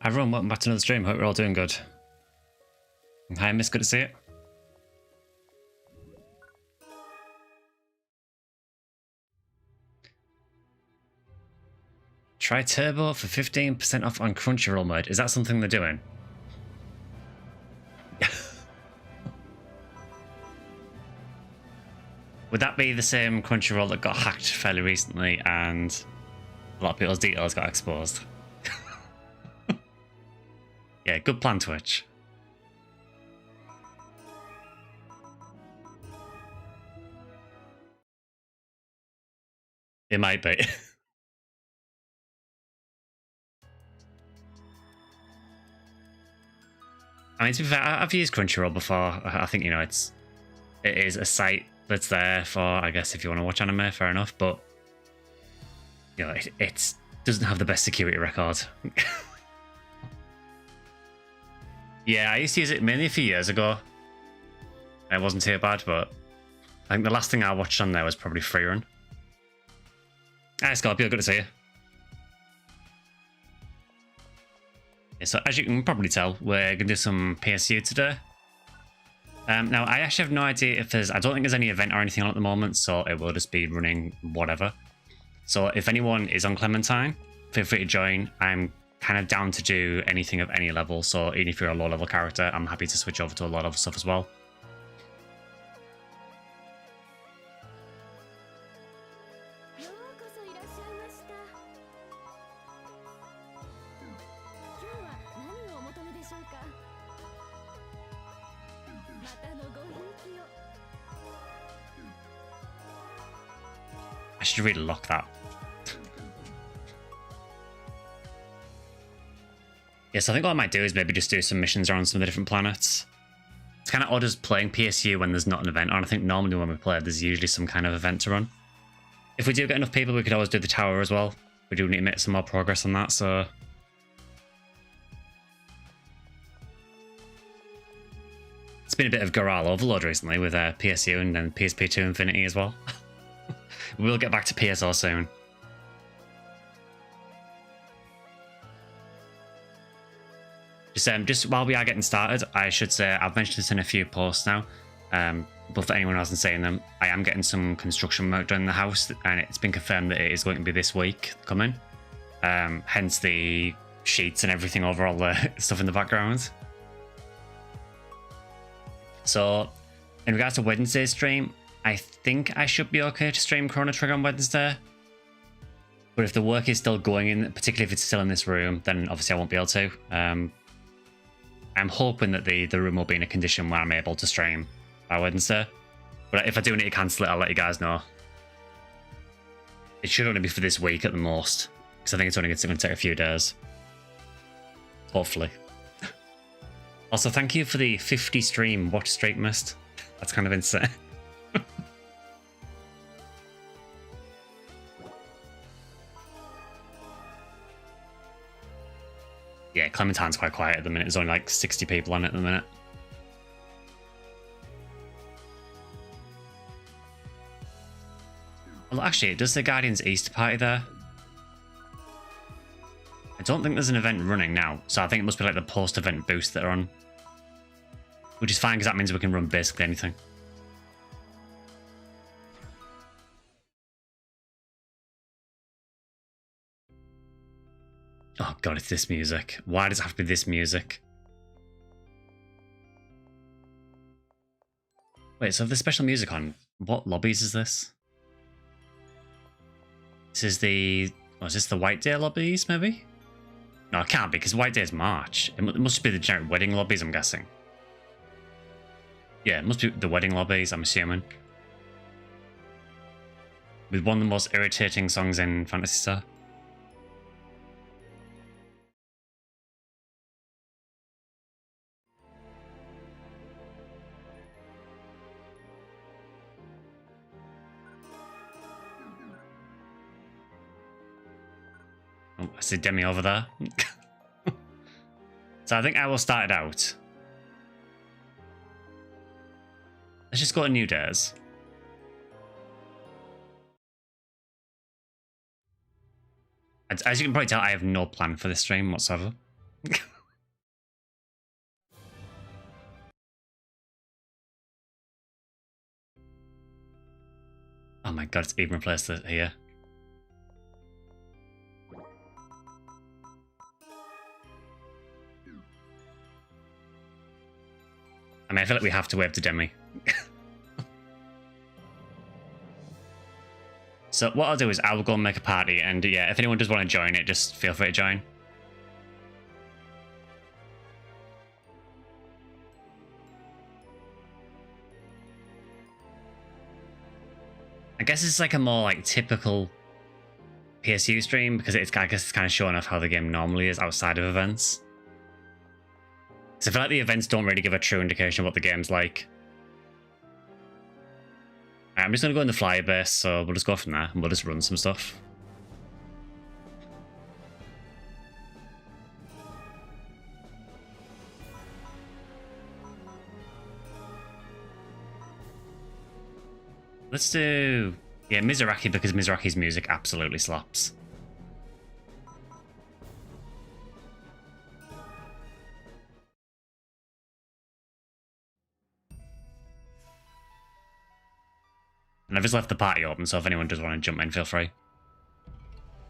Everyone, welcome back to another stream. Hope you're all doing good. Hi, Miss. Good to see you. Try Turbo for 15% off on Crunchyroll mode. Is that something they're doing? Would that be the same Crunchyroll that got hacked fairly recently and a lot of people's details got exposed? Yeah, good plan, Twitch. It might be. I mean, to be fair, I've used Crunchyroll before. I think, you know, it is a site that's there for, I guess, if you want to watch anime, fair enough. But, you know, it doesn't have the best security record. Yeah, I used to use it mainly a few years ago. It wasn't too bad, but I think the last thing I watched on there was probably Freerun. Hi, Scorpio, good to see you. Yeah, so as you can probably tell, we're going to do some PSU today. Now, I actually have no idea if there's... I don't think there's any event or anything on at the moment, so it will just be running whatever. So if anyone is on Clementine, feel free to join. I'm kind of down to do anything of any level, so even if you're a low-level character, I'm happy to switch over to a lot of stuff as well. I should really lock that. Yes, I think what I might do is maybe just do some missions around some of the different planets. It's kind of odd as playing PSU when there's not an event on. I think normally when we play, there's usually some kind of event to run. If we do get enough people, we could always do the tower as well. We do need to make some more progress on that, so... It's been a bit of Gurhal overload recently with PSU and then PSP2 Infinity as well. We'll get back to PSO soon. Just while we are getting started, I should say, I've mentioned this in a few posts now, but for anyone who hasn't seen them, I am getting some construction work done in the house, and it's been confirmed that it is going to be this week coming. Hence the sheets and everything over all the stuff in the background. So, in regards to Wednesday's stream, I think I should be okay to stream Chrono Trigger on Wednesday. But if the work is still going in, particularly if it's still in this room, then obviously I won't be able to. I'm hoping that the room will be in a condition where I'm able to stream by Wednesday. But if I do need to cancel it, I'll let you guys know. It should only be for this week at the most, because I think it's only going to take a few days. Hopefully. Also, thank you for the 50 stream watch streak missed. That's kind of insane. Yeah, Clementine's quite quiet at the minute. There's only like 60 people on it at the minute. Well, actually, does the Guardians Easter party there? I don't think there's an event running now, so I think it must be like the post-event boost that are on. Which is fine, because that means we can run basically anything. Oh god, it's this music. Why does it have to be this music? Wait, so if there's special music on, what lobbies is this? This is the... Oh, is this the White Day lobbies, maybe? No, it can't be, because White Day is March. It must be the generic wedding lobbies, I'm guessing. Yeah, it must be the wedding lobbies, I'm assuming. With one of the most irritating songs in Phantasy Star. Oh, I see Demi over there. So I think I will start it out. Let's just go to New Days. As you can probably tell, I have no plan for this stream whatsoever. Oh my god, it's even replaced it here. I mean, I feel like we have to wave to Demi. So what I'll do is I will go and make a party, and yeah, if anyone does want to join it, just feel free to join. I guess it's like a more like typical PSU stream because I guess it's kind of showing off how the game normally is outside of events. So I feel like the events don't really give a true indication of what the game's like. Right, I'm just going to go in the flyer base, so we'll just go from there and we'll just run some stuff. Let's do... yeah, Mizuraki, because Mizuraki's music absolutely slaps. And I've just left the party open, so if anyone does want to jump in, feel free.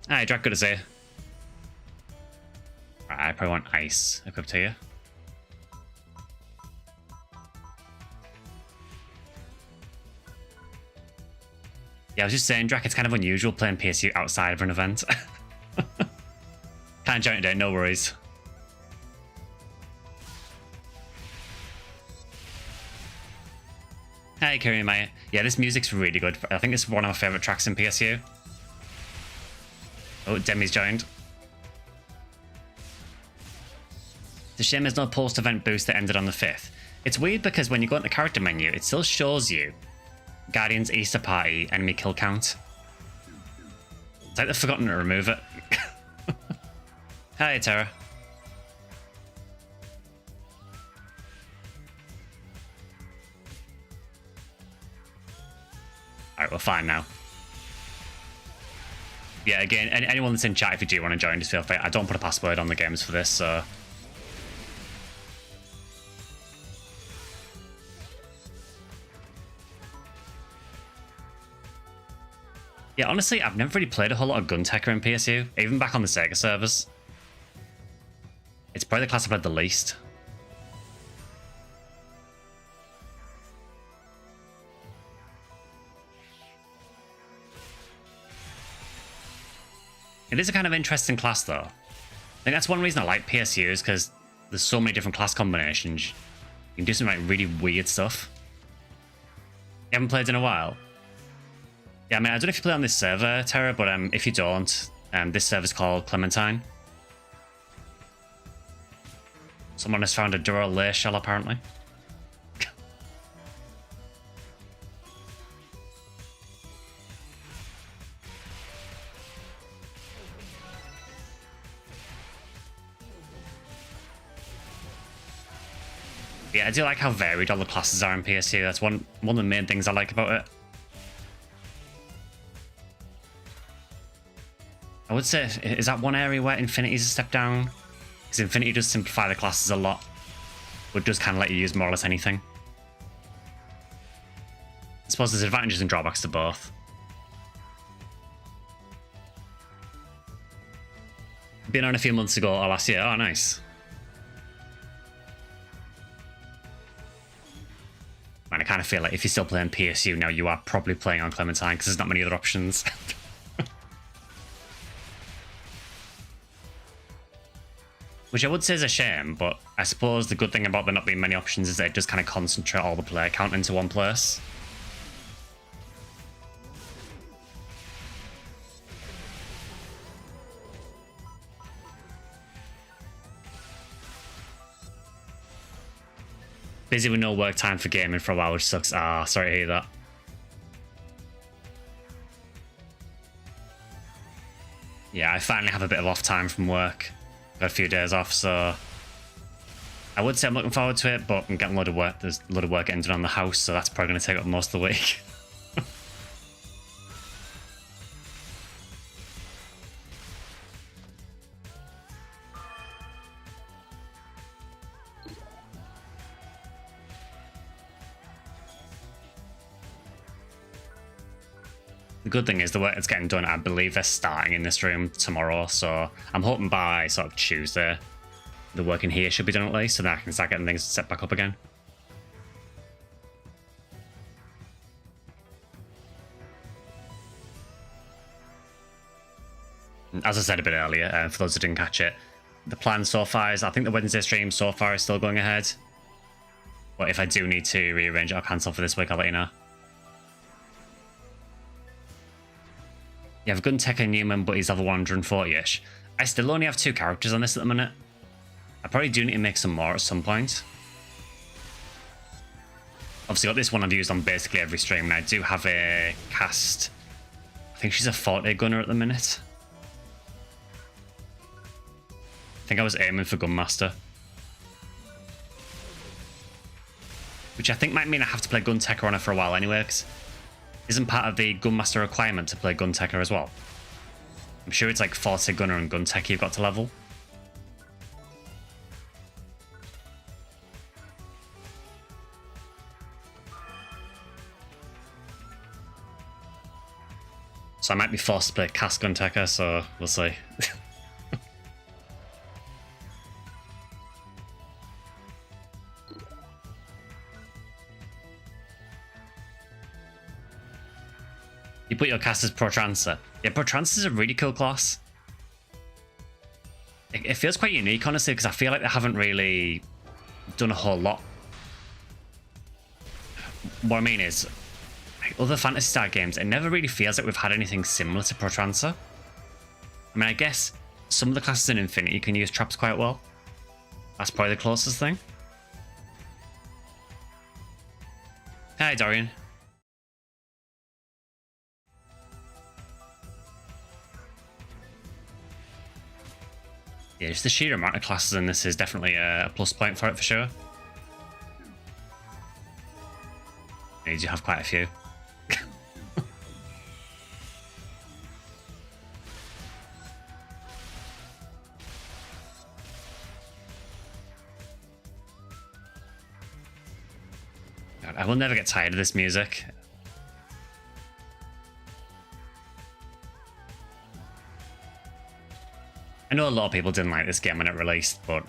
Hi, Drac, good to see you. Right, I probably want ice equipped here. Yeah, I was just saying, Drac, it's kind of unusual playing PSU outside of an event. Can't join today, no worries. Hey, Kiri Maya. Yeah, this music's really good. I think it's one of my favourite tracks in PSU. Oh, Demi's joined. It's a shame there's no post-event boost that ended on the 5th. It's weird because when you go in the character menu, it still shows you Guardian's Easter Party enemy kill count. It's like they've forgotten to remove it. Hi, Tara. Alright, we're fine now. Yeah, again, anyone that's in chat, if you do want to join, just feel free. I don't put a password on the games for this, so... yeah, honestly, I've never really played a whole lot of Guntecker in PSU, even back on the Sega servers. It's probably the class I've played the least. It is a kind of interesting class, though. I think that's one reason I like PSU, is because there's so many different class combinations. You can do some like really weird stuff. You haven't played in a while? Yeah, I mean, I don't know if you play on this server, Terra, but if you don't, this server's called Clementine. Someone has found a Gurhal layer shell, apparently. Yeah, I do like how varied all the classes are in PSU. That's one of the main things I like about it. I would say, is that one area where Infinity's a step down? Because Infinity does simplify the classes a lot, but does kind of let you use more or less anything. I suppose there's advantages and drawbacks to both. Been on a few months ago or last year. Oh, nice. Man, I kind of feel like if you're still playing PSU now, you are probably playing on Clementine because there's not many other options. Which I would say is a shame, but I suppose the good thing about there not being many options is that it does kind of concentrate all the player count into one place. Busy with no work time for gaming for a while, which sucks. Ah, sorry to hear that. Yeah, I finally have a bit of off time from work. Got a few days off, so I would say I'm looking forward to it, but I'm getting a lot of work. There's a lot of work ending on the house, so that's probably going to take up most of the week. The good thing is the work that's getting done, I believe they're starting in this room tomorrow, so I'm hoping by sort of Tuesday the work in here should be done at least, so that I can start getting things set back up again. As I said a bit earlier, for those who didn't catch it, the plan so far is, I think the Wednesday stream so far is still going ahead. But if I do need to rearrange it or cancel for this week, I'll let you know. You have Guntecker Newman, but he's level 140-ish. I still only have 2 characters on this at the minute. I probably do need to make some more at some point. Obviously got this one I've used on basically every stream, and I do have a cast. I think she's a 40 gunner at the minute. I think I was aiming for Gunmaster. Which I think might mean I have to play Guntecker on her for a while anyway, because isn't part of the Gunmaster requirement to play Guntecker as well? I'm sure it's like 40 gunner and Guntecker you've got to level. So I might be forced to play cast Guntecker, so we'll see. You put your cast as Protrancer. Yeah, Protrancer is a really cool class. It feels quite unique, honestly, because I feel like they haven't really done a whole lot. What I mean is, like, other Phantasy Star games, it never really feels like we've had anything similar to Protrancer. I mean, I guess some of the classes in Infinity can use traps quite well. That's probably the closest thing. Hi, Dorian. Yeah, just the sheer amount of classes in this is definitely a plus point for it for sure. You do have quite a few. God, I will never get tired of this music. I know a lot of people didn't like this game when it released, but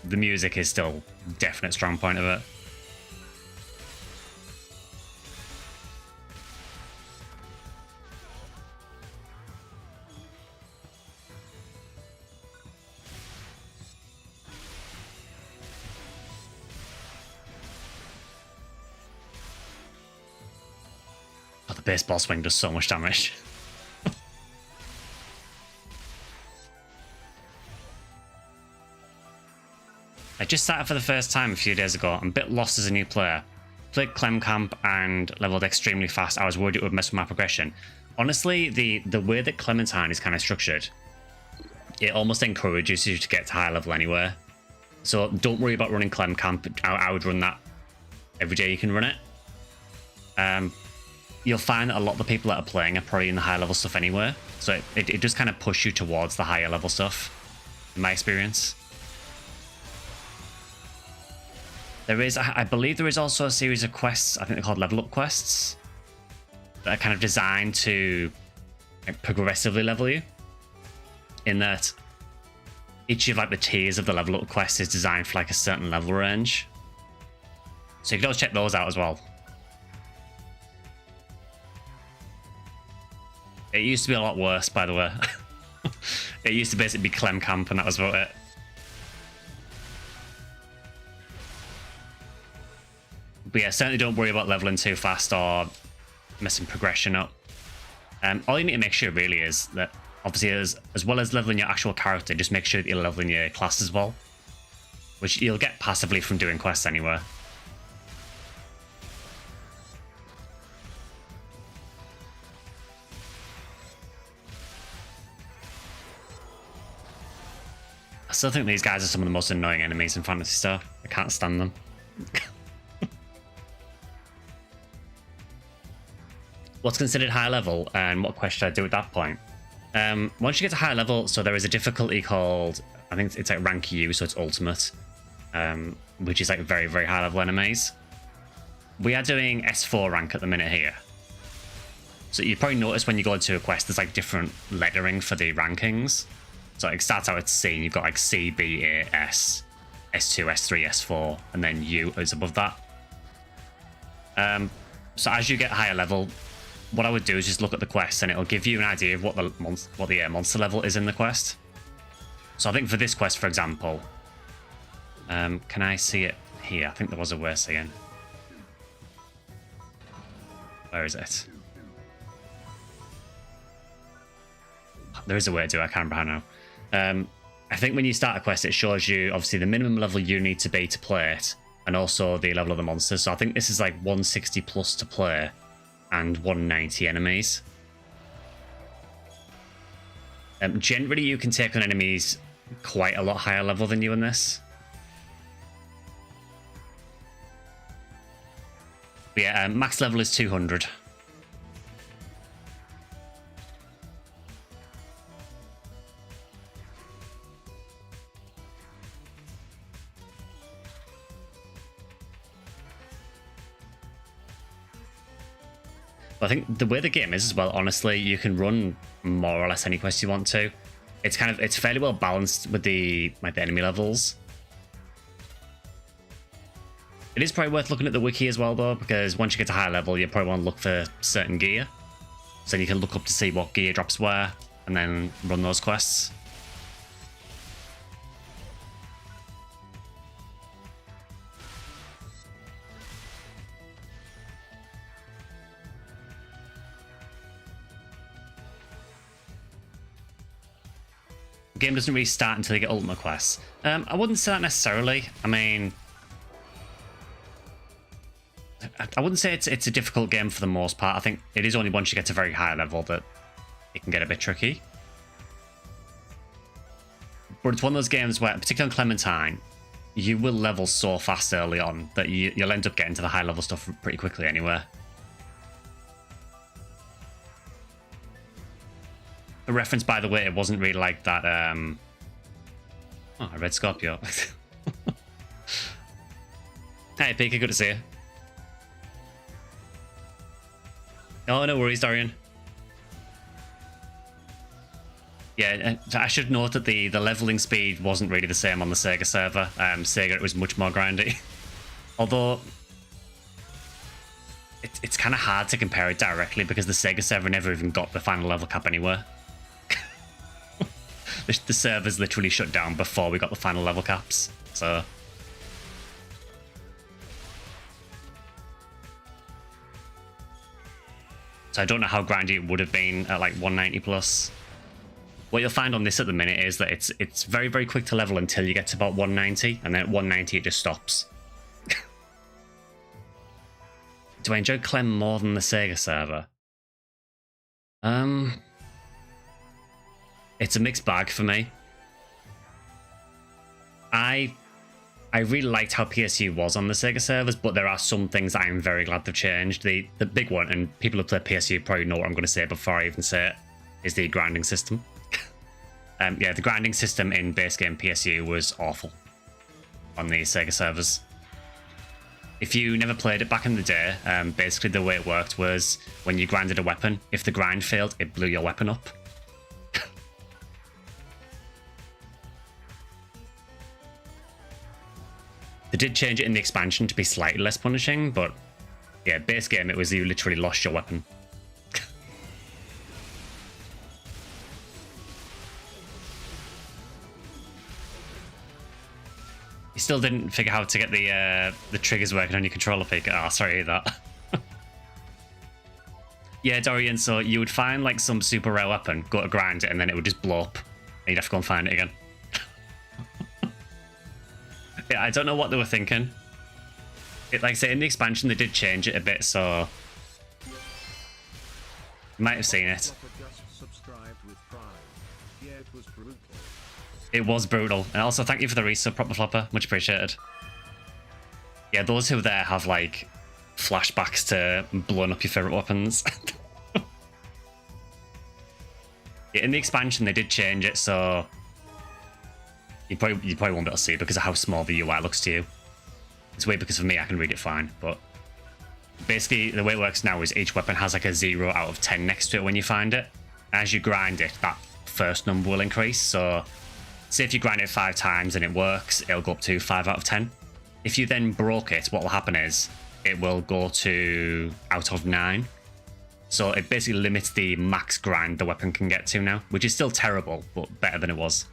the music is still a definite strong point of it. Oh, the baseball swing does so much damage. I just started for the first time a few days ago. I'm a bit lost as a new player. Played Clem Camp and leveled extremely fast. I was worried it would mess with my progression. Honestly, the way that Clementine is kind of structured, it almost encourages you to get to high level anywhere. So don't worry about running Clem Camp. I would run that every day you can run it. You'll find that a lot of the people that are playing are probably in the high level stuff anyway. So it does kind of push you towards the higher level stuff, in my experience. There is, I believe there is also a series of quests, I think they're called level up quests, that are kind of designed to like, progressively level you. In that each of like the tiers of the level up quest is designed for like a certain level range. So you can always check those out as well. It used to be a lot worse, by the way. It used to basically be Clem Camp and that was about it. But yeah, certainly don't worry about leveling too fast or messing progression up. All you need to make sure really is that, obviously, as well as leveling your actual character, just make sure that you're leveling your class as well. Which you'll get passively from doing quests anywhere. I still think these guys are some of the most annoying enemies in Phantasy Star. I can't stand them. What's considered high level and what quest should I do at that point? Once you get to high level, so there is a difficulty called, I think it's like rank U, so it's ultimate, which is like very, very high level enemies. We are doing S4 rank at the minute here. So you probably notice when you go into a quest, there's like different lettering for the rankings. So it starts out at C, and you've got like C, B, A, S, S2, S3, S4, and then U is above that. So as you get higher level, what I would do is just look at the quest, and it'll give you an idea of what the monster level is in the quest. So I think for this quest, for example, can I see it here? I think there was a way of seeing. Where is it? There is a way to do it, I can't remember how now. I think when you start a quest, it shows you, obviously, the minimum level you need to be to play it, and also the level of the monsters. So I think this is like 160 plus to play, and 190 enemies. Generally, you can take on enemies quite a lot higher level than you in this. But yeah, max level is 200. I think the way the game is as well, honestly, you can run more or less any quest you want to. It's fairly well balanced with the enemy levels. It is probably worth looking at the wiki as well though, because once you get to higher level, you probably want to look for certain gear. So then you can look up to see what gear drops where, and then run those quests. Game doesn't really start until you get ultimate quests. I wouldn't say that necessarily. I mean, I wouldn't say it's a difficult game for the most part. I think it is only once you get to very high level that it can get a bit tricky. But it's one of those games where, particularly on Clementine, you will level so fast early on that you'll end up getting to the high level stuff pretty quickly anyway. A reference, by the way, it wasn't really like that. Oh, a red Scorpio. Hey, Pika, good to see you. Oh, no worries, Dorian. Yeah, I should note that the leveling speed wasn't really the same on the Sega server. Sega, it was much more grindy. Although, it's kind of hard to compare it directly because the Sega server never even got the final level cap anywhere. The servers literally shut down before we got the final level caps, so... So I don't know how grindy it would have been at like 190 plus. What you'll find on this at the minute is that it's very, very quick to level until you get to about 190, and then at 190 it just stops. Do I enjoy Clem more than the Sega server? It's a mixed bag for me. I really liked how PSU was on the Sega servers, but there are some things that I'm very glad they've changed. The big one, and people who play PSU probably know what I'm going to say before I even say it, is the grinding system. Yeah, the grinding system in base game PSU was awful on the Sega servers. If you never played it back in the day, basically the way it worked was when you grinded a weapon, if the grind failed, it blew your weapon up. They did change it in the expansion to be slightly less punishing, but yeah, base game it was you literally lost your weapon. You still didn't figure out how to get the triggers working on your controller, Peak. Oh, sorry that. Yeah, Dorian, so you would find like some super rare weapon, go to grind it, and then it would just blow up, and you'd have to go and find it again. Yeah, I don't know what they were thinking. Like I say, in the expansion they did change it a bit, so you might have seen it. It was brutal. And also thank you for the resub, Proper Flopper. Much appreciated. Yeah, those who were there have like flashbacks to blowing up your favourite weapons. Yeah, in the expansion they did change it, so you probably won't be able to see it because of how small the UI looks to you. It's weird because for me I can read it fine, but basically the way it works now is each weapon has like a 0 out of 10 next to it when you find it. As you grind it, that first number will increase. So say if you grind it 5 times and it works, it'll go up to 5 out of 10. If you then broke it, what will happen is it will go to out of 9. So it basically limits the max grind the weapon can get to now, which is still terrible, but better than it was.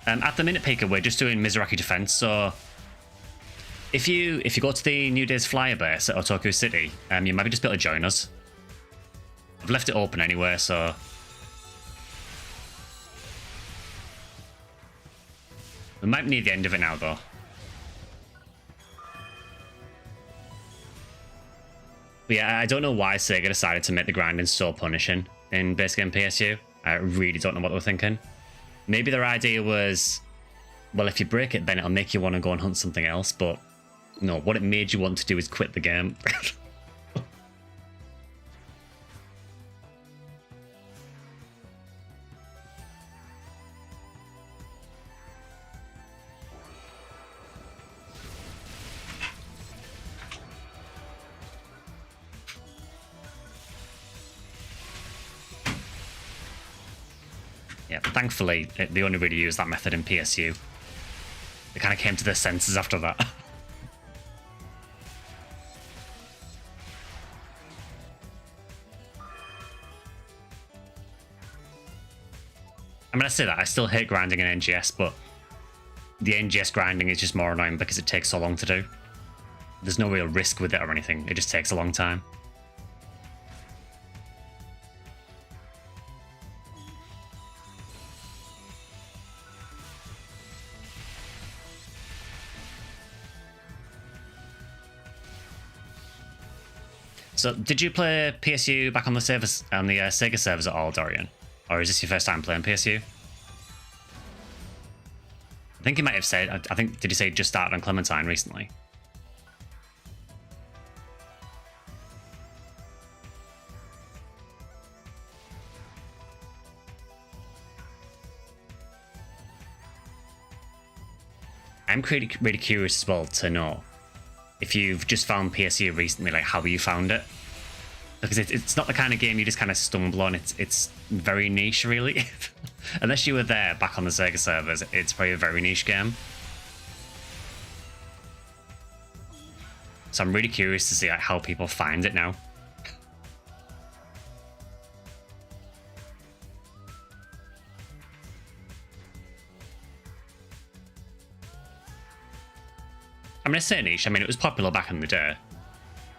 At the minute, Pika, we're just doing Mizuraki defense. So if you go to the New Days Flyer base at Otoku City, you might just be able to join us. I've left it open anyway, so we might need the end of it now, though. But yeah, I don't know why Sega decided to make the grinding so punishing in base game PSU. I really don't know what they were thinking. Maybe their idea was, well, if you break it, then it'll make you want to go and hunt something else. But no, what it made you want to do is quit the game. Yeah, thankfully, they only really used that method in PSU. They kind of came to their senses after that. I mean, I say that, I still hate grinding in NGS, but the NGS grinding is just more annoying because it takes so long to do. There's no real risk with it or anything, it just takes a long time. So, did you play PSU back on the servers, on the Sega servers at all, Dorian? Or is this your first time playing PSU? I think you might have said, I think, did you say just started on Clementine recently? I'm really curious as well to know if you've just found PSU recently, like how you found it. Because it's not the kind of game you just kind of stumble on. It's very niche, really. Unless you were there back on the Sega servers, it's probably a very niche game. So I'm really curious to see like, how people find it now. I mean, I say niche. I mean, it was popular back in the day.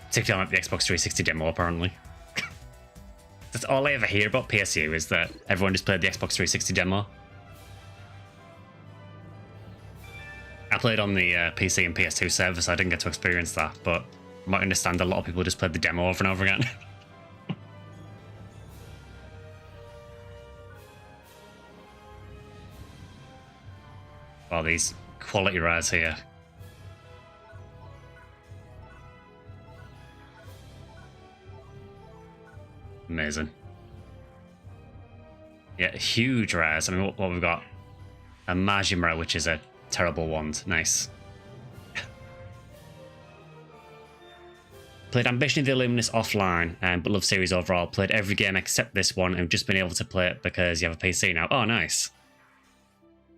Particularly on the Xbox 360 demo, apparently. That's all I ever hear about PSU, is that everyone just played the Xbox 360 demo. I played on the PC and PS2 server, so I didn't get to experience that, but I might understand a lot of people just played the demo over and over again. All these quality rares here. Amazing. Yeah, huge rares. I mean, what we've got? A Majimura, which is a terrible wand. Nice. Played Ambition of the Illuminous offline, but love series overall. Played every game except this one, and just been able to play it because you have a PC now. Oh, nice.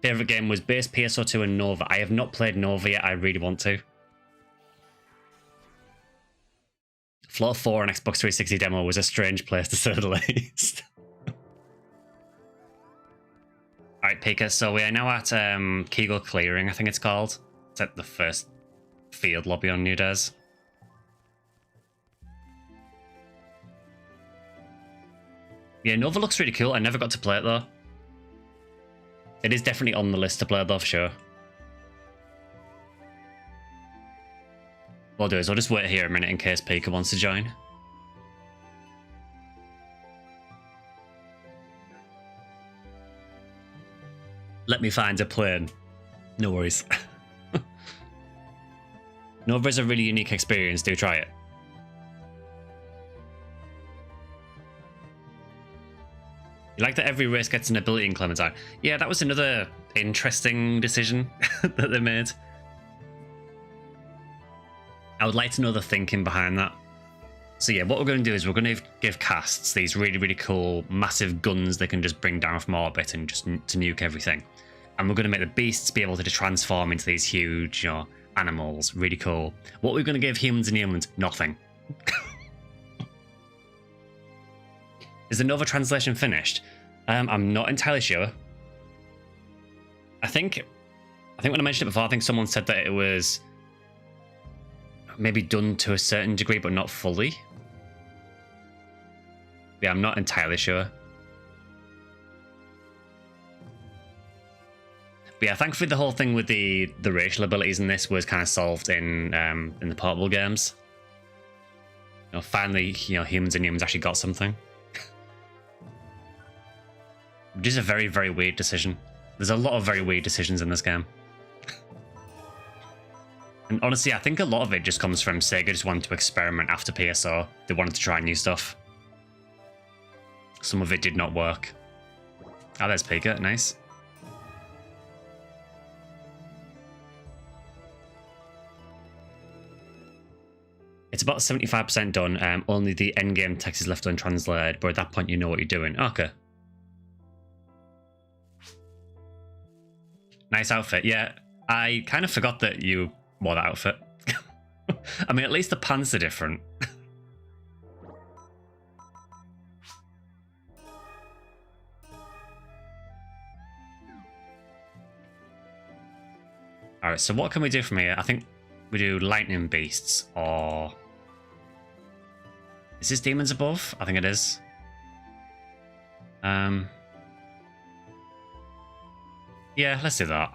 Favorite game was Base, PSO2, and Nova. I have not played Nova yet. I really want to. Floor 4 and Xbox 360 demo was a strange place, to say the least. Alright, Pika, so we are now at Kegel Clearing, I think it's called. It's at the first field lobby on New Days. Yeah, Nova looks really cool. I never got to play it, though. It is definitely on the list to play, though, for sure. What I'll do is I'll just wait here a minute in case Pika wants to join. Let me find a plane. No worries. Nova is a really unique experience. Do try it. You like that every race gets an ability in Clementine? Yeah, that was another interesting decision that they made. I would like to know the thinking behind that. So yeah, what we're going to do is we're going to give casts these really, really cool, massive guns they can just bring down from orbit and just to nuke everything. And we're going to make the beasts be able to transform into these huge, animals. Really cool. What we're going to give humans and humans? Nothing. Is the Nova translation finished? I'm not entirely sure. I think when I mentioned it before, I think someone said that it was maybe done to a certain degree, but not fully. Yeah, I'm not entirely sure. But yeah, thankfully the whole thing with the racial abilities in this was kind of solved in the portable games. Finally, humans and humans actually got something. Which is a very, very weird decision. There's a lot of very weird decisions in this game. And honestly, I think a lot of it just comes from Sega just wanting to experiment after PSO. They wanted to try new stuff. Some of it did not work. Oh, there's Pika. Nice. It's about 75% done. Only the endgame text is left untranslated, but at that point you know what you're doing. Okay. Nice outfit. Yeah, I kind of forgot that you wore that outfit. I mean, at least the pants are different. Alright, so what can we do from here? I think we do lightning beasts, or... Is this demons above? I think it is. Yeah, let's do that.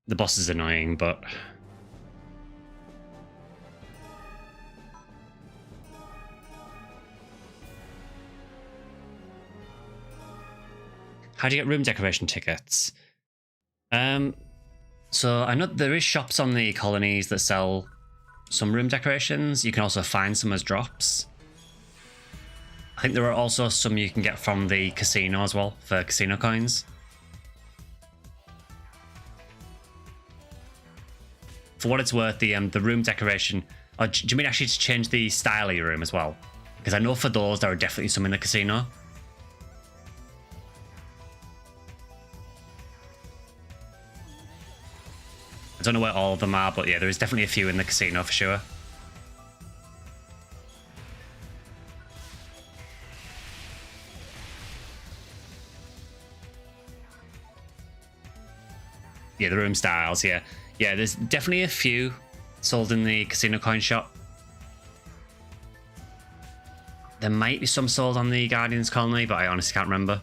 The boss is annoying, but... How do you get room decoration tickets? So I know there is shops on the colonies that sell some room decorations. You can also find some as drops. I think there are also some you can get from the casino as well, for casino coins. For what it's worth, the room decoration... Oh, do you mean actually to change the style of your room as well? Because I know for those there are definitely some in the casino. I don't know where all of them are, but yeah, there is definitely a few in the casino for sure. Yeah, the room styles, yeah. Yeah, there's definitely a few sold in the casino coin shop. There might be some sold on the Guardians colony, but I honestly can't remember.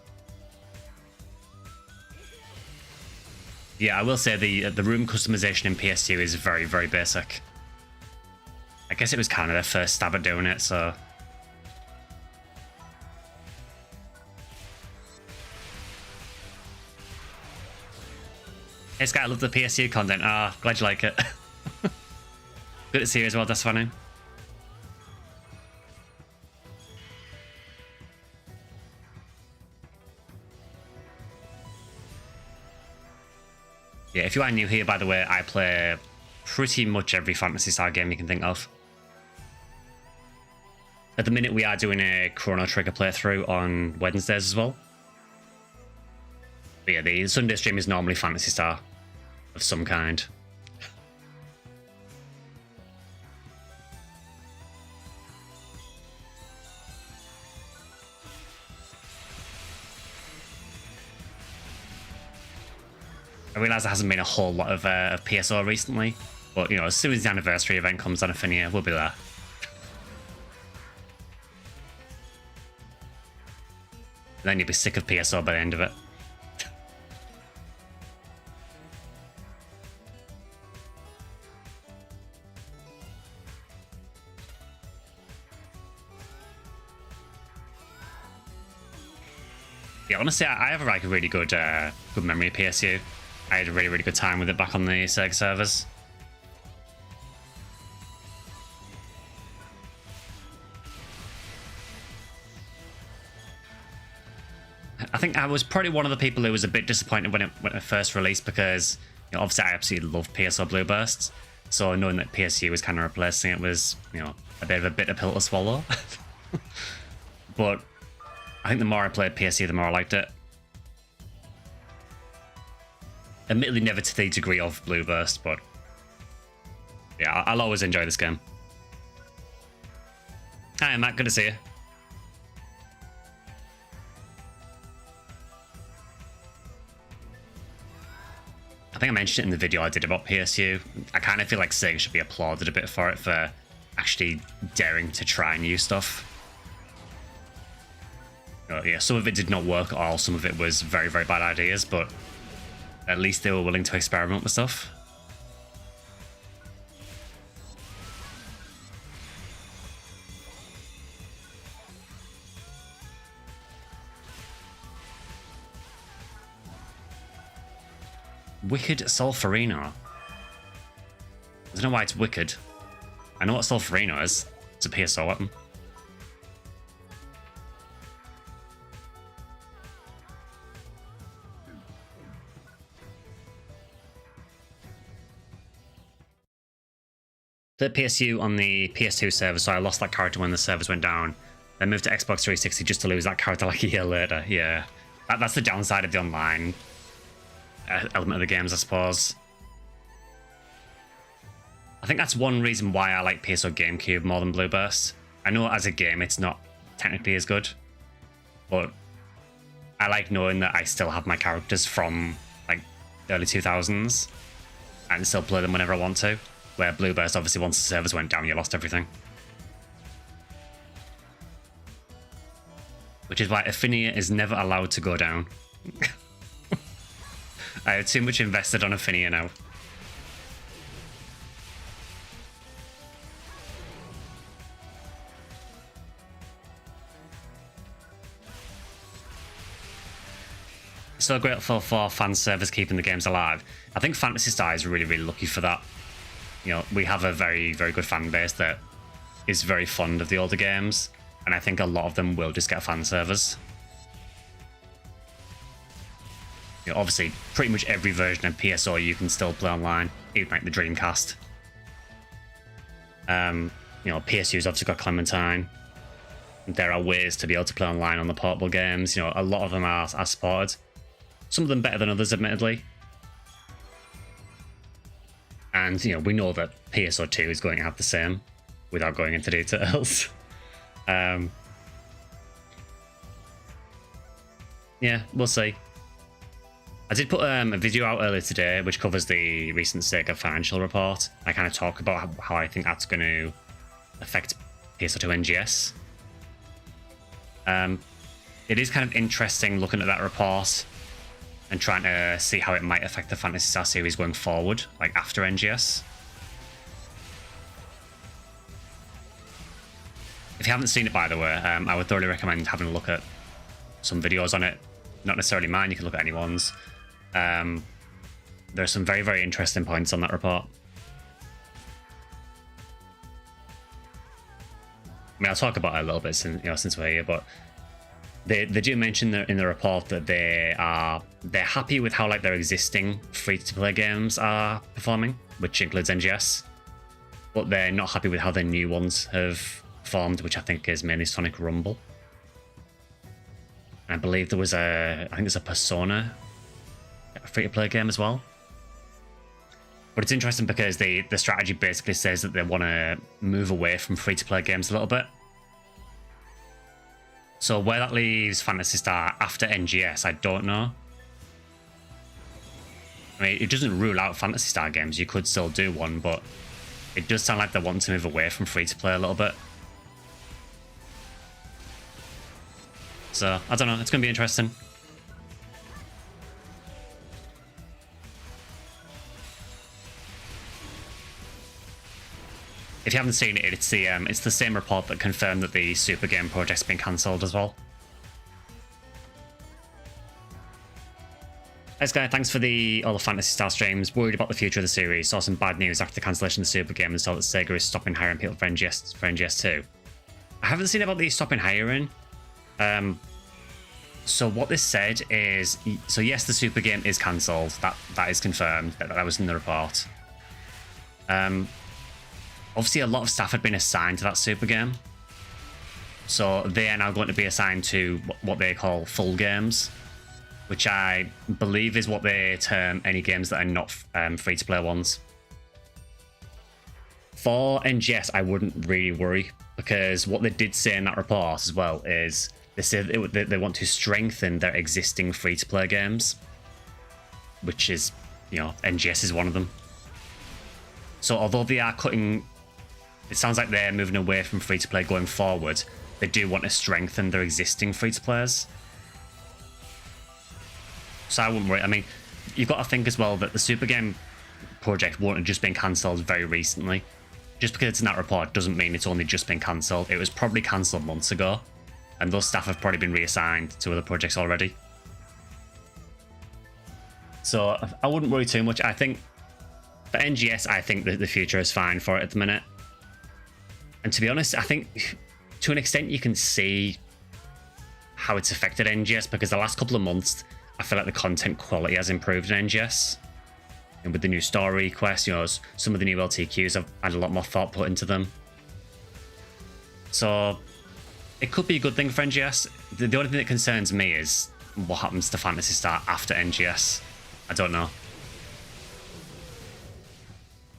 Yeah, I will say the room customization in PSU is very, very basic. I guess it was kind of their first stab at doing it, so... Hey Sky, I love the PSU content. Ah, glad you like it. Good to see you as well, that's funny. Yeah, if you are new here, by the way, I play pretty much every Phantasy Star game you can think of. At the minute, we are doing a Chrono Trigger playthrough on Wednesdays as well. But yeah, the Sunday stream is normally Phantasy Star of some kind. I realise there hasn't been a whole lot of PSO recently, but as soon as the anniversary event comes on Affinia, we'll be there. Then you'll be sick of PSO by the end of it. Yeah, honestly, I have a really good memory of PSU. I had a really, really good time with it back on the Sega servers. I think I was probably one of the people who was a bit disappointed when it first released because, obviously I absolutely love PSO Blue Bursts. So knowing that PSU was kind of replacing it was, you know, a bit of a bitter pill to swallow. But I think the more I played PSU, the more I liked it. Admittedly, never to the degree of Blue Burst, but yeah, I'll always enjoy this game. Hi, Matt. Good to see you. I think I mentioned it in the video I did about PSU. I kind of feel like Sega should be applauded a bit for it, for actually daring to try new stuff. Yeah, some of it did not work at all. Some of it was very, very bad ideas, but at least they were willing to experiment with stuff. Wicked Solferino. I don't know why it's wicked. I know what Solferino is. It's a PSO weapon. The PSU on the PS2 server, so I lost that character when the servers went down. Then moved to Xbox 360 just to lose that character like a year later. Yeah, that's the downside of the online element of the games, I suppose. I think that's one reason why I like PSO GameCube more than Blue Burst. I know as a game it's not technically as good, but I like knowing that I still have my characters from like the early 2000s and still play them whenever I want to. Where Blue Burst, obviously, once the servers went down, you lost everything. Which is why Affinia is never allowed to go down. I have too much invested on Affinia now. So grateful for fan servers keeping the games alive. I think Phantasy Star is really, really lucky for that. You know, we have a very, very good fan base that is very fond of the older games, and I think a lot of them will just get fan servers. You know, obviously, pretty much every version of PSO you can still play online, even like the Dreamcast. You know, PSU's obviously got Clementine. There are ways to be able to play online on the portable games. You know, a lot of them are supported. Some of them better than others, admittedly. And, you know, we know that PSO2 is going to have the same without going into details. Yeah, we'll see. I did put a video out earlier today which covers the recent Sega financial report. I kind of talk about how I think that's going to affect PSO2 NGS. It is kind of interesting looking at that report and trying to see how it might affect the Phantasy Star series going forward, like after NGS. If you haven't seen it, by the way, I would thoroughly recommend having a look at some videos on it. Not necessarily mine, you can look at anyone's. There are some very, very interesting points on that report. I mean, I'll talk about it a little bit since we're here, but they do mention in the report that they're happy with how like their existing free-to-play games are performing, which includes NGS, but they're not happy with how their new ones have performed, which I think is mainly Sonic Rumble. I believe there was I think there's a Persona free-to-play game as well. But it's interesting because the strategy basically says that they want to move away from free-to-play games a little bit. So where that leaves Phantasy Star after NGS, I don't know. I mean, it doesn't rule out Phantasy Star games. You could still do one, but it does sound like they want to move away from free-to-play a little bit. So, I don't know. It's going to be interesting. If you haven't seen it, it's the same report that confirmed that the Super Game project's been cancelled as well. Thanks, guy. Thanks for all the Phantasy Star streams. Worried about the future of the series. Saw some bad news after the cancellation of the Super Game and saw that Sega is stopping hiring people for NGS2. I haven't seen about the stopping hiring. So what this said is, so yes, the Super Game is cancelled. That is confirmed. That was in the report. Obviously, a lot of staff had been assigned to that super game. So they are now going to be assigned to what they call full games, which I believe is what they term any games that are not free-to-play ones. For NGS, I wouldn't really worry, because what they did say in that report as well is they said they want to strengthen their existing free-to-play games, which is, you know, NGS is one of them. So although they are cutting, it sounds like they're moving away from free-to-play going forward, they do want to strengthen their existing free-to-players. So I wouldn't worry. I mean, you've got to think as well that the Super Game project won't have just been cancelled very recently. Just because it's in that report doesn't mean it's only just been cancelled. It was probably cancelled months ago, and those staff have probably been reassigned to other projects already. So I wouldn't worry too much. I think for NGS, I think that the future is fine for it at the minute. And to be honest, I think to an extent you can see how it's affected NGS, because the last couple of months, I feel like the content quality has improved in NGS. And with the new story quests, you know, some of the new LTQs have had a lot more thought put into them. So it could be a good thing for NGS. The only thing that concerns me is what happens to Phantasy Star after NGS. I don't know.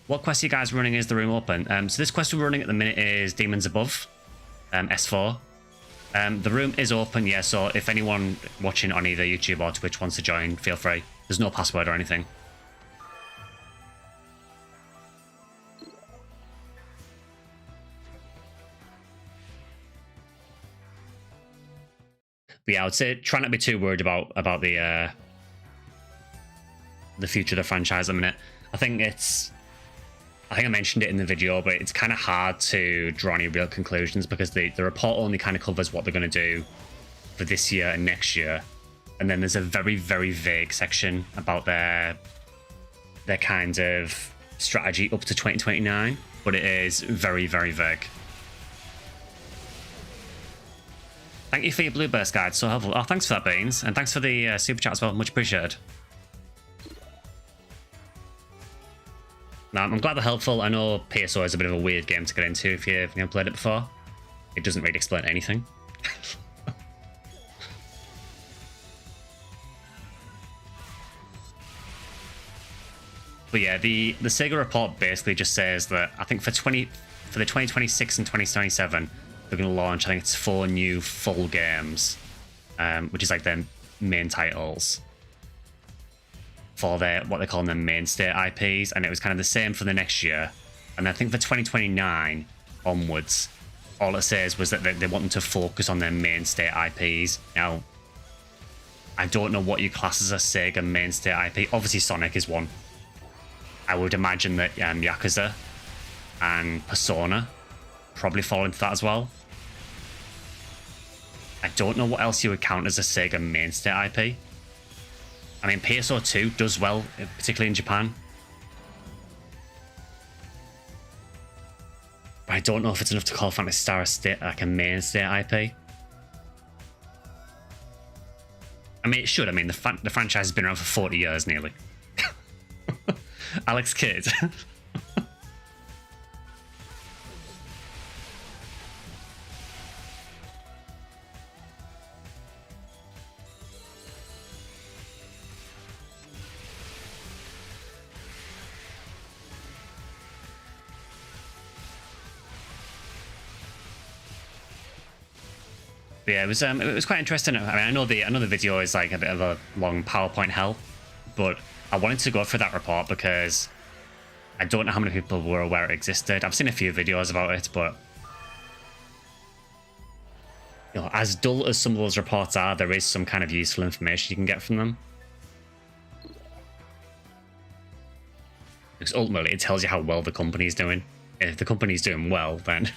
What quest are you guys running? Is the room open? So this quest we're running at the minute is Demons Above, S4. The room is open, yeah, so if anyone watching on either YouTube or Twitch wants to join, feel free. There's no password or anything. But yeah, I would say try not to be too worried about the future of the franchise at the minute. I think I mentioned it in the video, but it's kind of hard to draw any real conclusions, because the report only kind of covers what they're going to do for this year and next year. And then there's a very, very vague section about their kind of strategy up to 2029, but it is very, very vague. Thank you for your Blueburst guide, so helpful. Oh, thanks for that, Beans, and thanks for the super chat as well, much appreciated. Now, I'm glad they're helpful. I know PSO is a bit of a weird game to get into if you've never played it before. It doesn't really explain anything. But yeah, the Sega report basically just says that I think for the 2026 and 2027, they're going to launch, I think it's 4 new full games, which is like their main titles for their, what they call their mainstay IPs, and it was kind of the same for the next year. And I think for 2029 onwards, all it says was that they want them to focus on their mainstay IPs. Now, I don't know what you class as a Sega mainstay IP. Obviously, Sonic is one. I would imagine that Yakuza and Persona probably fall into that as well. I don't know what else you would count as a Sega mainstay IP. I mean, PSO 2 does well, particularly in Japan. But I don't know if it's enough to call Phantasy Star like a mainstay IP. I mean, it should. I mean, the franchise has been around for 40 years nearly. Alex Kidd. Yeah, it was quite interesting. I mean, I know the video is like a bit of a long PowerPoint hell, but I wanted to go through that report because I don't know how many people were aware it existed. I've seen a few videos about it, but you know, as dull as some of those reports are, there is some kind of useful information you can get from them. Because ultimately, it tells you how well the company's doing. If the company's doing well, then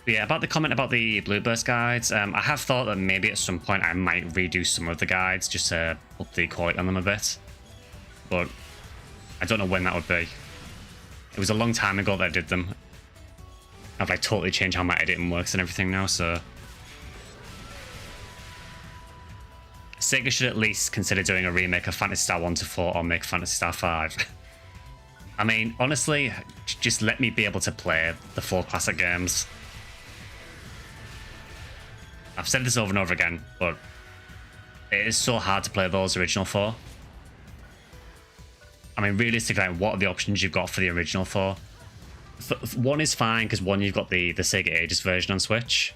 But yeah, about the comment about the Blueburst guides, I have thought that maybe at some point I might redo some of the guides just to up the quality on them a bit. But I don't know when that would be. It was a long time ago that I did them. I've like totally changed how my editing works and everything now, so... Sega should at least consider doing a remake of Phantasy Star 1 to 4 or make Phantasy Star 5. I mean, honestly, just let me be able to play the 4 classic games. I've said this over and over again, but it is so hard to play those original 4. I mean, realistically, what are the options you've got for the original 4? 1 is fine, because 1, you've got the Sega Ages version on Switch.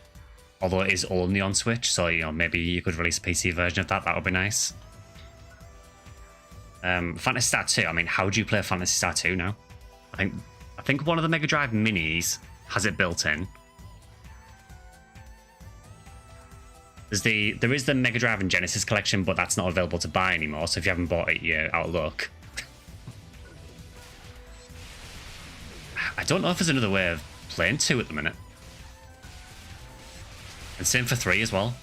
Although it is only on Switch, so, you know, maybe you could release a PC version of that. That would be nice. Phantasy Star 2, I mean, how do you play Phantasy Star 2 now? I think one of the Mega Drive Minis has it built in. There is the Mega Drive and Genesis collection, but that's not available to buy anymore, so if you haven't bought it, you're out of luck. I don't know if there's another way of playing 2 at the minute. And same for 3 as well.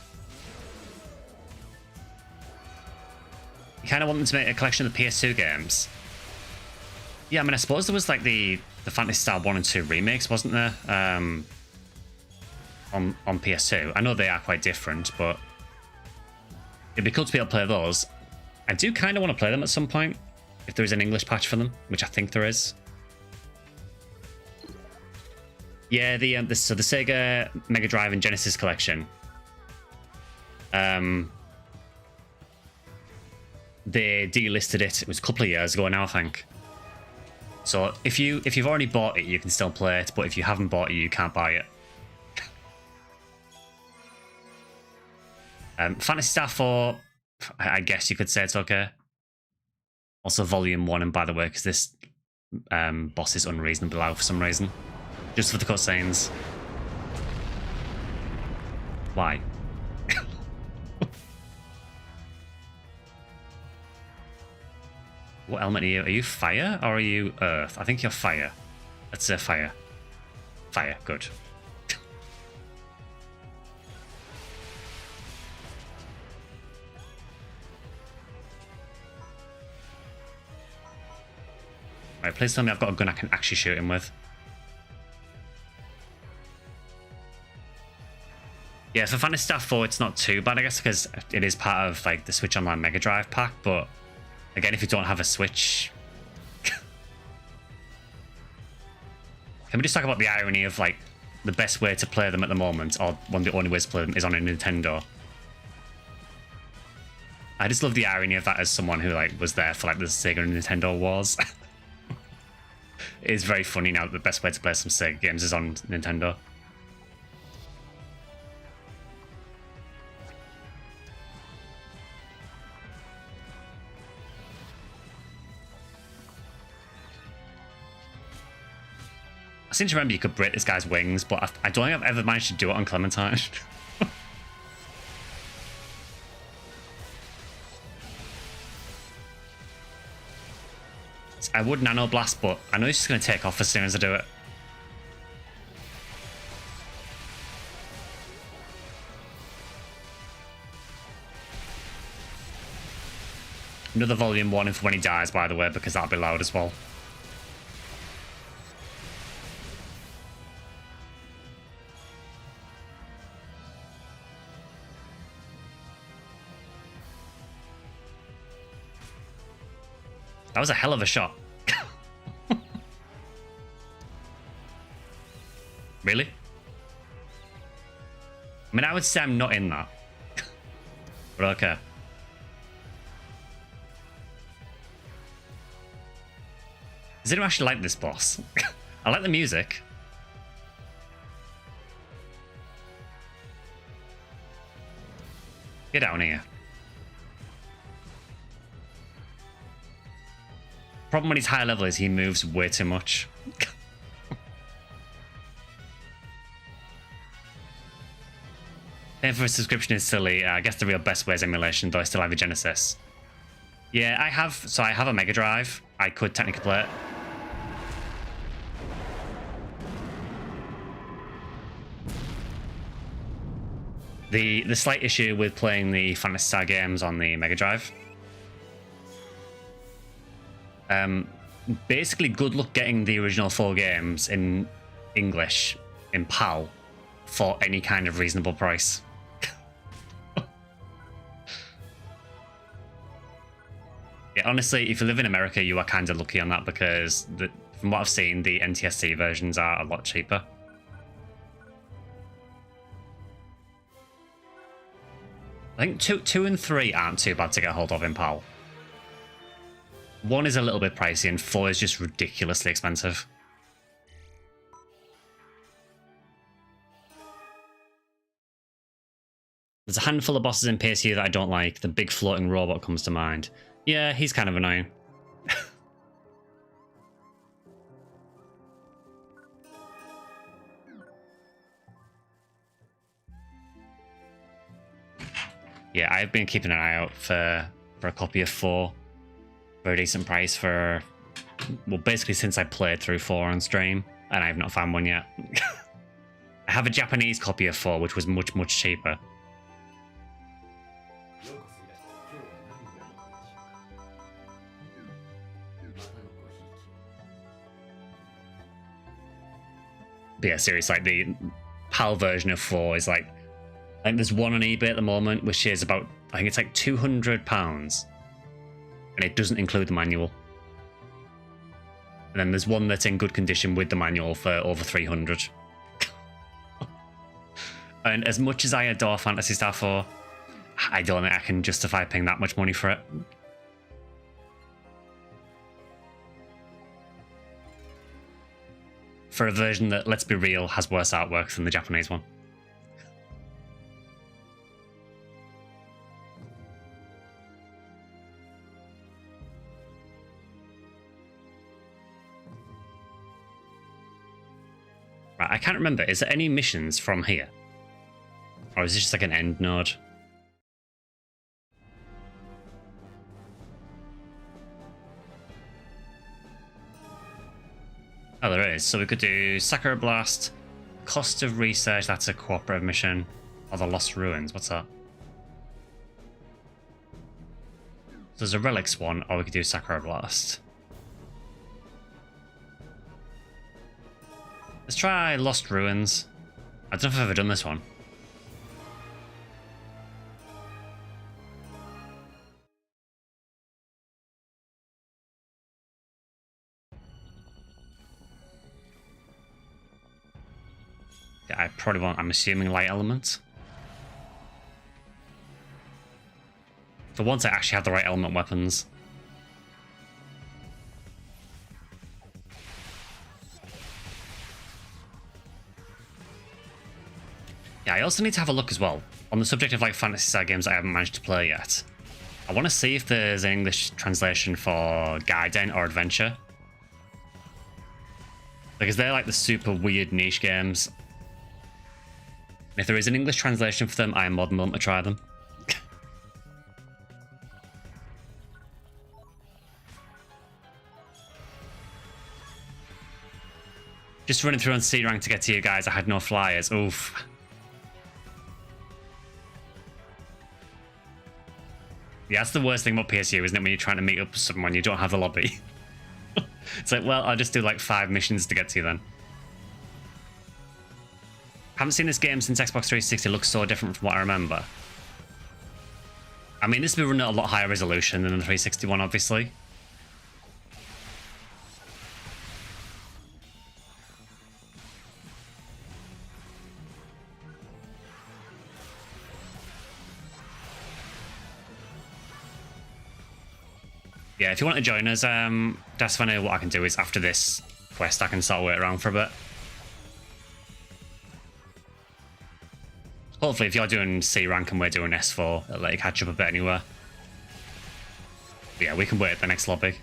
You kind of want them to make a collection of the PS2 games. Yeah, I mean, I suppose there was like the Phantasy Star 1 and 2 remakes, wasn't there? On PS2. I know they are quite different, but it'd be cool to be able to play those. I do kind of want to play them at some point, if there is an English patch for them, which I think there is. Yeah, so the Sega Mega Drive and Genesis collection. They delisted it. It was a couple of years ago now, I think. So if you've already bought it, you can still play it, but if you haven't bought it, you can't buy it. Phantasy Star 4, I guess you could say it's okay. Also Volume 1, and by the way, because this boss is unreasonably loud for some reason. Just for the cutscenes. Why? What element are you? Are you fire or are you earth? I think you're fire. Let's say fire. Fire, good. Right, please tell me I've got a gun I can actually shoot him with. Yeah, for Phantasy Star 4, it's not too bad, I guess, because it is part of like the Switch Online Mega Drive pack, but again, if you don't have a Switch... Can we just talk about the irony of like the best way to play them at the moment, or one of the only ways to play them, is on a Nintendo? I just love the irony of that as someone who like was there for like the Sega and Nintendo wars. It is very funny now that the best way to play some Sega games is on Nintendo. I seem to remember you could break this guy's wings, but I don't think I've ever managed to do it on Clementine. I would Nano Blast, but I know he's just going to take off as soon as I do it. Another Volume 1 for when he dies, by the way, because that'll be loud as well. That was a hell of a shot. Really? I mean, I would say I'm not in that. But okay. Does anyone actually like this boss? I like the music. Get down here. Problem when he's high level is he moves way too much. Paying for a subscription is silly. I guess the real best way is emulation, though I still have a Genesis. Yeah, I have a Mega Drive. I could technically play it. The slight issue with playing the Phantasy Star games on the Mega Drive, basically good luck getting the original 4 games in English in PAL for any kind of reasonable price. Yeah, honestly, if you live in America, you are kind of lucky on that because from what I've seen, the NTSC versions are a lot cheaper. I think 2 and 3 aren't too bad to get hold of in PAL. 1 is a little bit pricey and 4 is just ridiculously expensive. There's a handful of bosses in PSU that I don't like. The big floating robot comes to mind. Yeah, he's kind of annoying. Yeah, I've been keeping an eye out for a copy of 4 for a decent price for, well, basically since I played through 4 on stream, and I've not found one yet. I have a Japanese copy of 4, which was much, much cheaper. But yeah, seriously, like the PAL version of 4 is like, I think there's one on eBay at the moment, which is about, I think it's like £200, and it doesn't include the manual. And then there's one that's in good condition with the manual for over 300. And as much as I adore Phantasy Star 4, I don't think I can justify paying that much money for it. For a version that, let's be real, has worse artwork than the Japanese one. Right, I can't remember. Is there any missions from here? Or is this just like an end node? Oh, there is. So we could do Sakura Blast, Cost of Research, that's a cooperative mission. Or the Lost Ruins, what's that? So there's a Relics one, or we could do Sakura Blast. Let's try Lost Ruins. I don't know if I've ever done this one. Yeah, I probably won't. I'm assuming light element. For once, I actually have the right element weapons. Yeah, I also need to have a look as well. On the subject of like Phantasy Star games I haven't managed to play yet, I want to see if there's an English translation for Gaiden or Adventure. Because they're like the super weird niche games. And if there is an English translation for them, I am more than willing to try them. Just running through on C rank to get to you guys, I had no flyers. Oof. Yeah, that's the worst thing about PSU, isn't it? When you're trying to meet up with someone, you don't have the lobby. It's like, well, I'll just do like 5 missions to get to you then. Haven't seen this game since Xbox 360. It looks so different from what I remember. I mean, this will be running at a lot higher resolution than the 360 one, obviously. Yeah, if you want to join us, that's funny. What I can do is after this quest, I can start waiting around for a bit. Hopefully, if you're doing C rank and we're doing S4, it'll let you catch up a bit anywhere. But yeah, we can wait at the next lobby.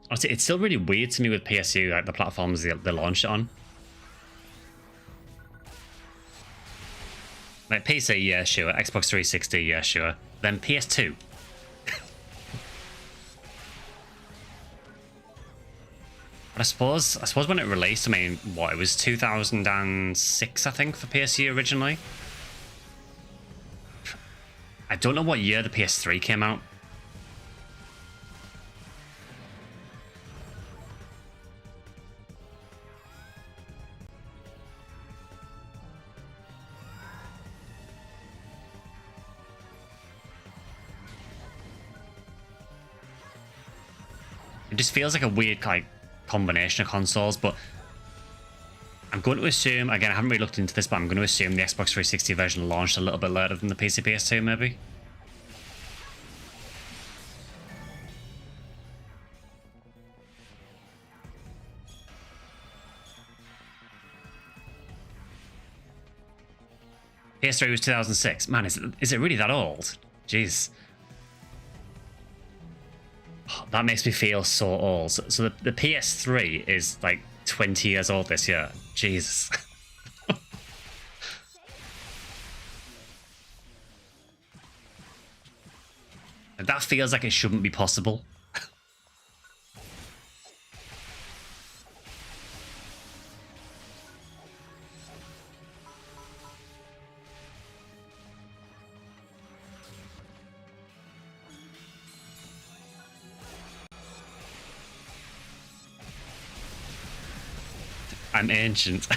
Honestly, it's still really weird to me with PSU, like the platforms they launched it on. Like PC, yeah, sure. Xbox 360, yeah, sure. Then PS2. I suppose when it released, I mean, what, it was 2006, I think, for PSU originally. I don't know what year the PS3 came out. It just feels like a weird, like, combination of consoles, but I'm going to assume, again, I haven't really looked into this, but I'm going to assume the Xbox 360 version launched a little bit later than the PC PS2, maybe. PS3 was 2006. Man, is it really that old? Jeez. Oh, that makes me feel so old. So the PS3 is like 20 years old this year. Jesus. That feels like it shouldn't be possible. I'm ancient.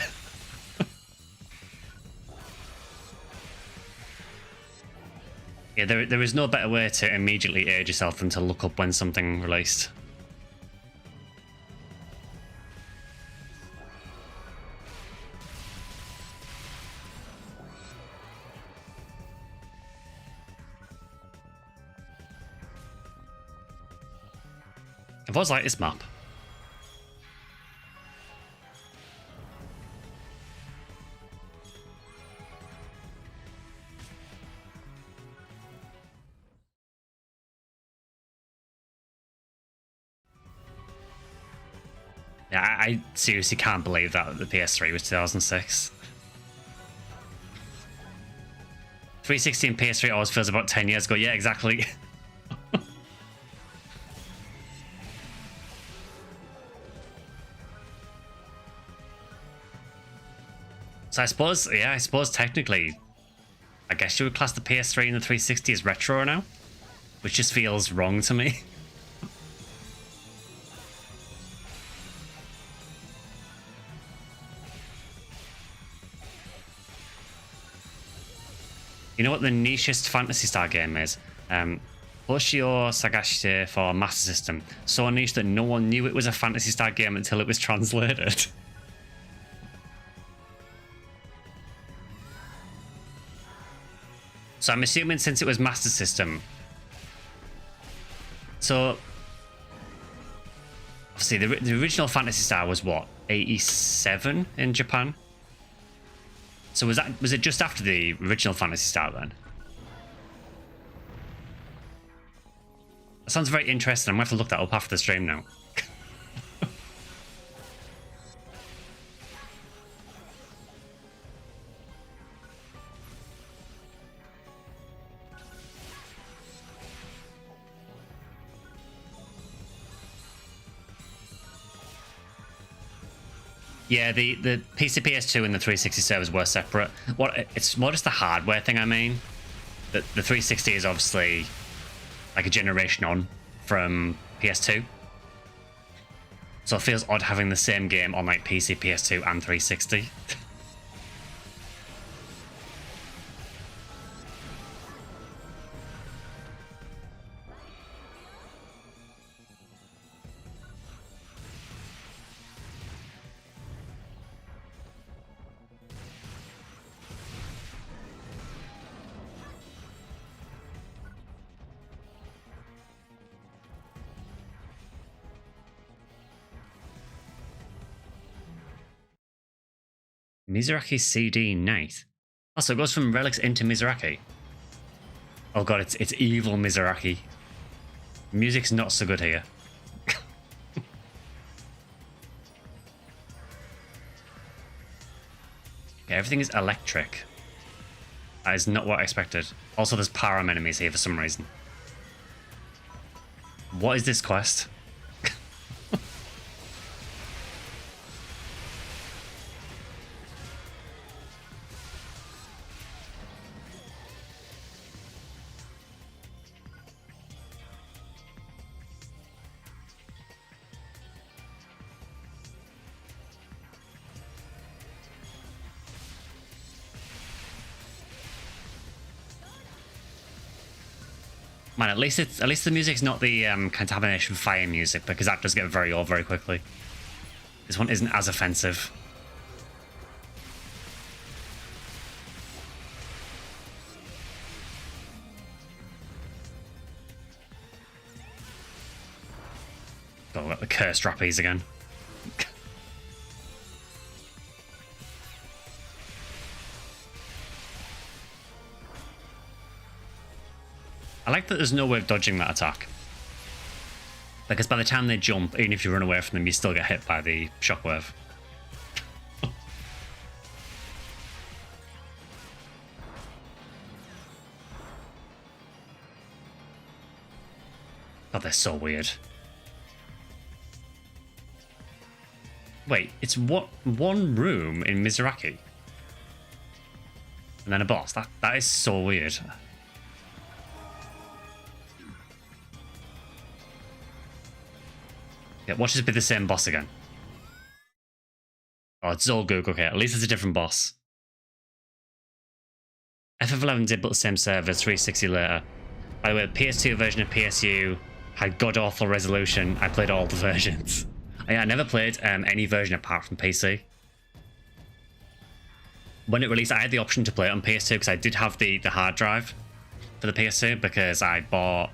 Yeah, there is no better way to immediately age yourself than to look up when something released. I've always liked this map. Yeah, I seriously can't believe that the PS3 was 2006. 360 and PS3 always feels about 10 years ago. Yeah, exactly. So I suppose technically, I guess you would class the PS3 and the 360 as retro now, which just feels wrong to me. You know what the nichest Phantasy Star game is? Hoshio Sagashite for Master System. So niche that no one knew it was a Phantasy Star game until it was translated. So I'm assuming since it was Master System. So obviously the original Phantasy Star was what, 87 in Japan? So was it just after the original Phantasy Star then? That sounds very interesting. I'm gonna have to look that up after the stream now. Yeah, the PC PS2 and the 360 servers were separate. It's more just the hardware thing, I mean. The 360 is obviously like a generation on from PS2. So it feels odd having the same game on like PC, PS2 and 360. Mizuraki CD Night. Also, it goes from Relics into Mizuraki. Oh god, it's evil Mizuraki. Music's not so good here. Okay, everything is electric. That is not what I expected. Also, there's param enemies here for some reason. What is this quest? Man, at least the music's not the contamination fire music, because that does get very old very quickly. This one isn't as offensive. Oh, the cursed rappies again. I like that there's no way of dodging that attack. Because by the time they jump, even if you run away from them, you still get hit by the shockwave. God, they're so weird. Wait, it's what, one room in Mizuraki? And then a boss? That is so weird. Yeah, watch this be the same boss again. Oh, it's Zolguk. Okay, at least it's a different boss. FF11 did but the same server 360 later. By the way, the PS2 version of PSU had god-awful resolution. I played all the versions. I never played any version apart from PC. When it released, I had the option to play it on PS2 because I did have the hard drive for the PS2 because I bought...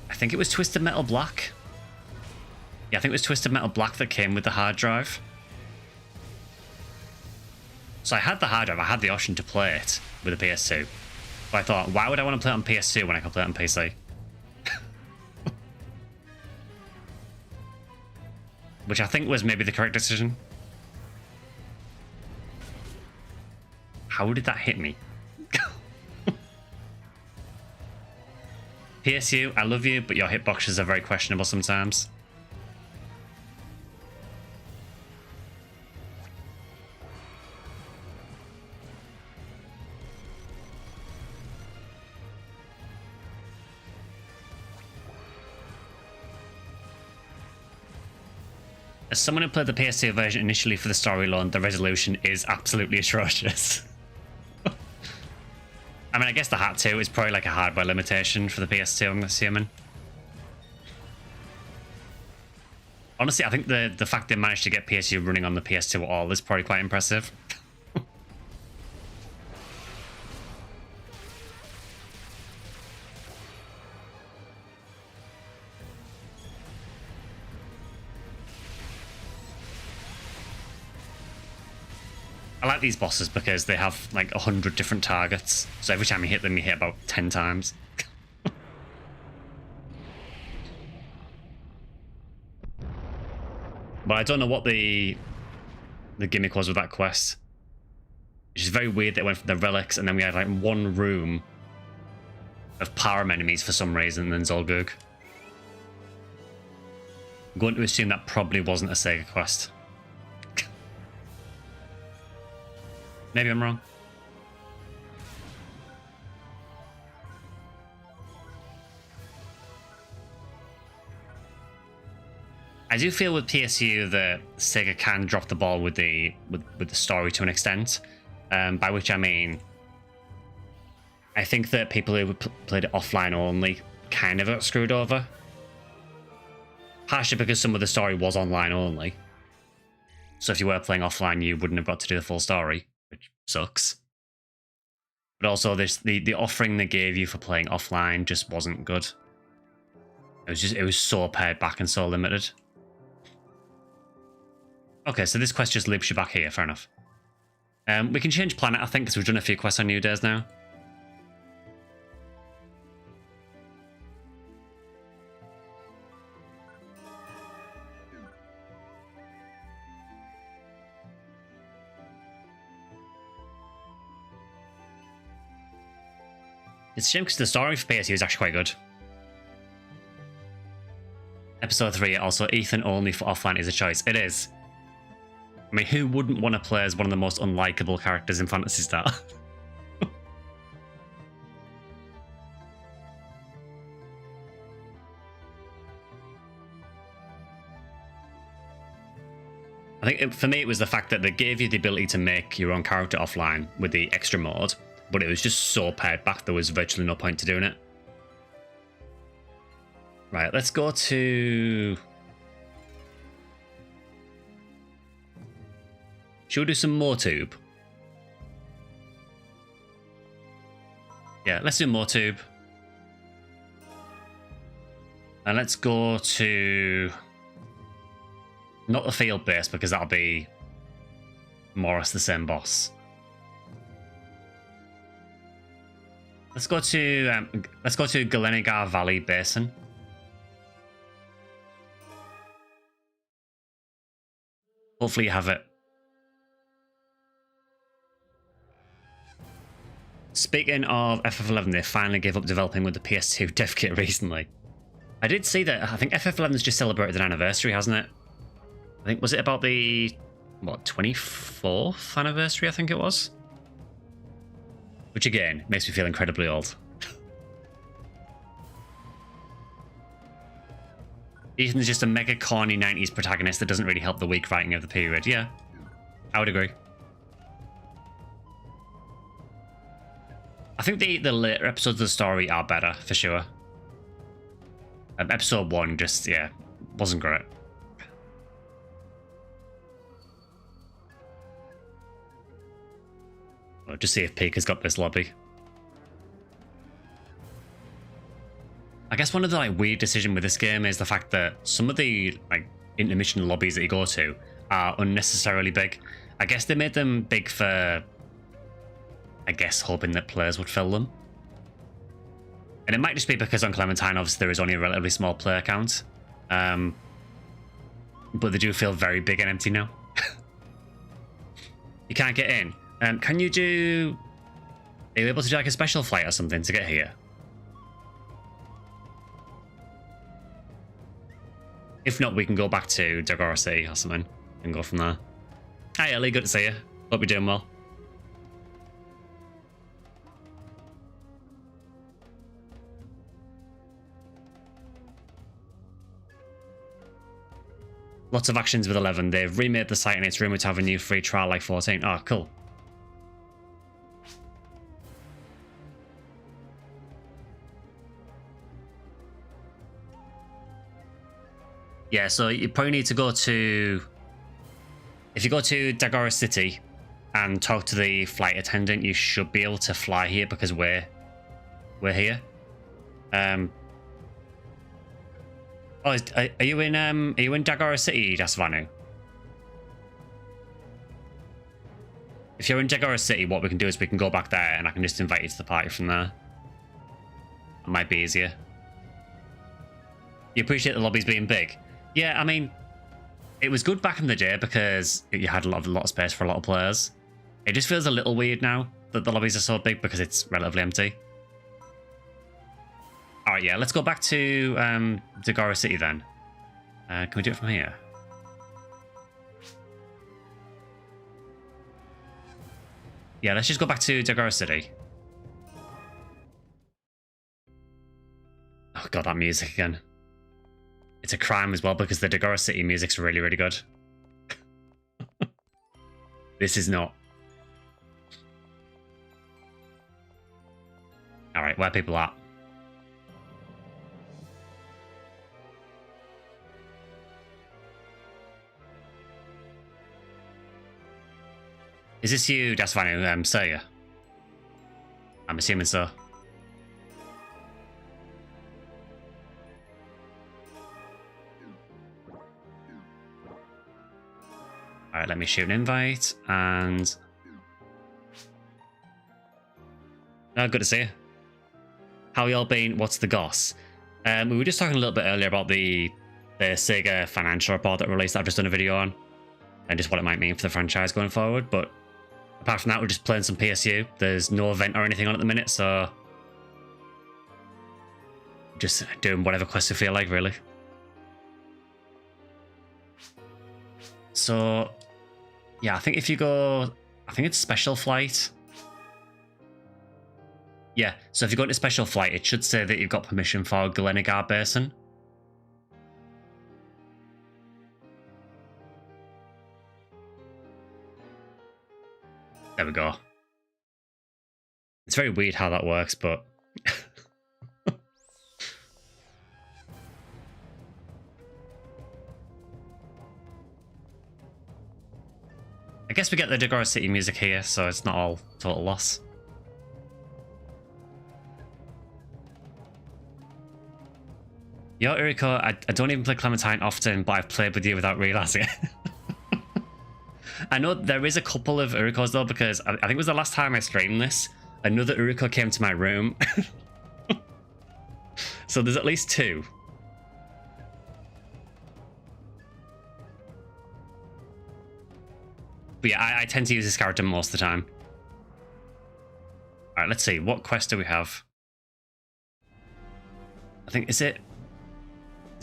I think it was Twisted Metal Black. Yeah, I think it was Twisted Metal Black that came with the hard drive. So I had the hard drive, I had the option to play it with the PS2. But I thought, why would I want to play it on PS2 when I can play it on PC? Which I think was maybe the correct decision. How did that hit me? PSU, I love you, but your hitboxes are very questionable sometimes. As someone who played the PS2 version initially for the story alone, the resolution is absolutely atrocious. I mean, I guess the hat too is probably like a hardware limitation for the PS2, I'm assuming. Honestly, I think the fact they managed to get PSU running on the PS2 at all is probably quite impressive. I like these bosses because they have like 100 different targets. So every time you hit them, you hit about 10 times. But I don't know what the gimmick was with that quest. Which is very weird that it went from the relics and then we had like one room of Param enemies for some reason, and then Zolgug. I'm going to assume that probably wasn't a Sega quest. Maybe I'm wrong. I do feel with PSU that Sega can drop the ball with the story to an extent, by which I mean, I think that people who played it offline only kind of got screwed over. Partially because some of the story was online only. So if you were playing offline, you wouldn't have got to do the full story, which sucks. But also the offering they gave you for playing offline just wasn't good. It was so pared back and so limited. Okay, so this quest just loops you back here, fair enough. We can change planet, I think, because we've done a few quests on New Days now. It's a shame because the story for PSU is actually quite good. Episode 3, also Ethan only for offline is a choice. It is. I mean, who wouldn't want to play as one of the most unlikable characters in Phantasy Star? I think for me it was the fact that they gave you the ability to make your own character offline with the extra mode, but it was just so pared back there was virtually no point to doing it. Right, let's go to... Should we do some more tube? Yeah, let's do more tube. And let's go to... Not the field base, because that'll be more or less the same boss. Let's go to Galenigar Valley Basin. Hopefully you have it. Speaking of FF11, they finally gave up developing with the PS2 dev kit recently. I did see that. I think FF11's just celebrated an anniversary, hasn't it? I think, was it about the, what, 24th anniversary, I think it was? Which, again, makes me feel incredibly old. Ethan's just a mega corny 90s protagonist that doesn't really help the weak writing of the period. Yeah, I would agree. I think the later episodes of the story are better, for sure. Episode 1 just, yeah, wasn't great. I'll just see if Pika's got this lobby. I guess one of the weird decisions with this game is the fact that some of the intermission lobbies that you go to are unnecessarily big. I guess they made them big for, I guess, hoping that players would fill them. And it might just be because on Clementine, obviously, there is only a relatively small player count. But they do feel very big and empty now. You can't get in. Can you do... Are you able to do a special flight or something to get here? If not, we can go back to Dagora City or something and go from there. Hi Ellie, good to see you. Hope you're doing well. Lots of actions with 11. They've remade the site and it's rumored to have a new free trial like 14. Oh, cool. Yeah, so you probably need to go to... If you go to Dagora City and talk to the flight attendant, you should be able to fly here because we're here. Oh, are you in Dagora City, Dasvanu? If you're in Dagora City, what we can do is we can go back there and I can just invite you to the party from there. It might be easier. You appreciate the lobbies being big? Yeah, I mean, it was good back in the day because you had a lot of space for a lot of players. It just feels a little weird now that the lobbies are so big because it's relatively empty. Alright, yeah, let's go back to Dagora City then. Can we do it from here? Yeah, let's just go back to Dagora City. Oh god, that music again. It's a crime as well because the Dagora City music's really, really good. This is not. Alright, where are people at? Is this you, Dasvanu, Sirya? I'm assuming so. Alright, let me shoot an invite, and... Oh, good to see you. How y'all been? What's the goss? We were just talking a little bit earlier about the Sega financial report that released that I've just done a video on, and just what it might mean for the franchise going forward, but apart from that, we're just playing some PSU. There's no event or anything on at the minute, so... Just doing whatever quests we feel like, really. So... Yeah, I think if you go... I think it's special flight. Yeah, so if you go into special flight, it should say that you've got permission for Galenigar Basin. There we go. It's very weird how that works, but... I guess we get the Dagora City music here, so it's not all total loss. Yo, Uriko, I don't even play Clementine often, but I've played with you without realizing it. I know there is a couple of Urikos though, because I think it was the last time I streamed this. Another Uriko came to my room. So there's at least two. But yeah, I tend to use this character most of the time. Alright, let's see. What quest do we have? I think, is it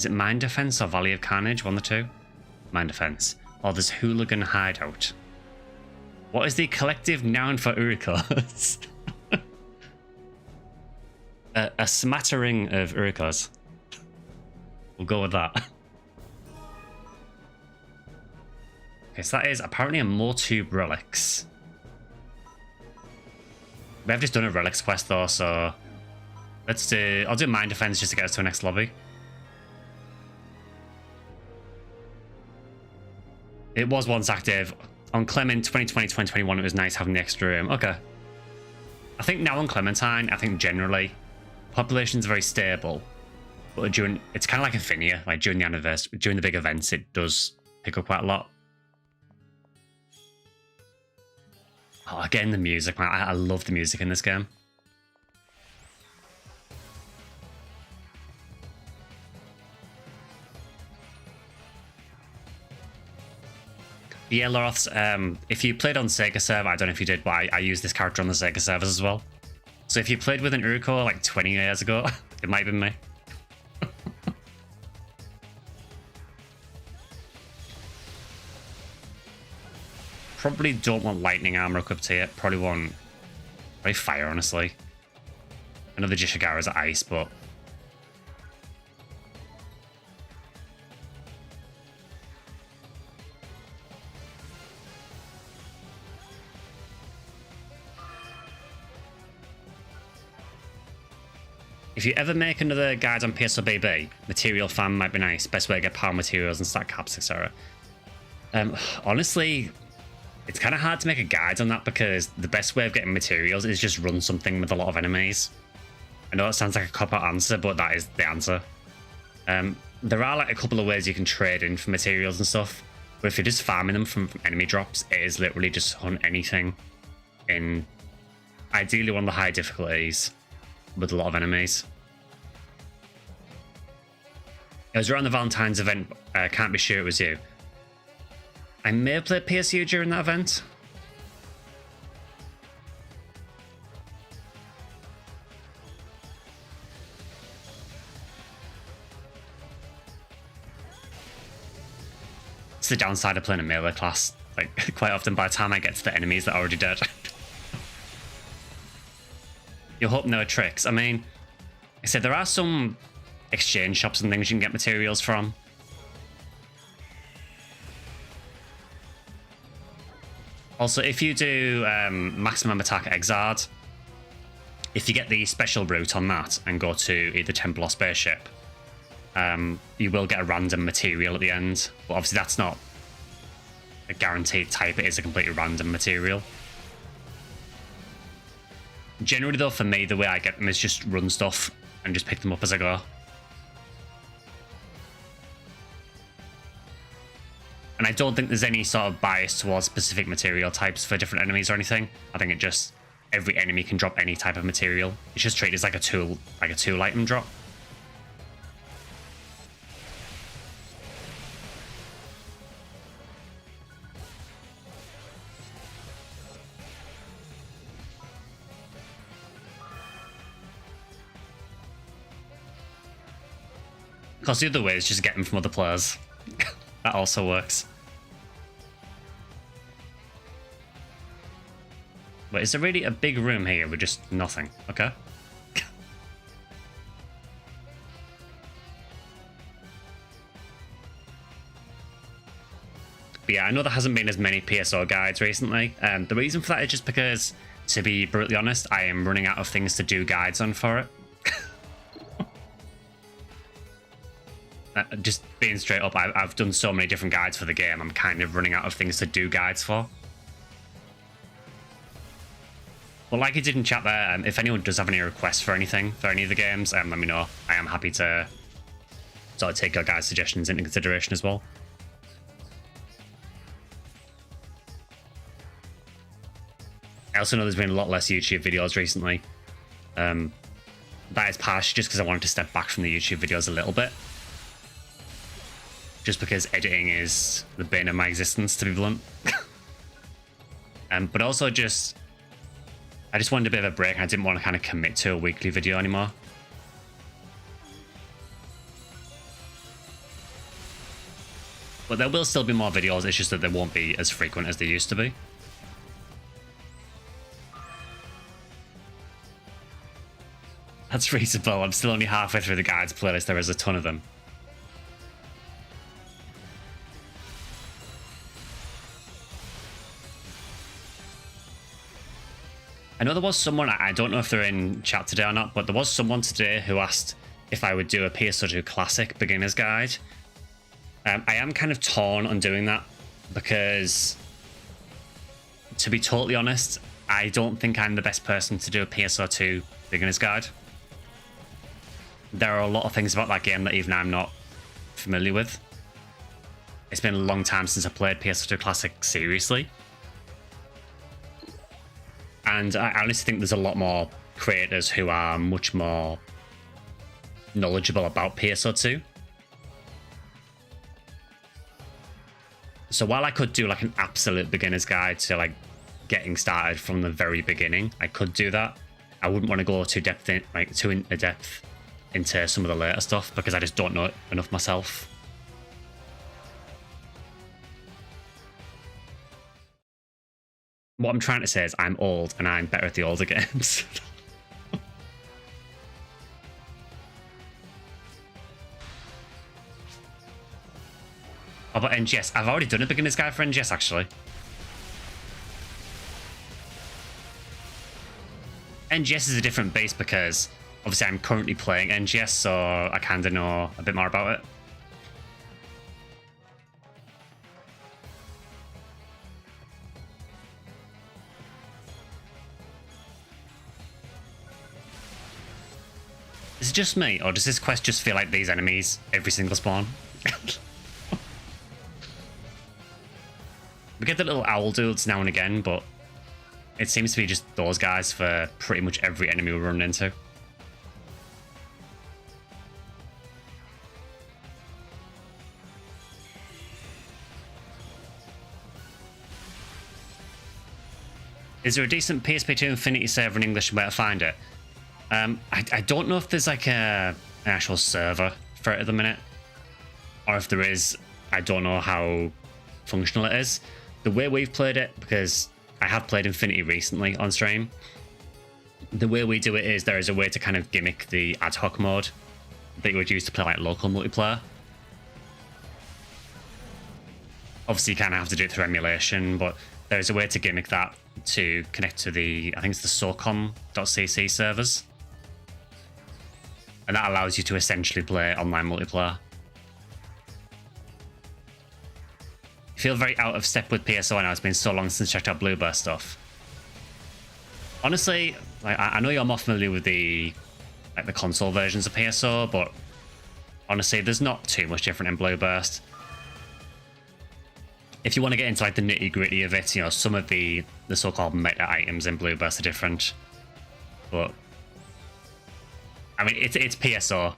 Mind Defense or Valley of Carnage? One of the two? Mind Defense. Oh, there's Hooligan Hideout. What is the collective noun for Urikos? A smattering of Urikos. We'll go with that. Okay, so that is apparently a more tube relics. We have just done a relics quest though, so I'll do Mind Defense just to get us to the next lobby. It was once active. On Clement 2020, 2021, it was nice having the extra room. Okay. I think now on Clementine, I think generally, population's very stable. But it's kind of like Infinia, like during the anniversary, during the big events, it does pick up quite a lot. Oh, again, the music, man. I love the music in this game. Yeah, Loroths, if you played on Sega server, I don't know if you did, but I used this character on the Sega servers as well. So if you played with an Uriko like 20 years ago, it might have been me. Probably don't want lightning armor equipped here. Probably want fire, honestly. I know the Jishigara's are ice, but if you ever make another guide on PSOBB, material farm might be nice. Best way to get power materials and stack caps, etc. Honestly, it's kind of hard to make a guide on that because the best way of getting materials is just run something with a lot of enemies. I know it sounds like a cop-out answer, but that is the answer. There are like a couple of ways you can trade in for materials and stuff, but if you're just farming them from enemy drops, it is literally just hunt anything in ideally one of the high difficulties with a lot of enemies. It was around the Valentine's event, can't be sure it was you. I may have played PSU during that event. It's the downside of playing a melee class. Like, quite often by the time I get to the enemies, they're already dead. You're hoping there are tricks. I mean, I said there are some exchange shops and things you can get materials from. Also, if you do maximum attack Exard, if you get the special route on that and go to either Temple or Spaceship, you will get a random material at the end. But obviously that's not a guaranteed type, it is a completely random material. Generally though, for me, the way I get them is just run stuff and just pick them up as I go. And I don't think there's any sort of bias towards specific material types for different enemies or anything. I think it just, every enemy can drop any type of material. It's just treated as like a tool item drop. Because the other way is just get them from other players. That also works. Wait, is there really a big room here with just nothing? Okay. But yeah, I know there hasn't been as many PSO guides recently. The reason for that is just because, to be brutally honest, I am running out of things to do guides on for it. Just being straight up, I've done so many different guides for the game, I'm kind of running out of things to do guides for. Well, like you did in chat there, if anyone does have any requests for anything, for any of the games, let me know. I am happy to sort of take your guys' suggestions into consideration as well. I also know there's been a lot less YouTube videos recently. That is partially just because I wanted to step back from the YouTube videos a little bit. Just because editing is the bane of my existence, to be blunt. But also I just wanted a bit of a break and I didn't want to kind of commit to a weekly video anymore. But there will still be more videos, it's just that they won't be as frequent as they used to be. That's reasonable. I'm still only halfway through the guides playlist. There is a ton of them. I know there was someone, I don't know if they're in chat today or not, but there was someone today who asked if I would do a PSO2 Classic Beginner's Guide. I am kind of torn on doing that because, to be totally honest, I don't think I'm the best person to do a PSO2 Beginner's Guide. There are a lot of things about that game that even I'm not familiar with. It's been a long time since I played PSO2 Classic seriously. And I honestly think there's a lot more creators who are much more knowledgeable about PSO2. So while I could do like an absolute beginner's guide to like getting started from the very beginning, I could do that. I wouldn't want to go too depth in, like too in depth into some of the later stuff because I just don't know it enough myself. What I'm trying to say is I'm old and I'm better at the older games. How about NGS? I've already done a beginner's guide for NGS actually. NGS is a different base because obviously I'm currently playing NGS, so I kind of know a bit more about it. Is it just me, or does this quest just feel like these enemies every single spawn? We get the little owl dudes now and again, but it seems to be just those guys for pretty much every enemy we run into. Is there a decent PSP2 Infinity server in English and where to find it? I don't know if there's like an actual server for it at the minute, or if there is, I don't know how functional it is. The way we've played it, because I have played Infinity recently on stream, the way we do it is there is a way to kind of gimmick the ad hoc mode that you would use to play like local multiplayer. Obviously you kind of have to do it through emulation, but there is a way to gimmick that to connect to the, I think it's the SOCOM.cc servers. And that allows you to essentially play online multiplayer. I feel very out of step with PSO now. It's been so long since I checked out Blueburst stuff. Honestly, like, I know you're more familiar with the console versions of PSO, but honestly, there's not too much different in Blueburst. If you want to get into like the nitty gritty of it, you know, some of the so-called meta items in Blueburst are different, but I mean, it's PSO.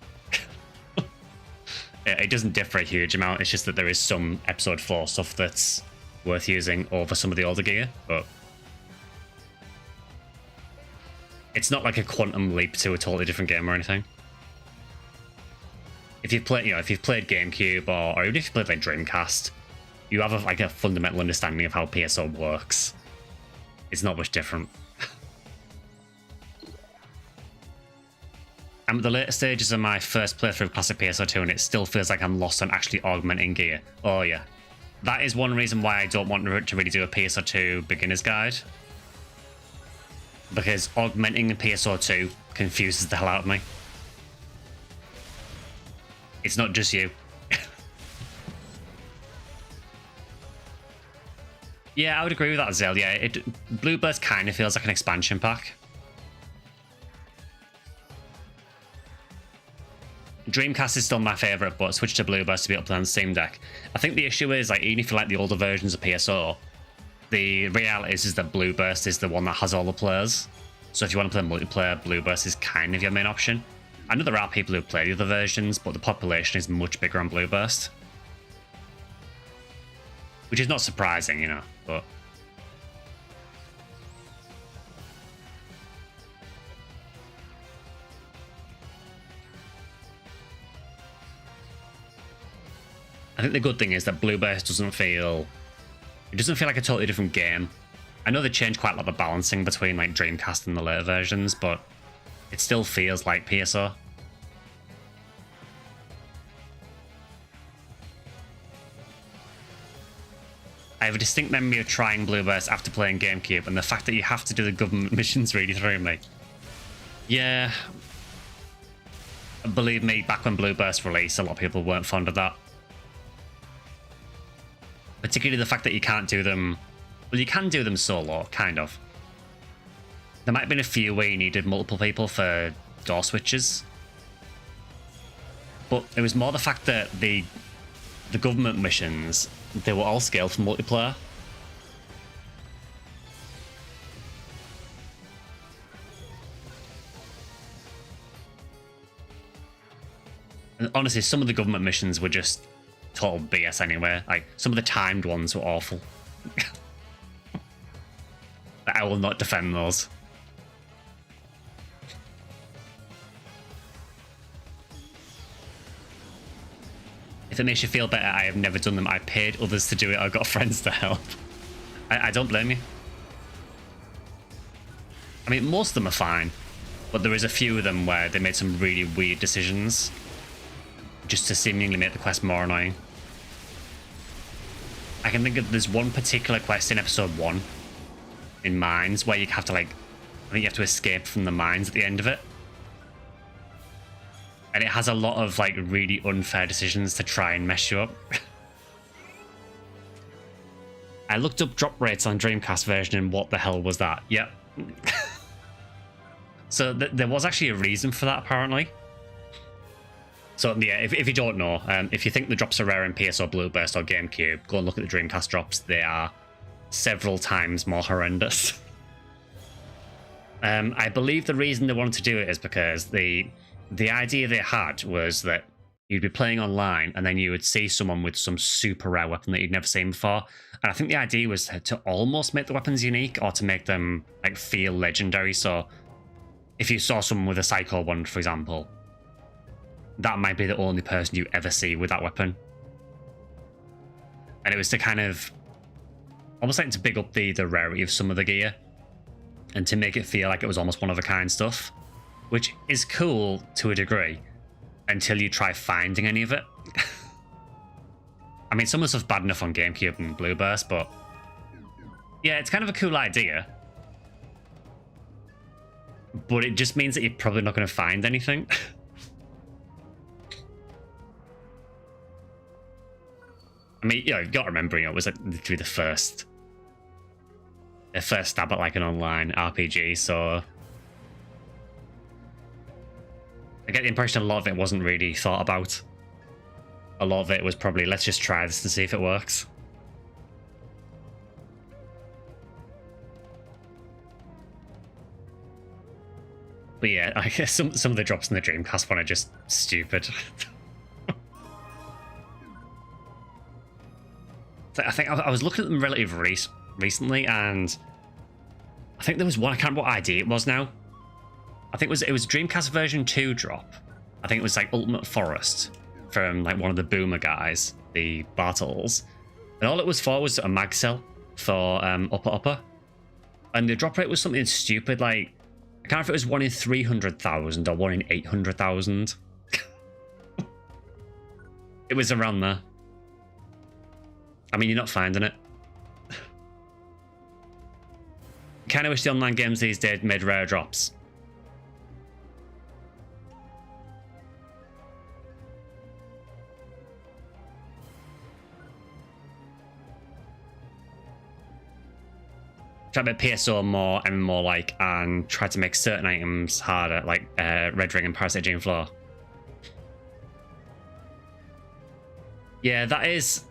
It doesn't differ a huge amount. It's just that there is some episode 4 stuff that's worth using over some of the older gear, but it's not like a quantum leap to a totally different game or anything. If you've played, if you've played GameCube or even if you've played like Dreamcast, you have a fundamental understanding of how PSO works. It's not much different. I'm at the later stages of my first playthrough of Classic PSO2 and it still feels like I'm lost on actually augmenting gear. Oh yeah. That is one reason why I don't want to really do a PSO2 beginner's guide. Because augmenting in PSO2 confuses the hell out of me. It's not just you. Yeah, I would agree with that, Zil. Yeah, Blue Burst kind of feels like an expansion pack. Dreamcast is still my favourite, but switch to Blue Burst to be up on the Steam Deck. I think the issue is, like, even if you like the older versions of PSO, the reality is that Blue Burst is the one that has all the players. So if you want to play multiplayer, Blue Burst is kind of your main option. I know there are people who play the other versions, but the population is much bigger on Blue Burst. Which is not surprising, you know, but... I think the good thing is that Blue Burst doesn't feel... It doesn't feel like a totally different game. I know they changed quite a lot of the balancing between like Dreamcast and the later versions, but it still feels like PSO. I have a distinct memory of trying Blue Burst after playing GameCube, and the fact that you have to do the government missions really threw me. Yeah. Believe me, back when Blue Burst released, a lot of people weren't fond of that. Particularly the fact that you can't do them... Well, you can do them solo, kind of. There might have been a few where you needed multiple people for door switches. But it was more the fact that the government missions, they were all scaled for multiplayer. And honestly, some of the government missions were just total BS anyway. Like, some of the timed ones were awful. I will not defend those. If it makes you feel better, I have never done them. I paid others to do it. I've got friends to help. I don't blame you. I mean, most of them are fine, but there is a few of them where they made some really weird decisions just to seemingly make the quest more annoying. I can think of there's one particular quest in episode 1 in mines where you have to, like, I think you have to escape from the mines at the end of it. And it has a lot of, like, really unfair decisions to try and mess you up. I looked up drop rates on Dreamcast version and what the hell was that? Yep. So there was actually a reason for that, apparently. So yeah, if you don't know, if you think the drops are rare in PSO, Blue Burst or GameCube, go and look at the Dreamcast drops. They are several times more horrendous. I believe the reason they wanted to do it is because the idea they had was that you'd be playing online and then you would see someone with some super rare weapon that you'd never seen before. And I think the idea was to almost make the weapons unique or to make them like feel legendary. So if you saw someone with a Psycho one, for example, that might be the only person you ever see with that weapon. And it was to kind of almost like to big up the rarity of some of the gear and to make it feel like it was almost one-of-a-kind stuff, which is cool to a degree until you try finding any of it. I mean, some of the stuff's bad enough on GameCube and Blue Burst, but yeah, it's kind of a cool idea. But it just means that you're probably not going to find anything. I mean, you know, you've got to remember, you know, it was like literally the first stab at like an online RPG, so I get the impression a lot of it wasn't really thought about. A lot of it was probably, let's just try this to see if it works. But yeah, I guess some of the drops in the Dreamcast one are just stupid. I think I was looking at them relatively recently, and I think there was one, I can't remember what ID it was now. I think it was Dreamcast version 2 drop. I think it was like Ultimate Forest from like one of the Boomer guys, the Bartles. And all it was for was a mag cell for Upper. And the drop rate was something stupid, like, I can't remember if it was 1 in 300,000 or 1 in 800,000. It was around there. I mean, you're not finding it. Kind of wish the online games these days made rare drops. try to make PSO more and more like, and try to make certain items harder, like Red Ring and Parasite Gene Floor. Yeah, that is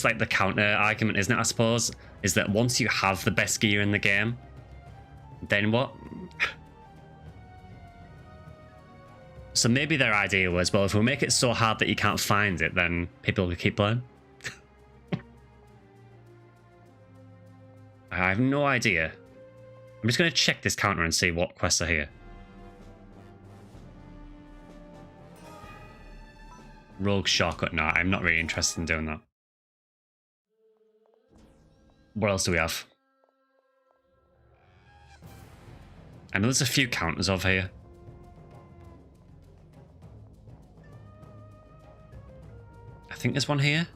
like the counter argument, isn't it, I suppose? Is that once you have the best gear in the game, then what? So maybe their idea was, well, if we make it so hard that you can't find it, then people will keep playing. I have no idea. I'm just going to check this counter and see what quests are here. Rogue shortcut. No, I'm not really interested in doing that. What else do we have? I know there's a few counters over here. I think there's one here.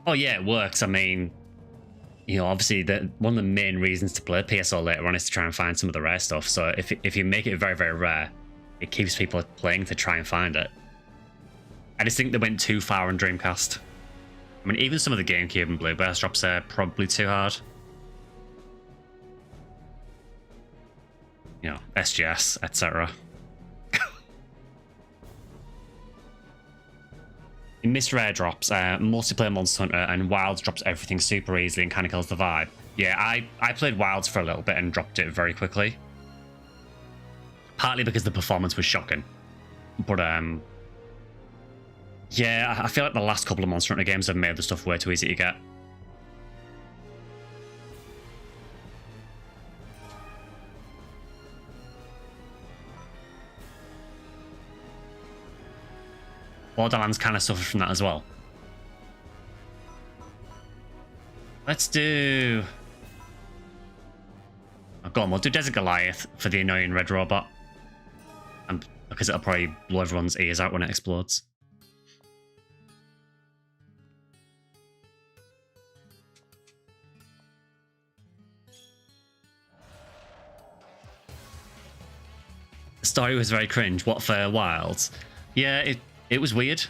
Oh yeah, it works. I mean, you know, obviously one of the main reasons to play PSO later on is to try and find some of the rare stuff. So if you make it very, very rare, it keeps people playing to try and find it. I just think they went too far on Dreamcast. I mean, even some of the GameCube and Blue Burst drops are probably too hard. You know, SGS, etc. In missed rare drops, multiplayer Monster Hunter and Wilds drops everything super easily and kind of kills the vibe. Yeah, I played Wilds for a little bit and dropped it very quickly. Partly because the performance was shocking. But, yeah, I feel like the last couple of Monster Hunter games have made the stuff way too easy to get. Borderlands kind of suffered from that as well. Let's do... Oh, go on, we'll do Desert Goliath for the annoying red robot. And because it'll probably blow everyone's ears out when it explodes. The story was very cringe. What for Wilds? Yeah, it was weird.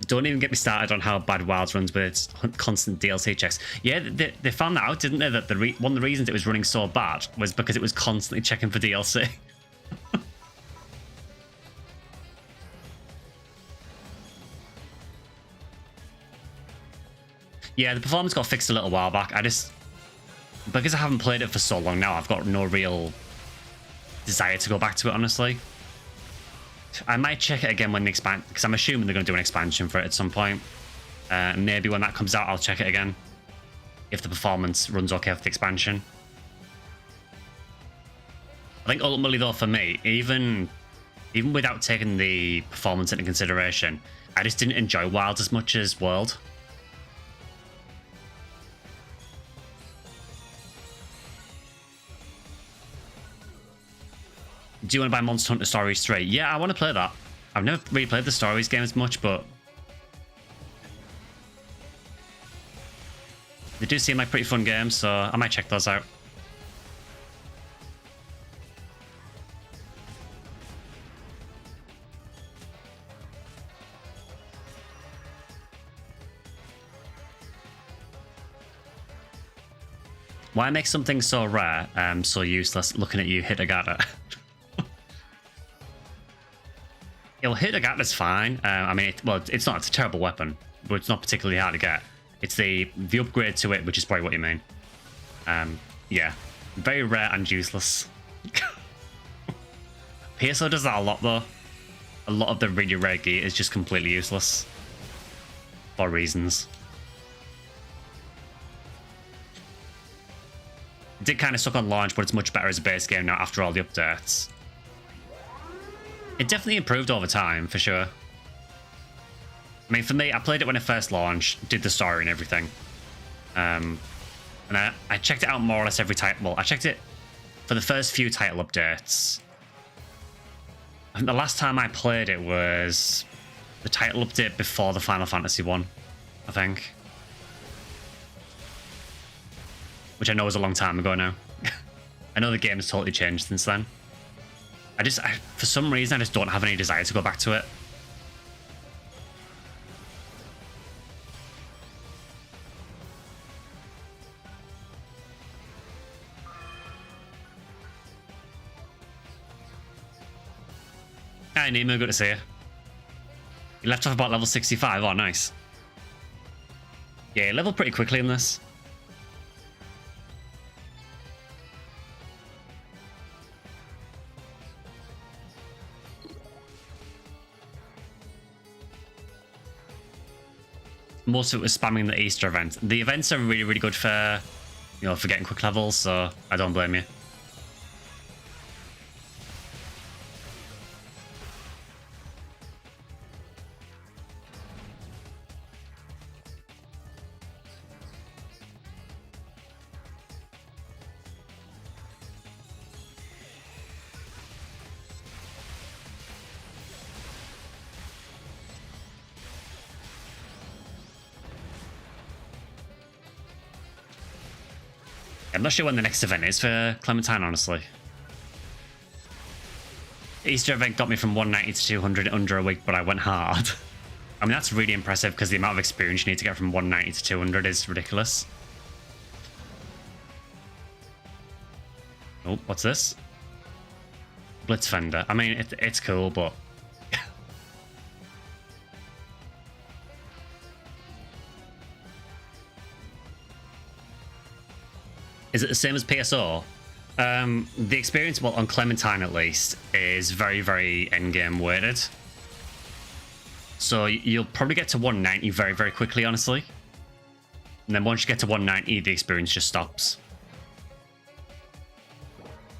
Don't even get me started on how bad Wilds runs with its constant DLC checks. Yeah, they found that out, didn't they? That one of the reasons it was running so bad was because it was constantly checking for DLC. Yeah, the performance got fixed a little while back. Because I haven't played it for so long now, I've got no real desire to go back to it, honestly. I might check it again when the expand, because I'm assuming they're going to do an expansion for it at some point. Maybe when that comes out, I'll check it again. If the performance runs okay for the expansion. I think ultimately though, for me, even without taking the performance into consideration, I just didn't enjoy Wilds as much as World. Do you want to buy Monster Hunter Stories 3? Yeah, I want to play that. I've never really played the Stories games much, but they do seem like pretty fun games, so I might check those out. Why make something so rare, so useless? Looking at you, Hitagata. Yeah, well, Hitagata's fine. I mean, it's not. It's a terrible weapon, but it's not particularly hard to get. It's the upgrade to it, which is probably what you mean. Yeah, very rare and useless. PSO does that a lot, though. A lot of the really rare gear is just completely useless. For reasons. It did kind of suck on launch, but it's much better as a base game now after all the updates. It definitely improved over time, for sure. I mean, for me, I played it when it first launched, did the story and everything. And I checked it out more or less every title. Well, I checked it for the first few title updates. I think the last time I played it was the title update before the Final Fantasy one, I think. which I know was a long time ago now. I know the game's totally changed since then. For some reason, I just don't have any desire to go back to it. Hi, Nemo, good to see you. You left off about level 65. Oh, nice. Yeah, you level pretty quickly in this. Most of it was spamming the Easter event. The events are really, really good for, you know, for getting quick levels, so I don't blame you. I'm not sure when the next event is for Clementine, honestly. The Easter event got me from 190 to 200 in under a week, but I went hard. I mean, that's really impressive because the amount of experience you need to get from 190 to 200 is ridiculous. Oh, what's this? Blitzfender. I mean, it's cool, but... Is it the same as PSO? The experience, well, on Clementine at least, is very, very endgame weighted. So you'll probably get to 190 very, very quickly, honestly. And then once you get to 190, the experience just stops.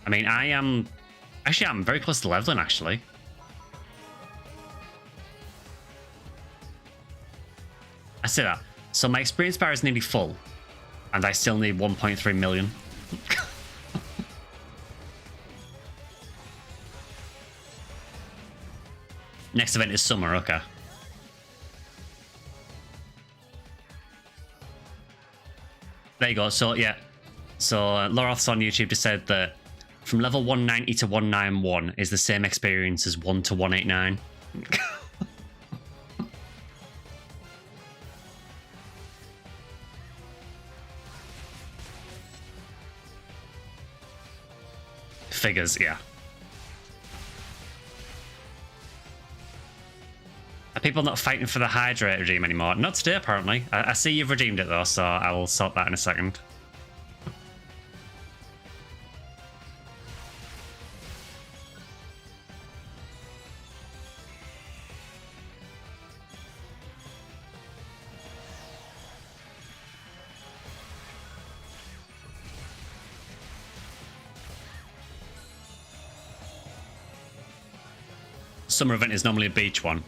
I mean, I'm very close to leveling, actually. I say that. So my experience bar is nearly full. And I still need 1.3 million. Next event is summer, okay. There you go. So, yeah. So, Loroth's on YouTube just said that from level 190 to 191 is the same experience as 1 to 189. Figures, yeah. Are people not fighting for the Hydra regime anymore? Not today, apparently. I see you've redeemed it, though, so I will sort that in a second. Summer event is normally a beach one.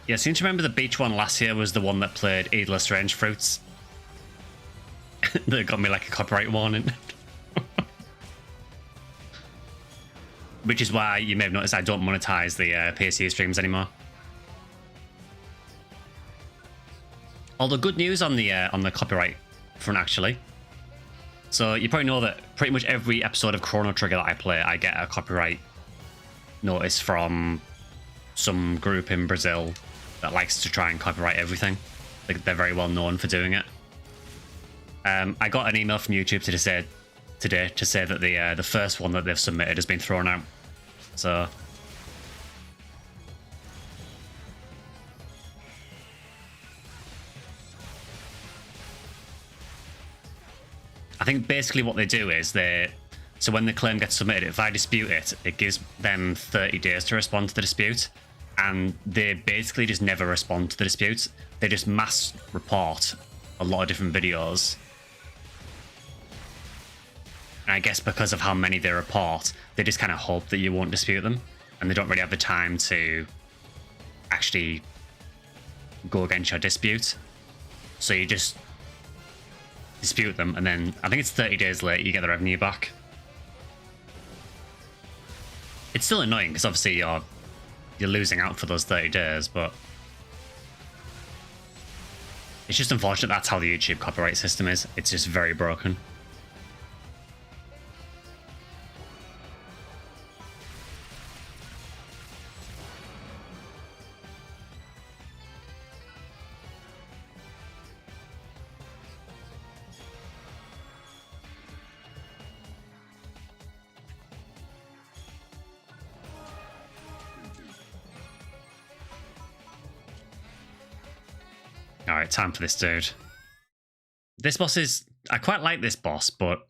Yeah, I seem to remember the beach one last year was the one that played Idler Strange Fruits. That got me like a copyright warning. Which is why you may have noticed I don't monetize the PSU streams anymore. Although good news on the copyright front, actually. So you probably know that pretty much every episode of Chrono Trigger that I play, I get a copyright notice from some group in Brazil that likes to try and copyright everything. They're very well known for doing it. I got an email from YouTube today to say that the first one that they've submitted has been thrown out. So I think basically what they do is so when the claim gets submitted, if I dispute it, it gives them 30 days to respond to the dispute, and they basically just never respond to the dispute. They just mass report a lot of different videos. And I guess because of how many they report, they just kind of hope that you won't dispute them, and they don't really have the time to actually go against your dispute. So you just dispute them, and then I think it's 30 days later you get the revenue back. It's still annoying because obviously you're losing out for those 30 days, but It's just unfortunate that's how the YouTube copyright system is. It's just very broken. Alright, time for this dude. This boss is... I quite like this boss, but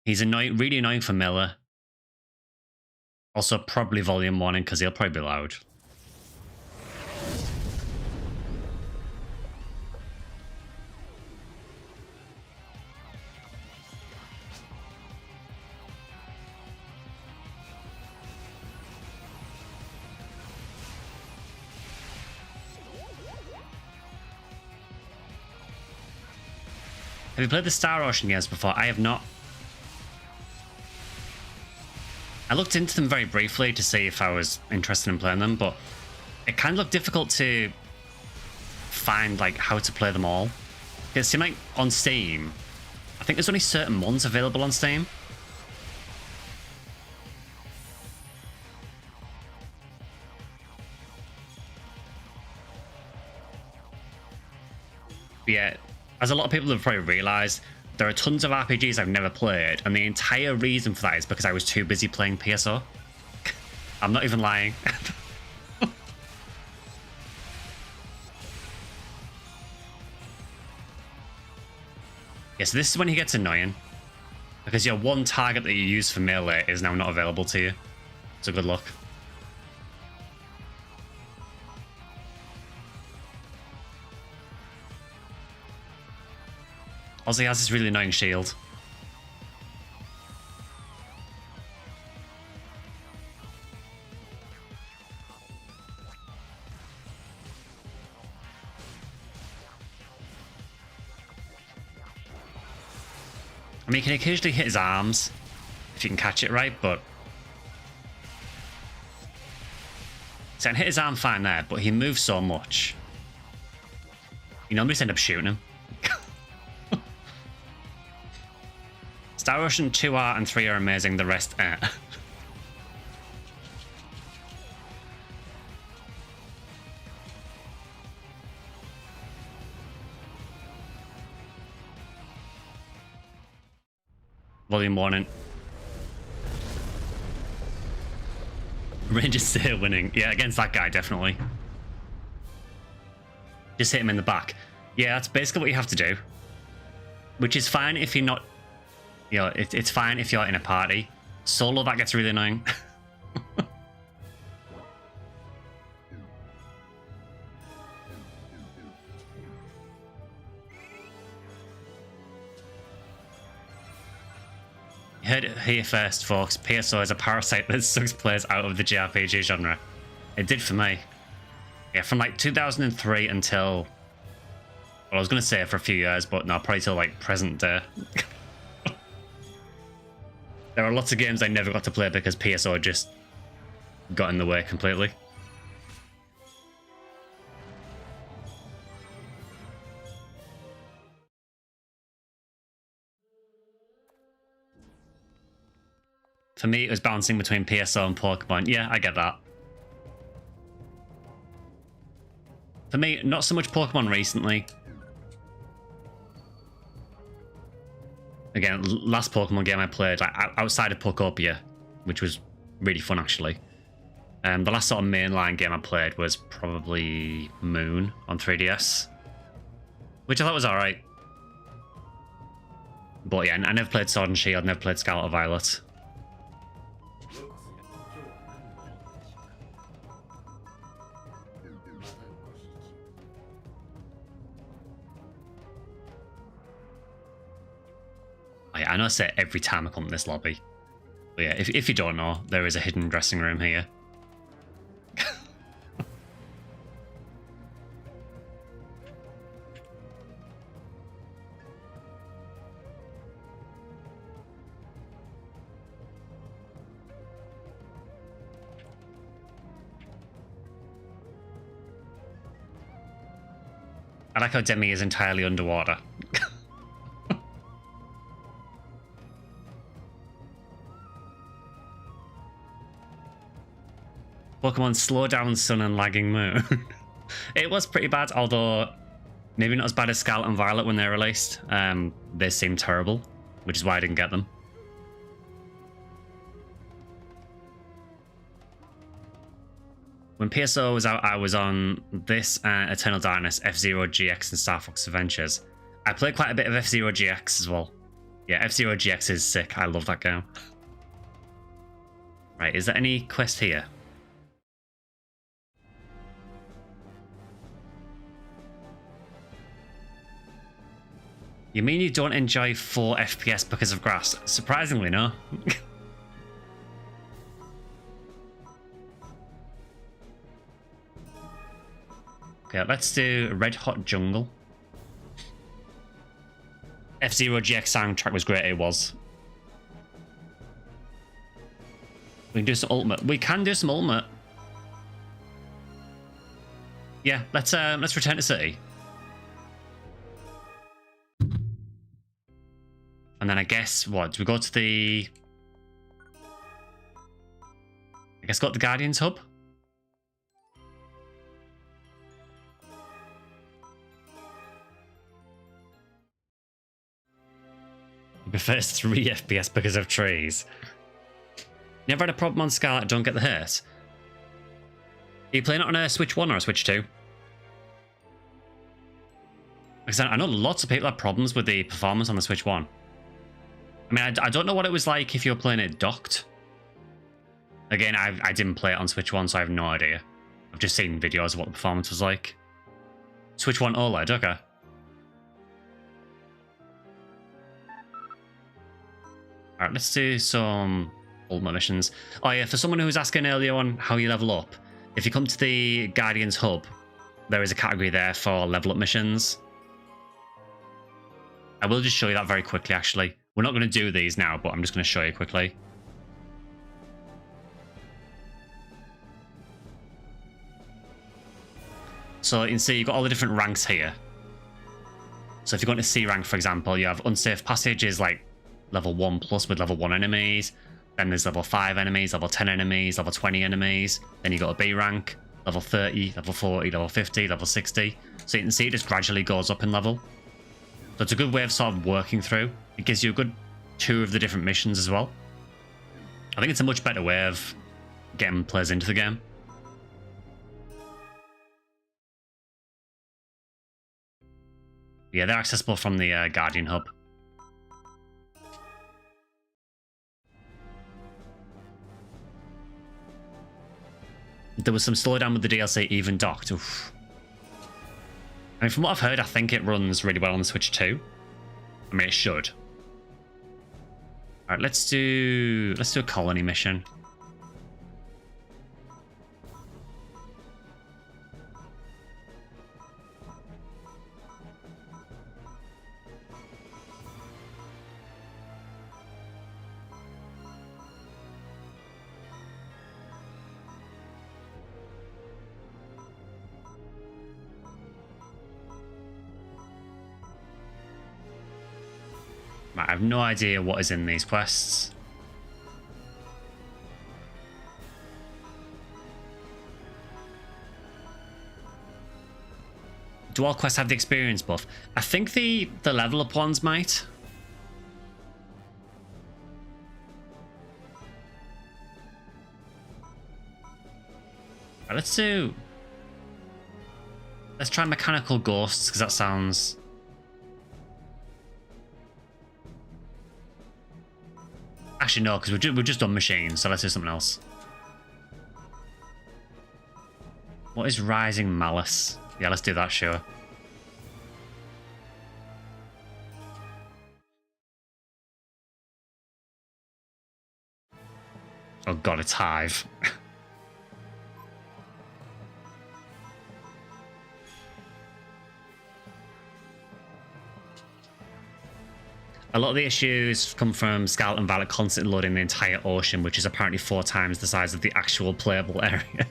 he's annoying, really annoying for Miller. Also, probably volume warning, because he'll probably be loud. Have you played the Star Ocean games before? I have not. I looked into them very briefly to see if I was interested in playing them, but it kind of looked difficult to find like how to play them all. It seemed like on Steam, I think there's only certain ones available on Steam. But yeah. As a lot of people have probably realised, there are tons of RPGs I've never played, and the entire reason for that is because I was too busy playing PSO. I'm not even lying. Yeah, so this is when he gets annoying, because your one target that you use for melee is now not available to you. So good luck. Also, he has this really annoying shield. I mean, you can occasionally hit his arms if you can catch it right, but... So I can hit his arm fine there, but he moves so much. You normally just end up shooting him. Star Ocean 2R and 3 are amazing, the rest, eh. Volume warning. Rangers say winning. Yeah, against that guy, definitely. Just hit him in the back. Yeah, that's basically what you have to do. Which is fine if you're not... You know, it's fine if you're in a party. Solo, that gets really annoying. You heard it here first, folks. PSO is a parasite that sucks players out of the JRPG genre. It did for me. Yeah, from like 2003 until... Well, I was going to say for a few years, but no, probably till like present day. There are lots of games I never got to play because PSO just got in the way completely. For me, it was bouncing between PSO and Pokemon. Yeah, I get that. For me, not so much Pokemon recently. Again, last Pokemon game I played, like outside of Pokopia, which was really fun actually. The last sort of mainline game I played was probably Moon on 3DS, which I thought was alright. But yeah, I never played Sword and Shield, never played Scarlet or Violet. I know I say it every time I come to this lobby. But yeah, if you don't know, there is a hidden dressing room here. I like how Demi is entirely underwater. Pokemon Slow Down Sun and Lagging Moon. It was pretty bad, although maybe not as bad as Scarlet and Violet when they were released. They seemed terrible, which is why I didn't get them. When PSO was out, I was on this, Eternal Darkness, F-Zero GX, and Star Fox Adventures. I played quite a bit of F-Zero GX as well. Yeah, F-Zero GX is sick. I love that game. Right, is there any quest here? You mean you don't enjoy 4 FPS because of grass? Surprisingly, no. Okay, let's do Red Hot Jungle. F-Zero GX soundtrack was great, it was. We can do some ultimate. We can do some ultimate. Yeah, let's return to city. And then I guess, what, do we go to the... I guess go to the Guardians Hub? He prefers 3 FPS because of trees. Never had a problem on Scarlet, don't get the hurt. Are you playing it on a Switch 1 or a Switch 2? Because I know lots of people have problems with the performance on the Switch 1. I mean, I don't know what it was like if you were playing it docked. Again, I didn't play it on Switch 1, so I have no idea. I've just seen videos of what the performance was like. Switch 1 OLED, okay. Alright, let's do some ultimate missions. Oh yeah, for someone who was asking earlier on how you level up, if you come to the Guardians Hub, there is a category there for level up missions. I will just show you that very quickly, actually. We're not going to do these now, but I'm just going to show you quickly. So you can see you've got all the different ranks here. So if you go into C rank, for example, you have Unsafe Passage is like level 1 plus with level 1 enemies. Then there's level 5 enemies, level 10 enemies, level 20 enemies. Then you got a B rank, level 30, level 40, level 50, level 60. So you can see it just gradually goes up in level. So it's a good way of sort of working through. It gives you a good 2 of the different missions as well. I think it's a much better way of getting players into the game. Yeah, they're accessible from the Guardian Hub. There was some slowdown with the DLC, even docked. Oof. I mean, from what I've heard, I think it runs really well on the Switch 2. I mean, it should. Alright, let's do a colony mission. I have no idea what is in these quests. Do all quests have the experience buff? I think the level up ones might. Right, let's try Mechanical Ghosts, because that sounds... Actually, no, because we've just done machines, so let's do something else. What is Rising Malice? Yeah, let's do that, sure. Oh god, it's Hive. A lot of the issues come from Scarlet and Violet constantly loading the entire ocean, which is apparently 4 times the size of the actual playable area.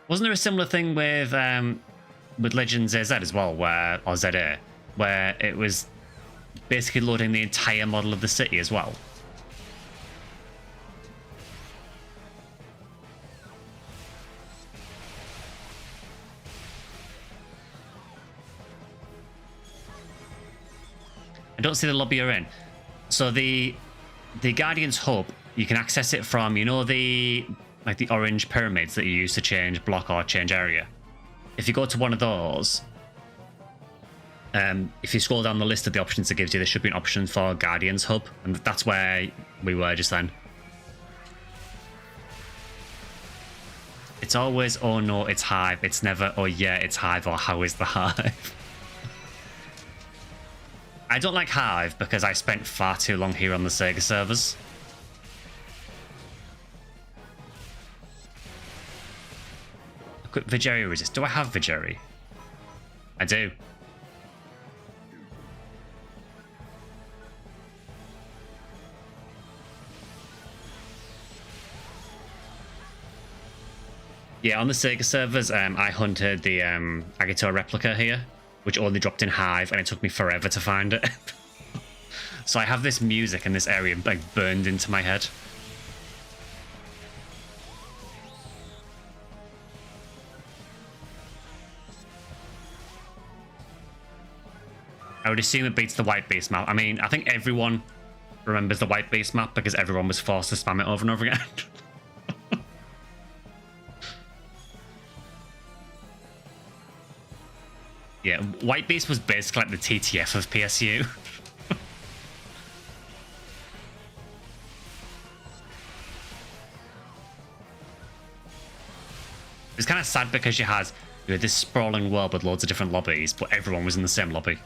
Wasn't there a similar thing with Legends AZ as well, or ZA, where it was basically loading the entire model of the city as well? I don't see the lobby you're in. So the Guardian's Hub, you can access it from, you know, the orange pyramids that you use to change block or change area. If you go to one of those, if you scroll down the list of the options it gives you, there should be an option for Guardian's Hub, and that's where we were just then. It's always, oh no, it's Hive. It's never, oh yeah, it's Hive, or how is the Hive? I don't like Hive because I spent far too long here on the Sega servers. Quick Vigeri resist. Do I have Vigeri? I do. Yeah, on the Sega servers, I hunted the Agito replica here, which only dropped in Hive, and it took me forever to find it. So I have this music in this area like burned into my head. I would assume it beats the White Beast map. I mean, I think everyone remembers the White Beast map because everyone was forced to spam it over and over again. Yeah, White Beast was basically like the TTF of PSU. It's kind of sad because you had this sprawling world with loads of different lobbies, but everyone was in the same lobby.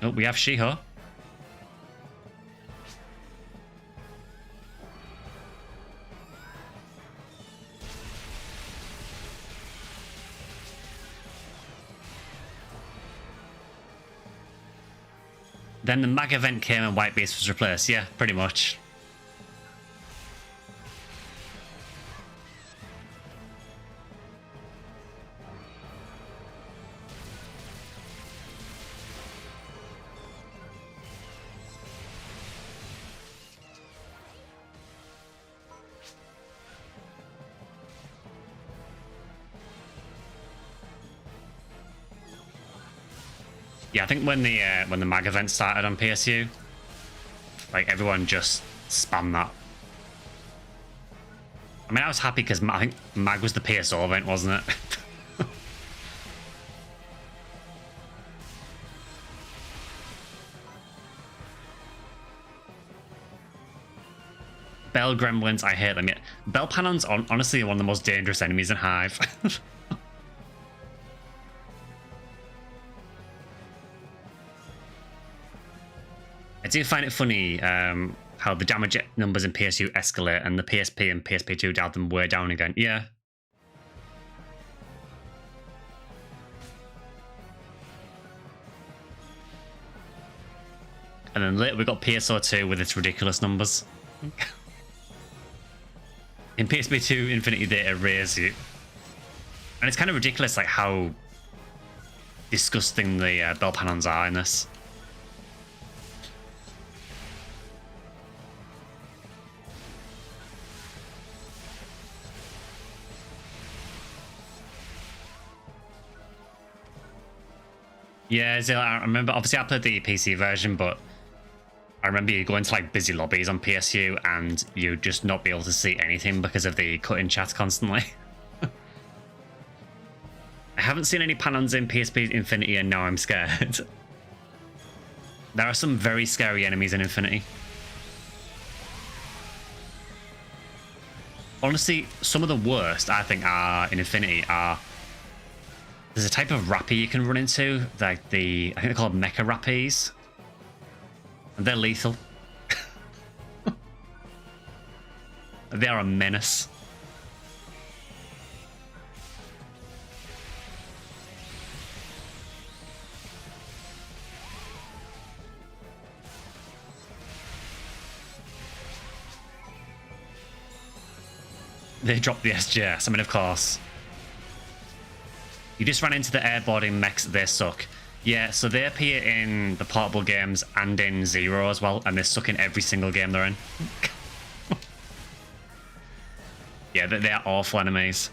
Oh, we have Shiho. Then the mag event came and White Beast was replaced. Yeah, pretty much. Yeah, I think when the mag event started on PSU, like everyone just spammed that. I mean, I was happy because I think mag was the PSO event, wasn't it? Bell Gremlins, I hate them. Yeah, Bell Panons honestly are one of the most dangerous enemies in Hive. I do find it funny how the damage numbers in PSU escalate and the PSP and PSP2 dial them way down again. Yeah. And then later we got PSO2 with its ridiculous numbers. In PSP2 Infinity Data raise you. And it's kind of ridiculous like how disgusting the Bell Panons are in this. Yeah, so I remember, obviously I played the PC version, but I remember you going to like busy lobbies on PSU and you just not be able to see anything because of the cut-in chat constantly. I haven't seen any Panons in PSP Infinity and now I'm scared. There are some very scary enemies in Infinity. Honestly, some of the worst I think are in Infinity are... There's a type of rappy you can run into, like I think they're called Mecha Rappies. And they're lethal. They are a menace. They dropped the SGS. I mean, of course. You just ran into the airboarding mechs. They suck. Yeah, so they appear in the portable games and in Zero as well, and they suck in every single game they're in. Yeah, they're awful enemies.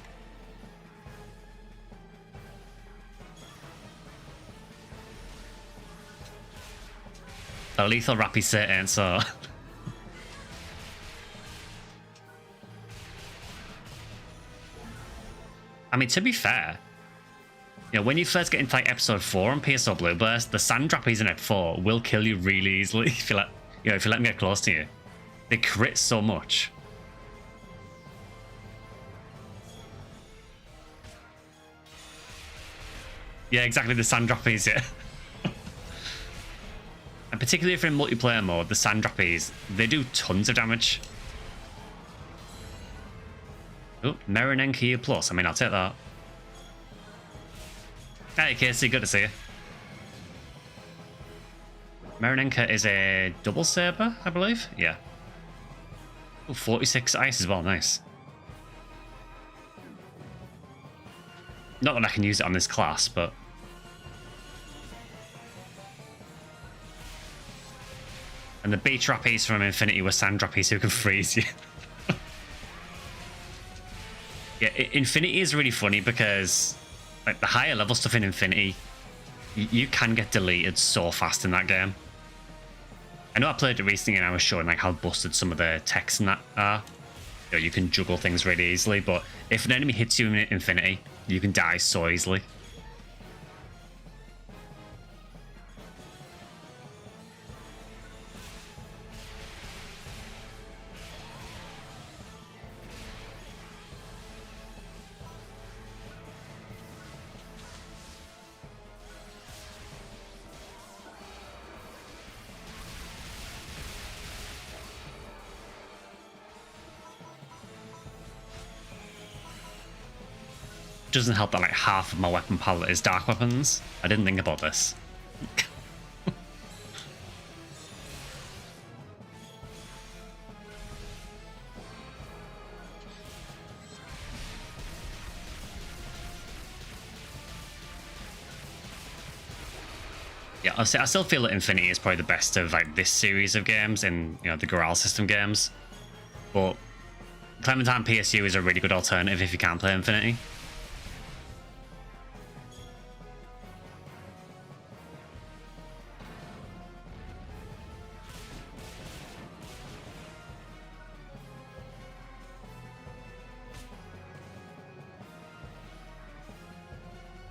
A lethal rappy Satan, so... I mean, to be fair, you know, when you first get into like episode 4 on PSO Blue Burst, the sand droppies in Ep 4 will kill you really easily if you let, you know, if you let them get close to you. They crit so much. Yeah, exactly, the sand droppies, yeah. And particularly if you're in multiplayer mode, the sand droppies, they do tons of damage. Oh, Merenenka U+. I mean, I'll take that. Hey, Casey, good to see you. Merenenka is a double saber, I believe. Yeah. Oh, 46 ice as well. Nice. Not that I can use it on this class, but... And the beach rappies from Infinity were sand droppies who can freeze you. Yeah, Infinity is really funny because like the higher level stuff in Infinity, you can get deleted so fast in that game. I know I played it recently and I was showing like how busted some of the techs and that are. You know, you can juggle things really easily, but if an enemy hits you in Infinity, you can die so easily. Doesn't help that like half of my weapon palette is dark weapons. I didn't think about this. Yeah, I still feel that Infinity is probably the best of like this series of games in, you know, the Gurhal system games. But Clementine PSU is a really good alternative if you can't play Infinity.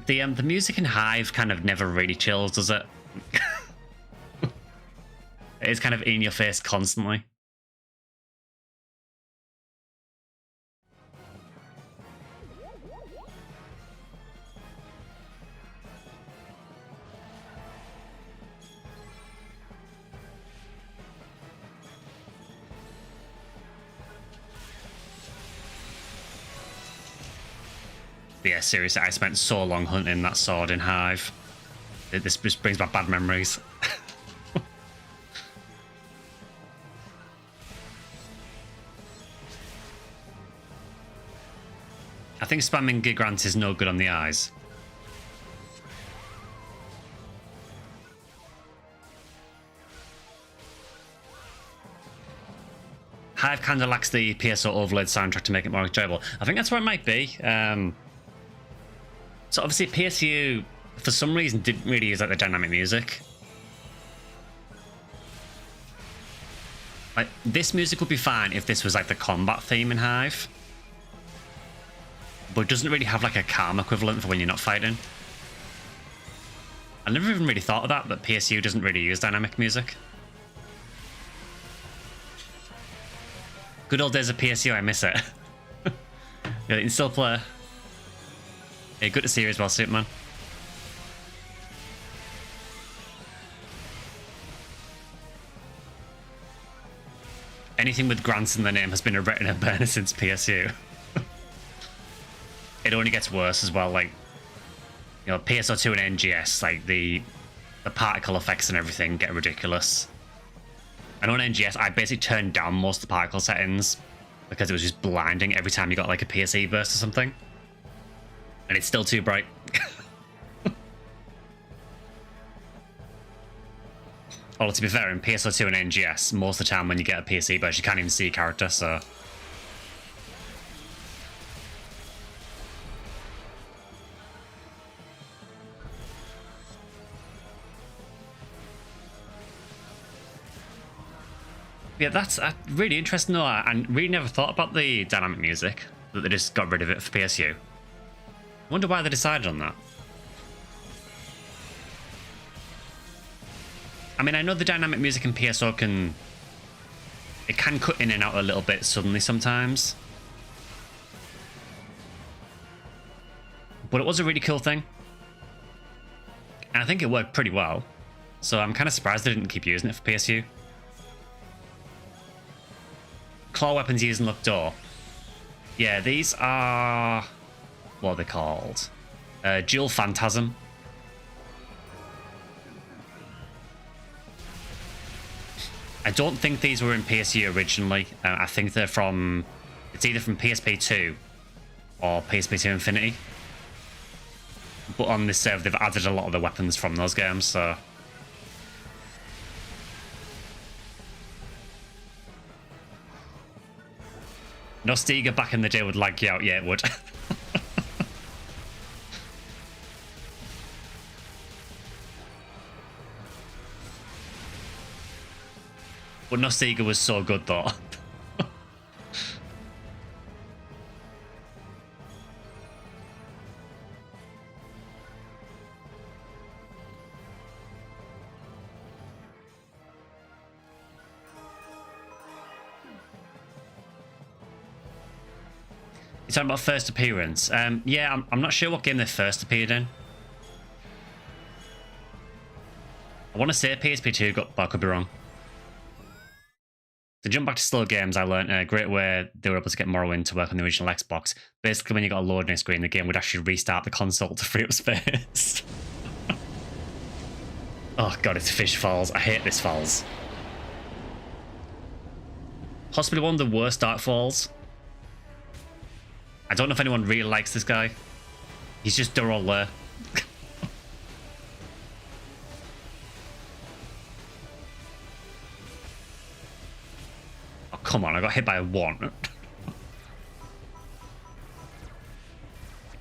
The music in Hive kind of never really chills, does it? It is kind of in your face constantly. Yeah, seriously, I spent so long hunting that sword in Hive. This just brings back bad memories. I think spamming Gigrant is no good on the eyes. Hive kind of lacks the PSO overlaid soundtrack to make it more enjoyable. I think that's where it might be. So obviously PSU, for some reason, didn't really use like the dynamic music. Like this music would be fine if this was like the combat theme in Hive, but it doesn't really have like a calm equivalent for when you're not fighting. I never even really thought of that, but PSU doesn't really use dynamic music. Good old days of PSU, I miss it. Yeah, you can still play. Yeah, good to see you as well, Superman. anything with grants in the name has been a retina burner since PSU. It only gets worse as well, like, you know, PSO2 and NGS, like the particle effects and everything get ridiculous. And on NGS, I basically turned down most of the particle settings because it was just blinding every time you got like a PSE burst or something. And it's still too bright. Although to be fair, in PSO2 and NGS, most of the time when you get a PSE burst, you can't even see a character, so... Yeah, that's really interesting though, and really never thought about the dynamic music, that they just got rid of it for PSU. I wonder why they decided on that. I mean, I know the dynamic music in PSO can cut in and out a little bit suddenly sometimes. But it was a really cool thing. And I think it worked pretty well. So I'm kind of surprised they didn't keep using it for PSU. Claw weapons used in Look Door. Yeah, these are... what are they called? Dual Phantasm. I don't think these were in PSU originally. I think they're from... it's either from PSP2 or PSP2 Infinity. But on this server, they've added a lot of the weapons from those games, so... Nostiga back in the day would like you out, yeah, it would. But Nostiga was so good, though. You're talking about first appearance. Yeah, I'm not sure what game they first appeared in. I want to say PSP2, but I could be wrong. To jump back to slow games, I learned a great way they were able to get Morrowind to work on the original Xbox. Basically, when you got a loading screen, the game would actually restart the console to free up space. Oh god, it's Fish Falls. I hate this Falls. Possibly one of the worst Dark Falls. I don't know if anyone really likes this guy. He's just Durrell there. Oh, come on, I got hit by a 1.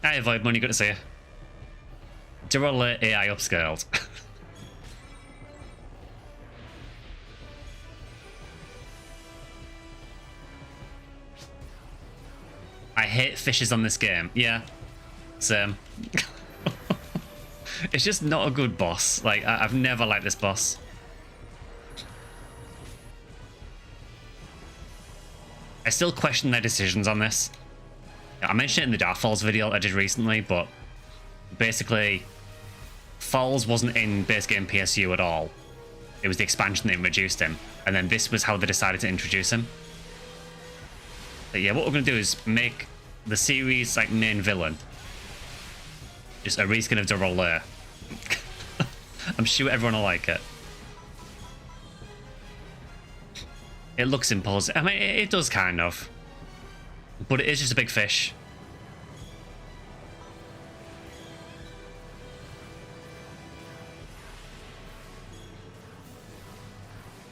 Hey, Void Money, good to see you. Durrell AI upscaled. I hate fishes on this game. Yeah, same. It's just not a good boss. Like, I've never liked this boss. I still question their decisions on this. I mentioned it in the Dark Falls video I did recently, but basically, Falls wasn't in base game PSU at all. It was the expansion that introduced him, and then this was how they decided to introduce him. But yeah, what we're going to do is make the series like main villain just a reskin of Durrell. I'm sure everyone will like it. It looks imposing. I mean, it does kind of, but it is just a big fish.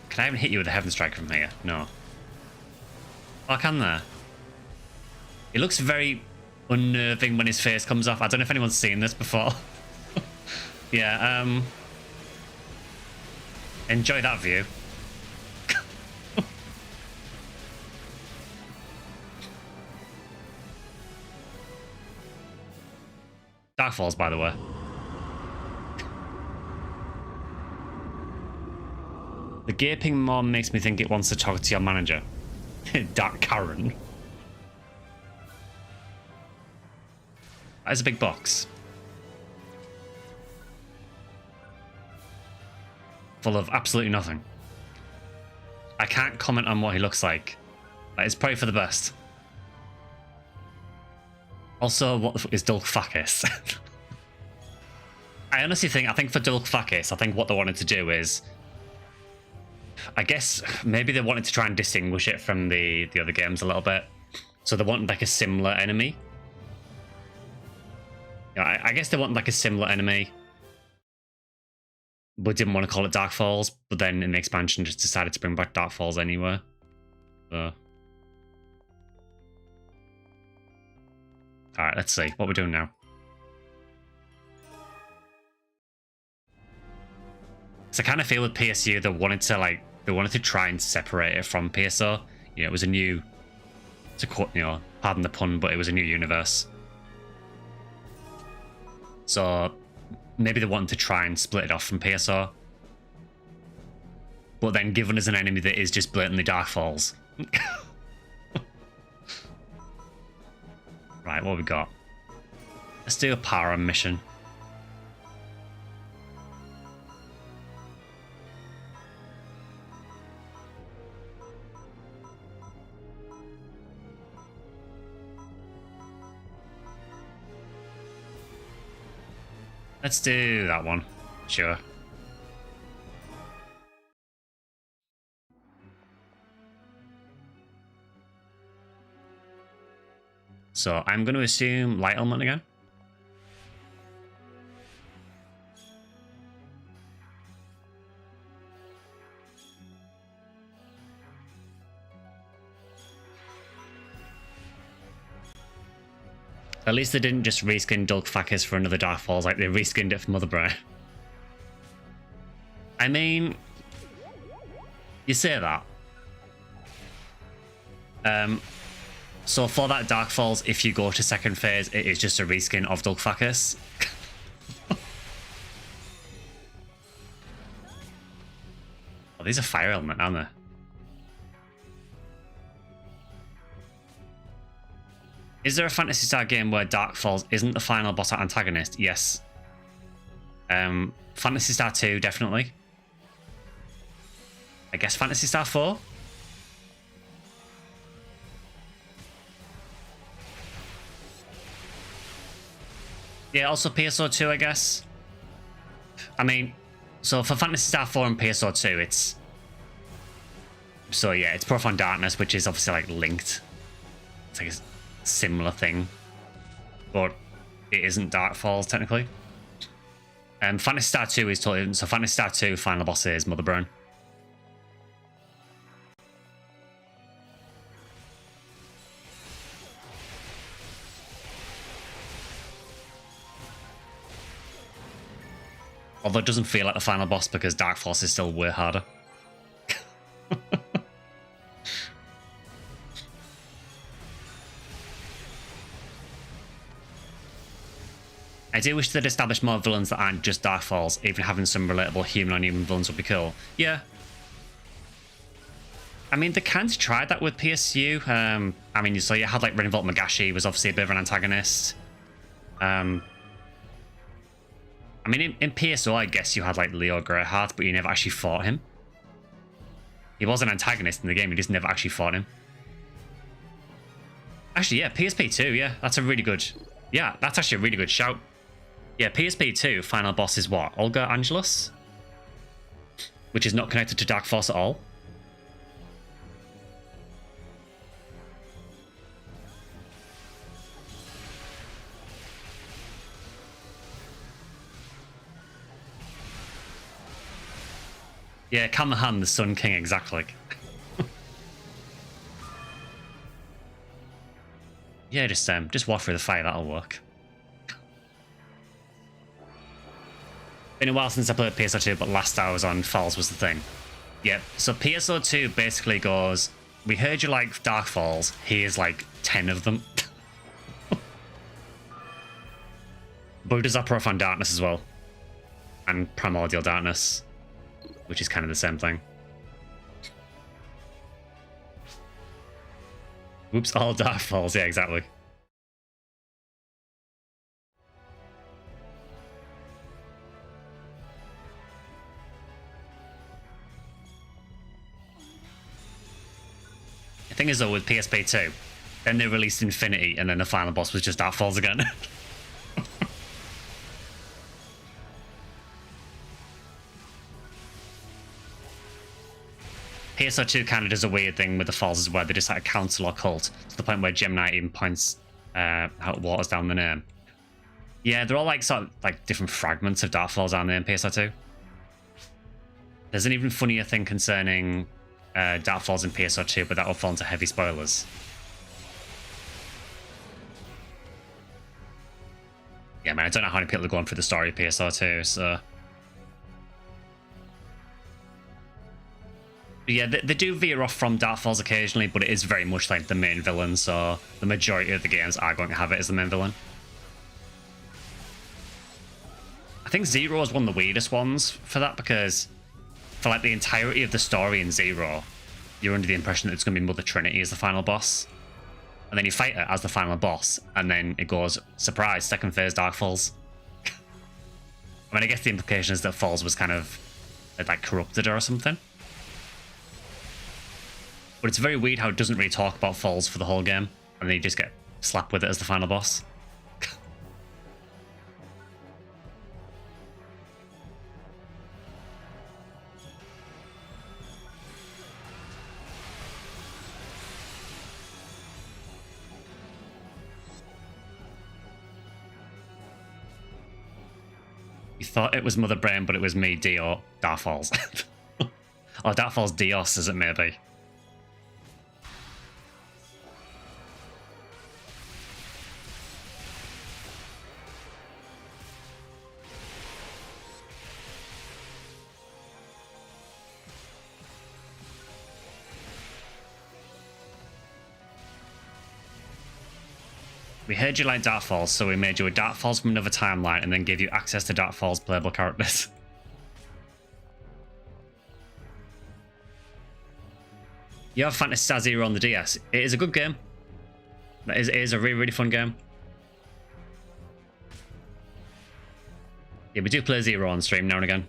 Can I even hit you with a Heaven Strike from here? No. Oh, I can there. It looks very unnerving when his face comes off. I don't know if anyone's seen this before. Yeah, enjoy that view. Dark Falls, by the way. The gaping mom makes me think it wants to talk to your manager. Dark Karen. That is a big box. Full of absolutely nothing. I can't comment on what he looks like. But it's probably for the best. Also, what the fuck is Dulcfakis? I think for Dulcfakis, I think what they wanted to do is, I guess maybe they wanted to try and distinguish it from the other games a little bit. So they wanted like a similar enemy. Yeah, I guess they wanted like a similar enemy, but didn't want to call it Dark Falls. But then in the expansion, just decided to bring back Dark Falls anyway. So. Alright, let's see what we're doing now. So I kind of feel with PSU they wanted to try and separate it from PSO. You know, it was a new, pardon the pun, but it was a new universe. So maybe they wanted to try and split it off from PSO. But then given us an enemy that is just blatantly Dark Falls. Right, what have we got? Let's do a para mission. Let's do that one. Sure. So I'm going to assume light element again. At least they didn't just reskin Dulcfakis for another Dark Falls, like they reskinned it for Mother Brain. I mean, you say that. So for that Dark Falls, if you go to second phase, it is just a reskin of Dulcfakis. Oh, these are fire element, aren't they? Is there a Phantasy Star game where Dark Falls isn't the final boss antagonist? Yes. Phantasy Star 2, definitely. I guess Phantasy Star 4? Yeah, also PSO 2, I guess. I mean, so for Phantasy Star 4 and PSO 2, it's... So yeah, it's Profound Darkness, which is obviously like linked. It's like a similar thing. But it isn't Dark Falls, technically. Phantasy Star 2 is totally different. So Phantasy Star 2, final boss is Mother Brain. Although it doesn't feel like the final boss because Dark Force is still way harder. I do wish they'd established more villains that aren't just Dark Falls. Even having some relatable human-on-human villains would be cool. Yeah. I mean, they kind of tried that with PSU. I mean, so you had like Renvolt Magashi was obviously a bit of an antagonist. I mean, in PSO, I guess you had like Leo Gurhal, but you never actually fought him. He was an antagonist in the game, you just never actually fought him. Actually, yeah, PSP 2, yeah, that's a really good... Yeah, that's actually a really good shout. Yeah, PSP 2, final boss is what? Olga Angelus? Which is not connected to Dark Force at all. Yeah, Kamahan, the Sun King, exactly. Yeah, just walk through the fire, that'll work. Been a while since I played PSO2, but last I was on Falls was the thing. Yeah, so PSO2 basically goes, we heard you like Dark Falls, here's like 10 of them. But it does have Profound Darkness as well. And Primordial Darkness. Which is kind of the same thing. Oops, all Dark Falls, yeah, exactly. The thing is though, with PSP 2, then they released Infinity, and then the final boss was just Dark Falls again. PSO2 kind of does a weird thing with the falls as well. They just like council or cult to the point where Gemini even points out waters down the name. Yeah, they're all like sort of like different fragments of Dark Falls down there in PSO2. There's an even funnier thing concerning Dark Falls in PSO2, but that will fall into heavy spoilers. Yeah, man, I don't know how many people are going through the story of PSO2, so... But yeah, they do veer off from Dark Falls occasionally, but it is very much like the main villain, so the majority of the games are going to have it as the main villain. I think Zero is one of the weirdest ones for that, because for like the entirety of the story in Zero, you're under the impression that it's going to be Mother Trinity as the final boss. And then you fight her as the final boss, and then it goes, surprise, second phase Dark Falls. I mean, I guess the implication is that Falls was kind of like corrupted her or something. But it's very weird how it doesn't really talk about Falls for the whole game, and then you just get slapped with it as the final boss. You thought it was Mother Brain, but it was me, Dio, Dark Falls. Or Dark Falls Dios, as it may be. We heard you like Dark Falls, so we made you a Dark Falls from another timeline and then gave you access to Dark Falls playable characters. You have Phantasy Star Zero on the DS. It is a good game. It is a really, really fun game. Yeah, we do play Zero on stream now and again.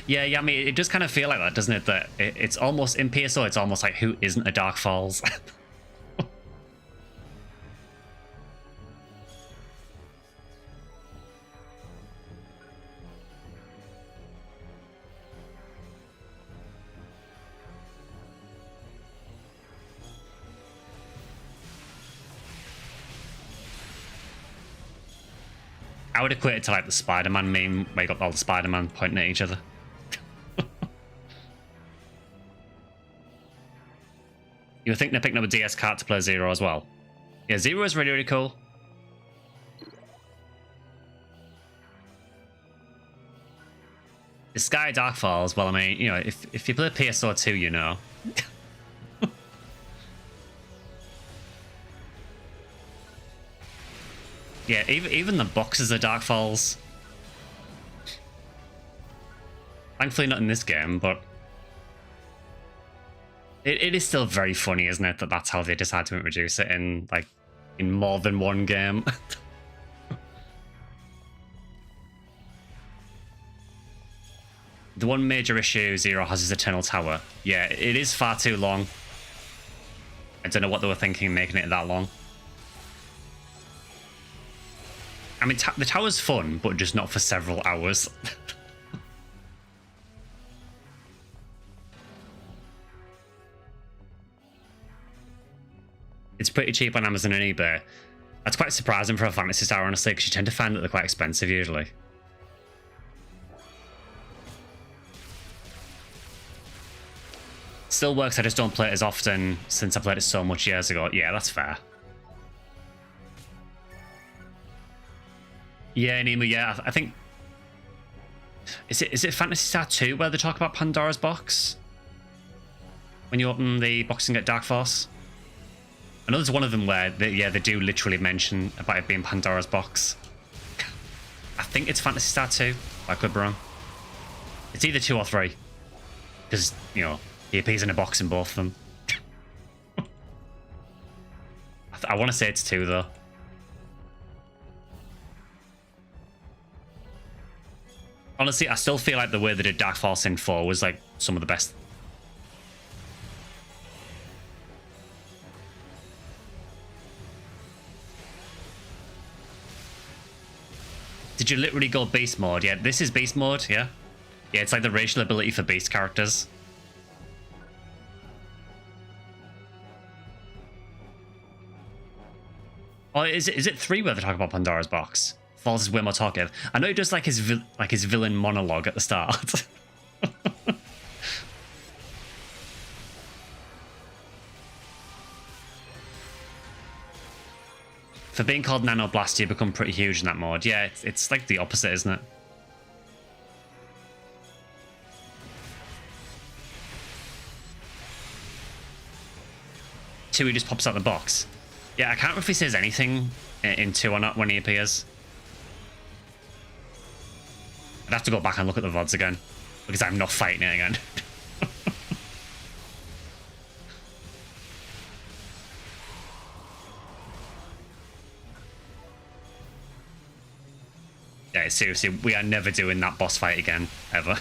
Yeah, I mean, it does kind of feel like that, doesn't it? That it's almost, in PSO, it's almost like, who isn't a Dark Falls? I would equate it to like the Spider-Man meme, where you got all the Spider-Man pointing at each other. You were thinking of picking up a DS cart to play Zero as well. Yeah, Zero is really, really cool. The Sky Dark Falls, well, I mean, you know, if you play PSO2, you know. Yeah, even the boxes are Dark Falls. Thankfully not in this game, but... It is still very funny, isn't it, that that's how they decide to introduce it in, like, in more than one game. The one major issue Zero has is Eternal Tower. Yeah, it is far too long. I don't know what they were thinking making it that long. I mean, the tower's fun, but just not for several hours. It's pretty cheap on Amazon and eBay. That's quite surprising for a Phantasy Star, honestly, because you tend to find that they're quite expensive usually. Still works, I just don't play it as often since I played it so much years ago. Yeah, that's fair. Yeah, Nima, yeah, I think... Is it Phantasy Star 2 where they talk about Pandora's box? When you open the box and get Dark Force? I know there's one of them where, they do literally mention about it being Pandora's box. I think it's Phantasy Star 2, but I could be wrong. It's either 2 or 3. Because, you know, he appears in a box in both of them. I want to say it's 2, though. Honestly, I still feel like the way they did Darkfall Sin 4 was like some of the best. Did you literally go beast mode? Yeah, this is beast mode, yeah. Yeah, it's like the racial ability for beast characters. Oh, is it 3 where they talk about Pandora's box? Falls is way more talkative. I know he does like his villain monologue at the start. For being called Nanoblast, you become pretty huge in that mode. Yeah, it's like the opposite, isn't it? Two, he just pops out the box. Yeah, I can't remember if he says anything in 2 or not when he appears. I'd have to go back and look at the VODs again, because I'm not fighting it again. Yeah, seriously, we are never doing that boss fight again, ever.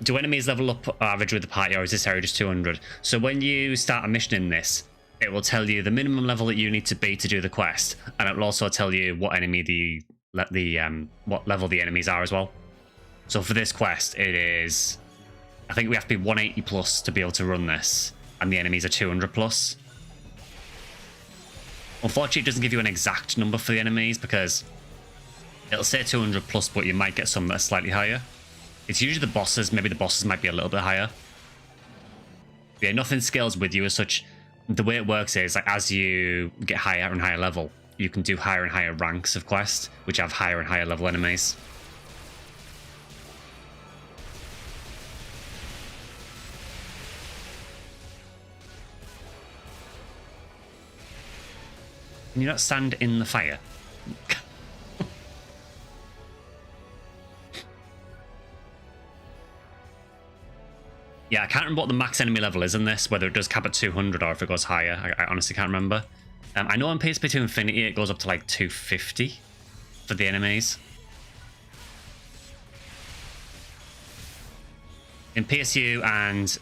Do enemies level up average with the party, or is this area just 200? So when you start a mission in this, it will tell you the minimum level that you need to be to do the quest, and it will also tell you what enemy what level the enemies are as well. So for this quest, it is, I think we have to be 180 plus to be able to run this, and the enemies are 200 plus. Unfortunately, it doesn't give you an exact number for the enemies because it'll say 200 plus, but you might get some that are slightly higher. It's usually the bosses. Maybe the bosses might be a little bit higher. Yeah, nothing scales with you as such. The way it works is, like, as you get higher and higher level, you can do higher and higher ranks of quests, which have higher and higher level enemies. Can you not stand in the fire? Yeah, I can't remember what the max enemy level is in this, whether it does cap at 200 or if it goes higher. I honestly can't remember. I know on PSP 2 Infinity it goes up to like 250 for the enemies. In PSU and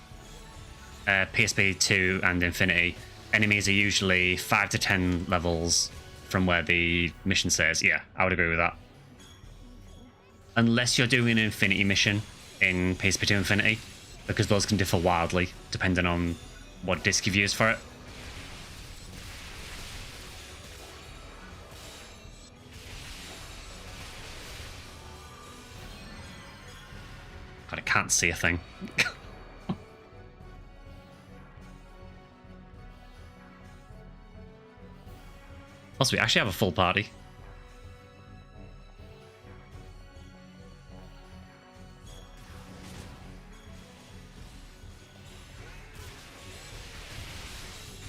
PSP 2 and Infinity, enemies are usually 5 to 10 levels from where the mission says. Yeah, I would agree with that. Unless you're doing an Infinity mission in PSP 2 Infinity, because those can differ wildly depending on what disc you've used for it. God, I can't see a thing. Also, we actually have a full party.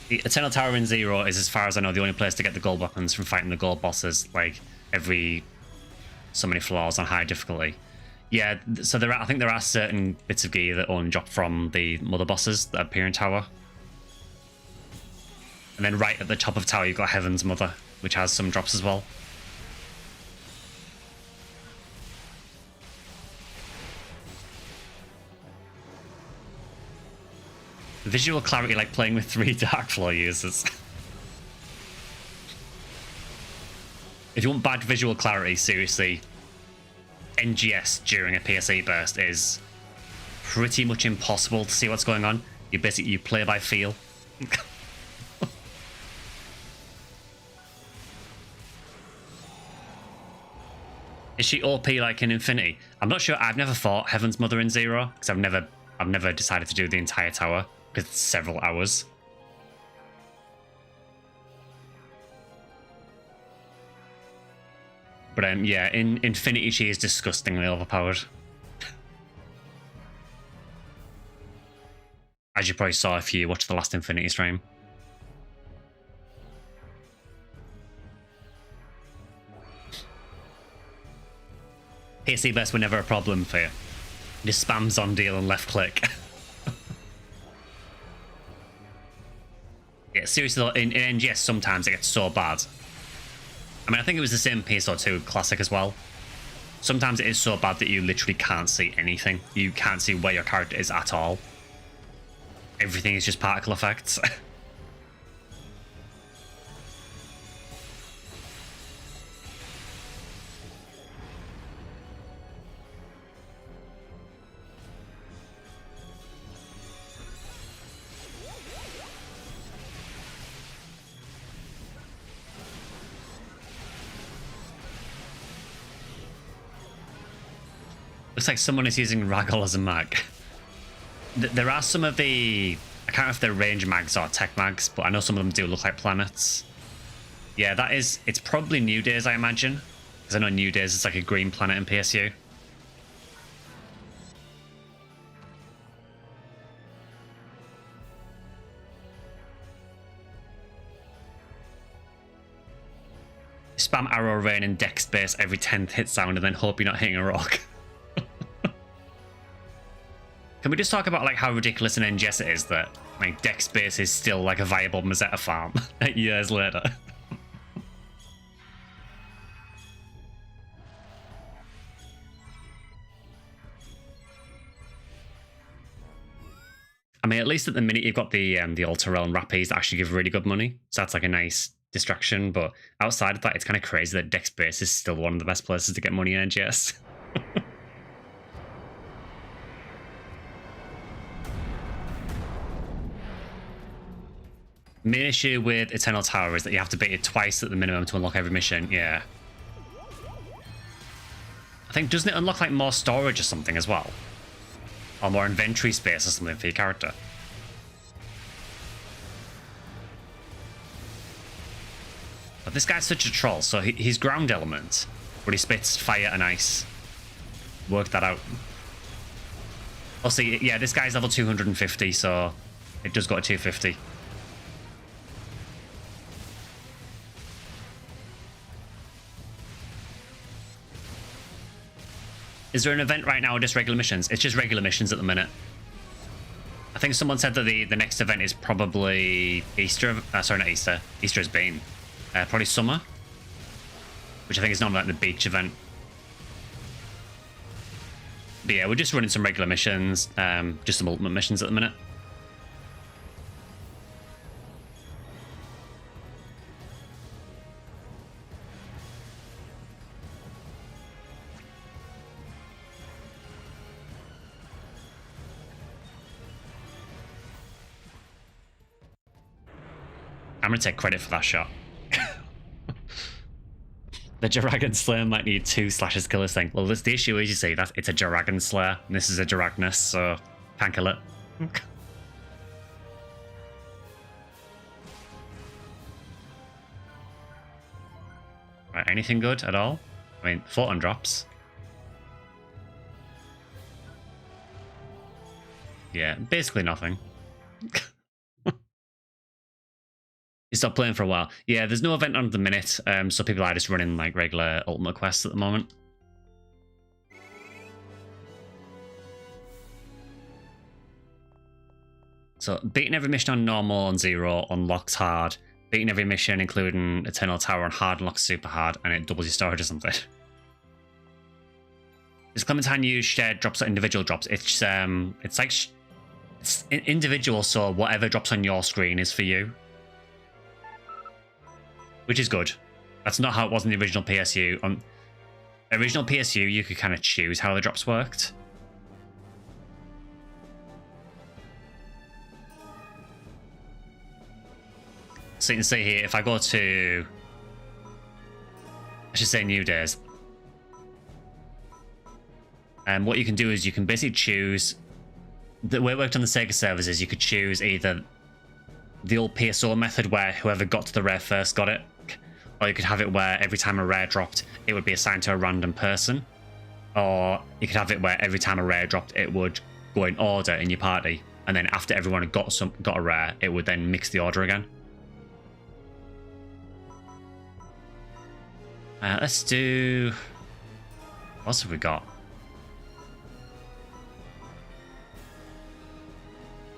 The Eternal Tower in Zero is, as far as I know, the only place to get the gold weapons from fighting the gold bosses, like, every so many floors on high difficulty. Yeah, so I think there are certain bits of gear that only drop from the mother bosses that appear in Tower. And then right at the top of Tower, you've got Heaven's Mother, which has some drops as well. Visual clarity, like playing with 3 Darkfloor users. If you want bad visual clarity, seriously, NGS during a PSE burst is pretty much impossible to see what's going on. You play by feel. Is she OP like in Infinity? I'm not sure. I've never fought Heaven's Mother in Zero because I've never decided to do the entire tower because it's several hours. But yeah, in Infinity she is disgustingly overpowered. As you probably saw if you watched the last Infinity stream. PSC bursts were never a problem for you. Just spam Zondeal and left click. Yeah, seriously though, in NGS sometimes it gets so bad. I mean, I think it was the same PSO2 Classic as well. Sometimes it is so bad that you literally can't see anything. You can't see where your character is at all. Everything is just particle effects. Looks like someone is using Ragdoll as a mag. There are some of the... I can't know if they're range mags or tech mags, but I know some of them do look like planets. Yeah, that is... It's probably New Days, I imagine. Because I know New Days is like a green planet in PSU. Spam arrow rain and deck space every 10th hit sound and then hope you're not hitting a rock. Can we just talk about like how ridiculous an NGS it is that like deck space is still like a viable Mazetta farm years later? I mean, at least at the minute you've got the Alter Realm Rappies that actually give really good money, so that's like a nice distraction. But outside of that, it's kind of crazy that deck space is still one of the best places to get money in NGS. Main issue with Eternal Tower is that you have to beat it twice at the minimum to unlock every mission. Yeah. I think, doesn't it unlock like more storage or something as well? Or more inventory space or something for your character? But this guy's such a troll, so he's ground element, but he spits fire and ice. Work that out. Also, yeah, this guy's level 250, so it does go to 250. Is there an event right now or just regular missions? It's just regular missions at the minute. I think someone said that the next event is probably Easter. Sorry, not Easter. Easter has been. Probably summer. Which I think is not like the beach event. But yeah, we're just running some regular missions. Just some ultimate missions at the minute. I'm going to take credit for that shot. The Dragon Slayer might need 2 slashes killers thing. Well, the issue is, you see, that it's a Dragon Slayer, and this is a Dragnus, so can't kill it. Right, anything good at all? I mean, photon drops. Yeah, basically nothing. You stopped playing for a while. Yeah, there's no event on at the minute, so people are just running like regular ultimate quests at the moment. So beating every mission on normal on 0 unlocks hard. Beating every mission, including Eternal Tower on hard, unlocks super hard, and it doubles your storage or something. Does Clementine use shared drops or individual drops? It's like it's individual, so whatever drops on your screen is for you. Which is good. That's not how it was in the original PSU. On original PSU, you could kind of choose how the drops worked. So you can see here, if I go to... I should say New Days. And what you can do is you can basically choose... The way it worked on the Sega servers is you could choose either the old PSO method where whoever got to the rare first got it, or you could have it where every time a rare dropped, it would be assigned to a random person. Or you could have it where every time a rare dropped, it would go in order in your party. And then after everyone had got a rare, it would then mix the order again. Let's do... What else have we got?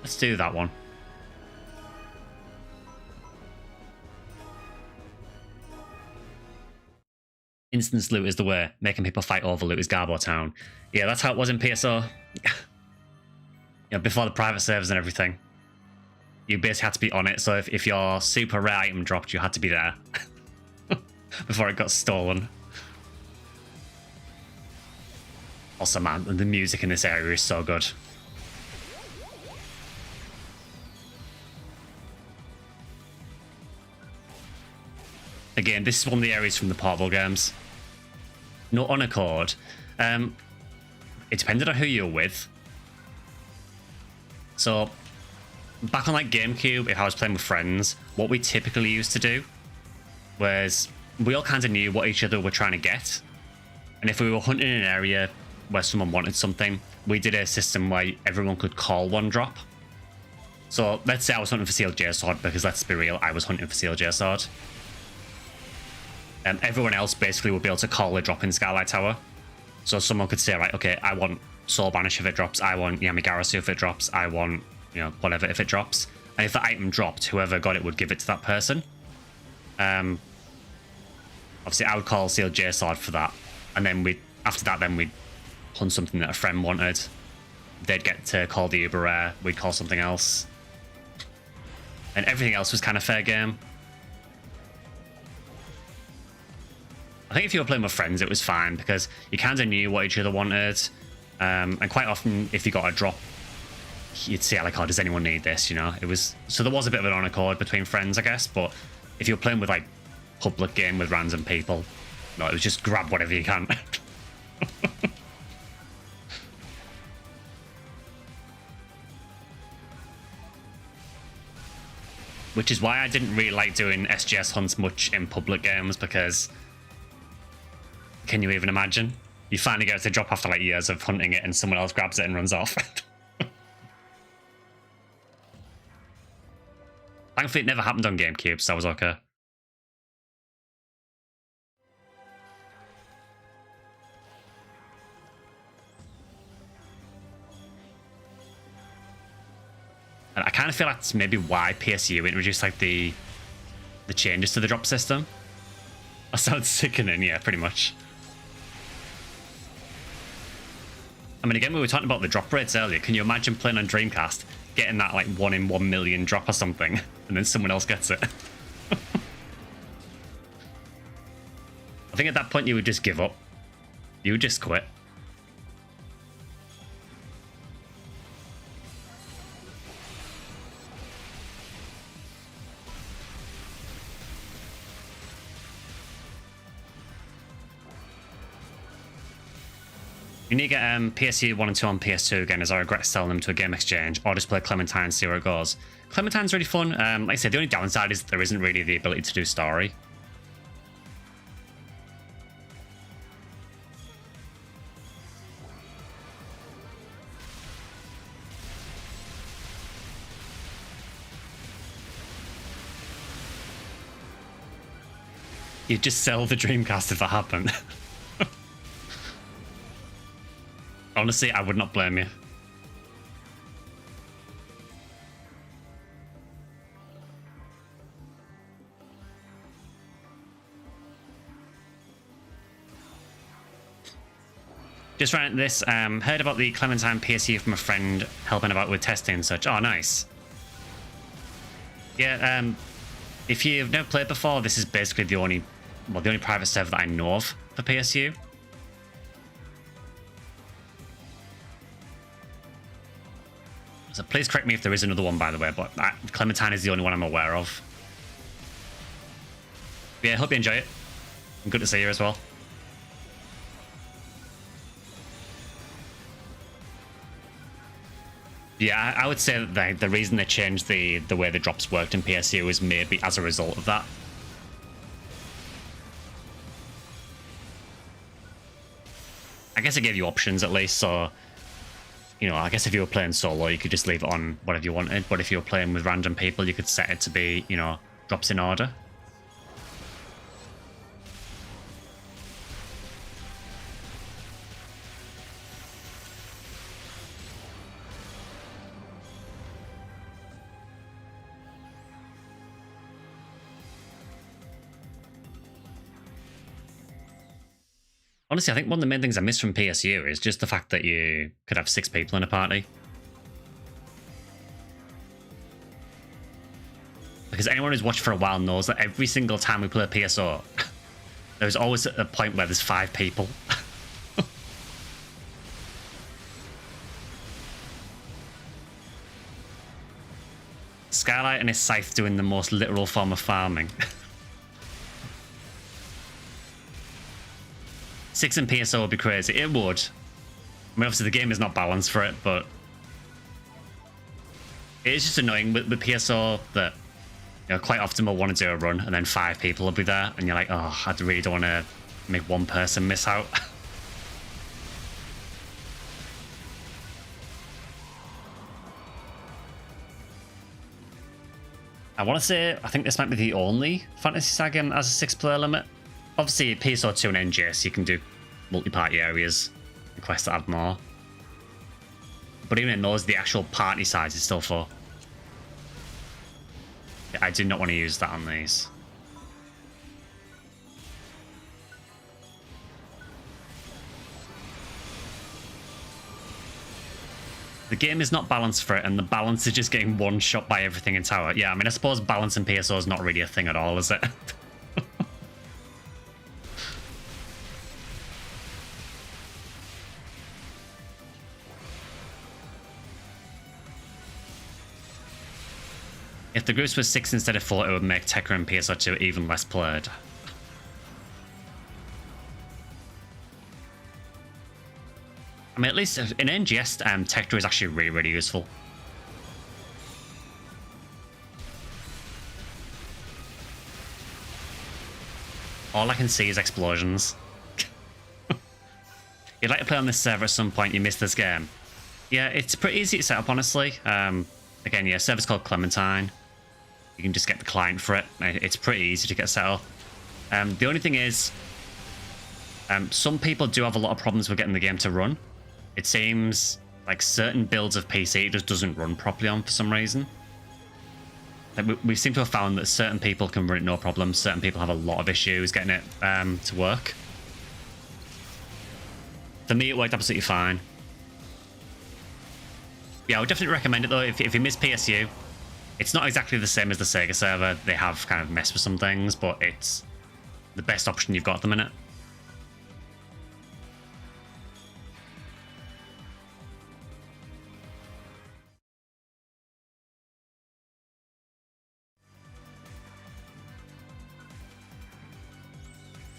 Let's do that one. Instance loot is the way. Making people fight over loot is Garbo Town. Yeah, that's how it was in PSO. Before the private servers and everything. You basically had to be on it, so if your super rare item dropped, you had to be there. Before it got stolen. Also, man, the music in this area is so good. Again, this is one of the areas from the Portable games. No on accord. It depended on who you were with. So, back on like GameCube, if I was playing with friends, what we typically used to do was we all kind of knew what each other were trying to get. And if we were hunting in an area where someone wanted something, we did a system where everyone could call one drop. So let's say I was hunting for Sealed J Sword, because let's be real, I was hunting for Sealed J Sword. And everyone else basically would be able to call a drop in Skylight Tower. So someone could say, right, okay, I want Soul Banish if it drops, I want Yamigarasu if it drops, I want, whatever if it drops. And if the item dropped, whoever got it would give it to that person. Obviously, I would call Sealed J Sword for that. And then after that, we'd hunt something that a friend wanted. They'd get to call the Uber Rare, we'd call something else. And everything else was kind of fair game. I think if you were playing with friends, it was fine because you kind of knew what each other wanted. And quite often, if you got a drop, you'd say, like, oh, does anyone need this? It was... So there was a bit of an on accord between friends, I guess. But if you were playing with, like, public game with random people, no, it was just grab whatever you can. Which is why I didn't really like doing SGS hunts much in public games, because... Can you even imagine? You finally get it to drop after like years of hunting it and someone else grabs it and runs off. Thankfully, it never happened on GameCube, so that was okay. And I kind of feel that's maybe why PSU introduced like the changes to the drop system. That sounds sickening, yeah, pretty much. I mean, again, we were talking about the drop rates earlier. Can you imagine playing on Dreamcast, getting that like 1 in 1 million drop or something, and then someone else gets it? I think at that point you would just give up. You would just quit. You need to get PSU 1 and 2 on PS2 again, as I regret selling them to a game exchange, or just play Clementine and see where it goes. Clementine's really fun. Like I said, the only downside is that there isn't really the ability to do story. You'd just sell the Dreamcast if that happened. Honestly, I would not blame you. Just ran this, heard about the Clementine PSU from a friend helping about with testing and such. Oh, nice. Yeah, if you've never played before, this is basically the only private server that I know of for PSU. So please correct me if there is another one, by the way, but Clementine is the only one I'm aware of. But yeah, hope you enjoy it. Good to see you as well. Yeah, I would say that the reason they changed the way the drops worked in PSU is maybe as a result of that. I guess it gave you options at least, so... I guess if you were playing solo, you could just leave it on whatever you wanted. But if you were playing with random people, you could set it to be, drops in order. Honestly, I think one of the main things I miss from PSU is just the fact that you could have 6 people in a party. Because anyone who's watched for a while knows that every single time we play PSO, there's always a point where there's 5 people. Skylight and his scythe doing the most literal form of farming. 6 in PSO would be crazy. It would. I mean, obviously the game is not balanced for it, but it is just annoying with PSO that, you know, quite often we'll want to do a run and then 5 people will be there and you're like, oh, I really don't want to make one person miss out. I want to say, I think this might be the only Phantasy Star game that has a 6-player limit. Obviously, PSO 2 and NGS, you can do multi-party areas and quests that add more. But even in those, the actual party size is still 4. I do not want to use that on these. The game is not balanced for it, and the balance is just getting one shot by everything in tower. Yeah, I mean, I suppose balance in PSO is not really a thing at all, is it? If the groups were 6 instead of 4, it would make Tekra and PSO2 even less played. I mean, at least in NGS, Tekra is actually really, really useful. All I can see is explosions. You'd like to play on this server at some point, you missed this game. Yeah, it's pretty easy to set up, honestly. Again, yeah, server's called Clementine. You can just get the client for it. It's pretty easy to get set up. The only thing is, some people do have a lot of problems with getting the game to run. It seems like certain builds of PC just doesn't run properly on for some reason. Like we seem to have found that certain people can run it no problem. Certain people have a lot of issues getting it to work. For me, it worked absolutely fine. Yeah, I would definitely recommend it though. If you miss PSU, it's not exactly the same as the Sega server. They have kind of messed with some things, but it's the best option you've got at the minute.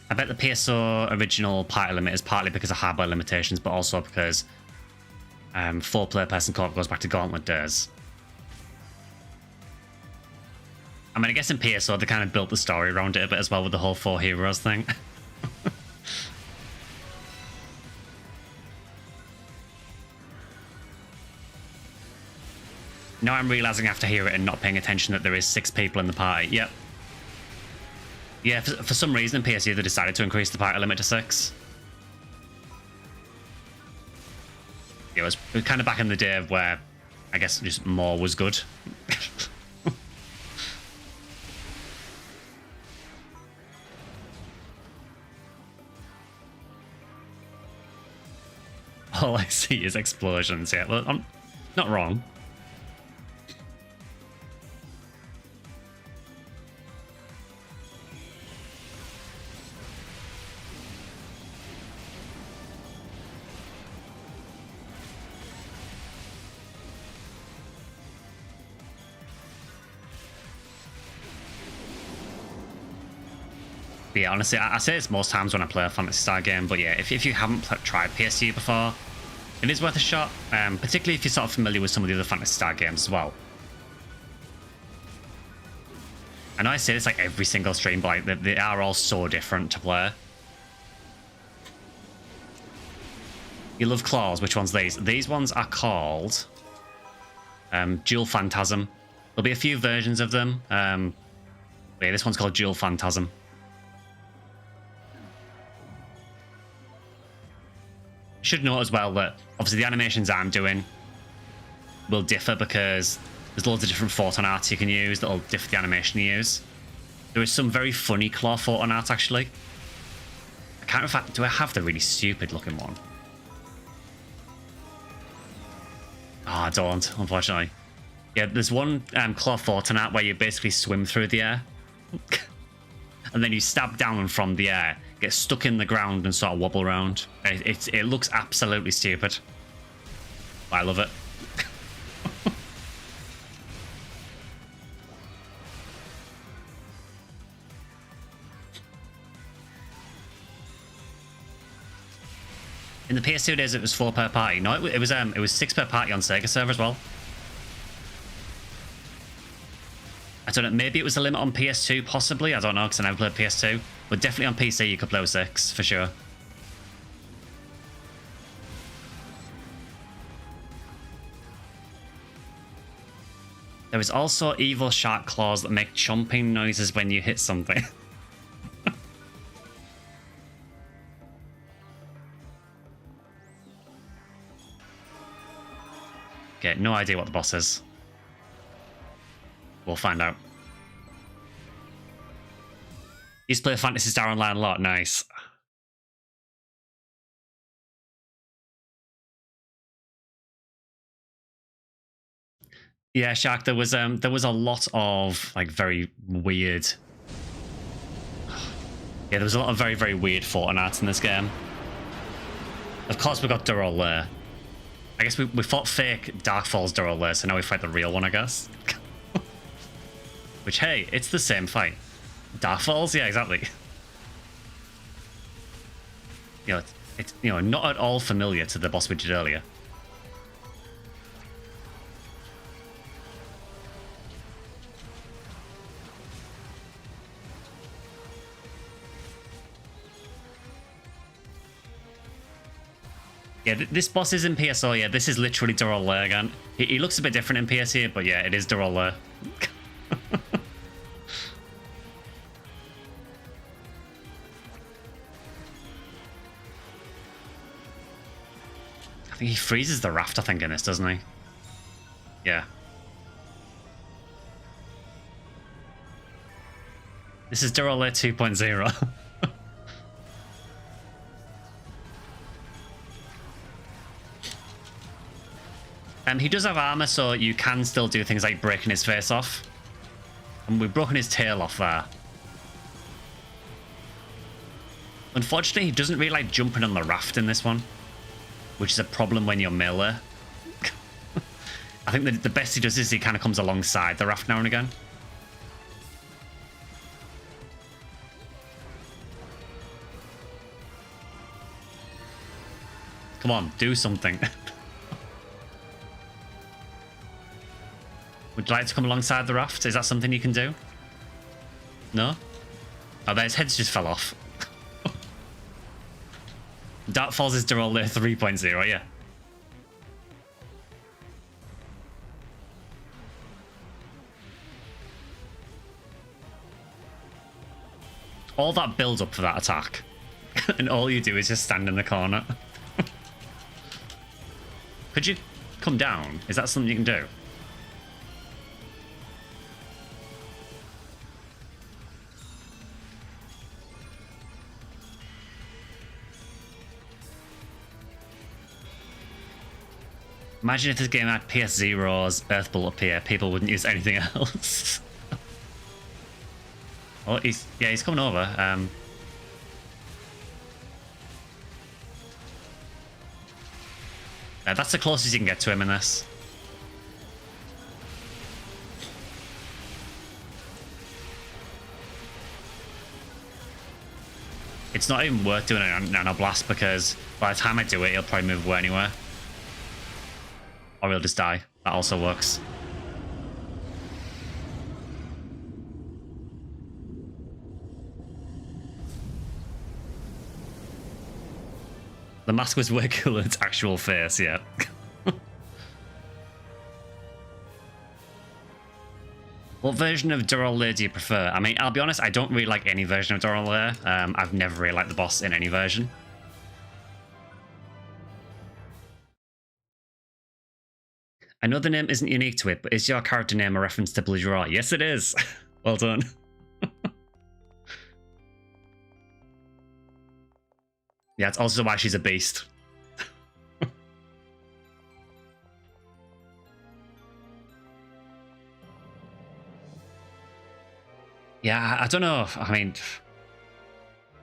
I bet the PSO original party limit is partly because of hardware limitations, but also because 4-player person co-op goes back to Gauntlet days. I mean, I guess in PSO they kind of built the story around it a bit as well with the whole 4 heroes thing. Now I'm realizing after hearing it and not paying attention that there is 6 people in the party. Yep. Yeah, for some reason in PSU they decided to increase the party limit to 6. It was kind of back in the day where I guess just more was good. All I see is explosions. Yeah, well, I'm not wrong. But yeah, honestly, I say it's most times when I play a Phantasy Star game, but yeah, if you haven't tried PSU before, it is worth a shot, particularly if you're sort of familiar with some of the other Phantasy Star games as well. I know I say this like every single stream, but like they are all so different to play. You love claws. Which one's these? These ones are called Dual Phantasm. There'll be a few versions of them. Yeah, this one's called Dual Phantasm. Should note as well that obviously the animations I'm doing will differ because there's loads of different photon art you can use that'll differ the animation you use. There is some very funny claw photon art actually. I can't remember if do I have the really stupid looking one? Oh, I don't, unfortunately. Yeah, there's one Claw Fortinet where you basically swim through the air. And then you stab down from the air, get stuck in the ground and sort of wobble around. It looks absolutely stupid. But I love it. In the PS2 days, it was 4 per party. No, it was 6 per party on Sega server as well. I don't know, maybe it was a limit on PS2, possibly. I don't know, because I never played PS2. But definitely on PC, you could play with 6, for sure. There is also evil shark claws that make chomping noises when you hit something. Okay, no idea what the boss is. We'll find out. Used to play Phantasy Star Online a lot. Nice. Yeah, Shark. There was a lot of like very weird. Yeah, there was a lot of very, very weird Fortnite in this game. Of course, we got Gurhal there. I guess we fought fake Dark Falls Gurhal there, so now we fight the real one, I guess. Which, hey, it's the same fight. Dark Falls? Yeah, exactly. You know, it's not at all familiar to the boss we did earlier. Yeah, this boss is in PSO, yeah. This is literally Gurhal there again. He looks a bit different in PS here, but yeah, it is Gurhal there. I think he freezes the raft, I think, in this, doesn't he? Yeah. This is Gurhal 2.0. He does have armor, so you can still do things like breaking his face off. And we've broken his tail off there. Unfortunately, he doesn't really like jumping on the raft in this one, which is a problem when you're melee. I think the best he does is he kind of comes alongside the raft now and again. Come on, do something. Would you like to come alongside the raft? Is that something you can do? No? Oh, his heads just fell off. Dark Falls is Gurhal 3.0, yeah. All that builds up for that attack. And all you do is just stand in the corner. Could you come down? Is that something you can do? Imagine if this game had PS Zero's Earthbolt up here, people wouldn't use anything else. Oh, he's coming over. That's the closest you can get to him in this. It's not even worth doing a nano blast because by the time I do it, he'll probably move away anywhere. Or he'll just die. That also works. The mask was way cooler than its actual face, yeah. What version of Gurhal Lair do you prefer? I mean, I'll be honest, I don't really like any version of Gurhal Lair. I've never really liked the boss in any version. I know the name isn't unique to it, but is your character name a reference to Blue Draw? Yes, it is. Well done. Yeah, it's also why she's a beast. Yeah, I don't know. I mean,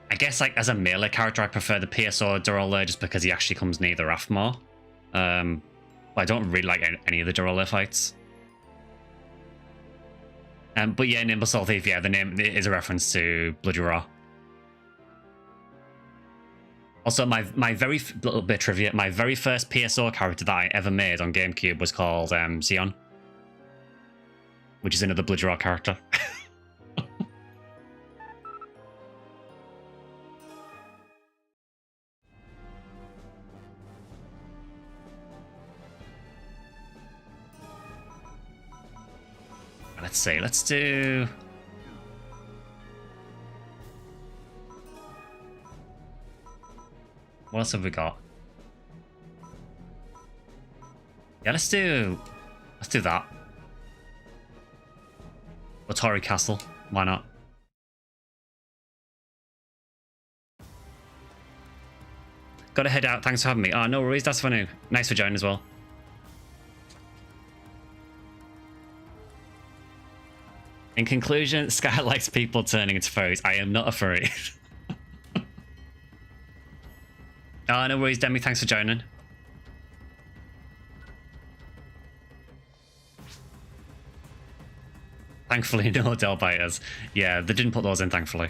I guess like as a melee character, I prefer the PSO Duralur just because he actually comes near the Raft more. But I don't really like any of the Duralur fights. But yeah, Nimble Soul Thief, yeah, the name is a reference to Bloody Raw. Also, my very little bit of trivia, my very first PSO character that I ever made on GameCube was called Xeon, which is another Bloody Raw character. Let's see, let's do... What else have we got? Yeah, let's do that. Otori Castle, why not? Gotta head out, thanks for having me. Oh, no worries, that's funny. Nice for joining as well. In conclusion, Sky likes people turning into furries. I am not a furry. Oh, no worries, Demi, thanks for joining. Thankfully, no Del Biters. Yeah, they didn't put those in, thankfully.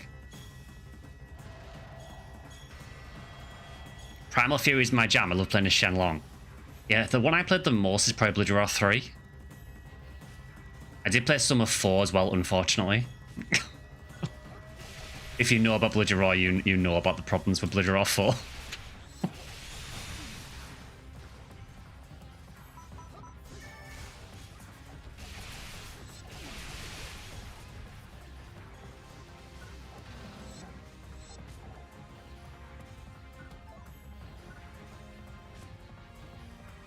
Primal Fury is my jam. I love playing as Shenlong. Yeah, the one I played the most is probably Bloody Raw 3. I did play some of 4 as well, unfortunately. If you know about Bloody Raw, you know about the problems with Bloody Raw 4.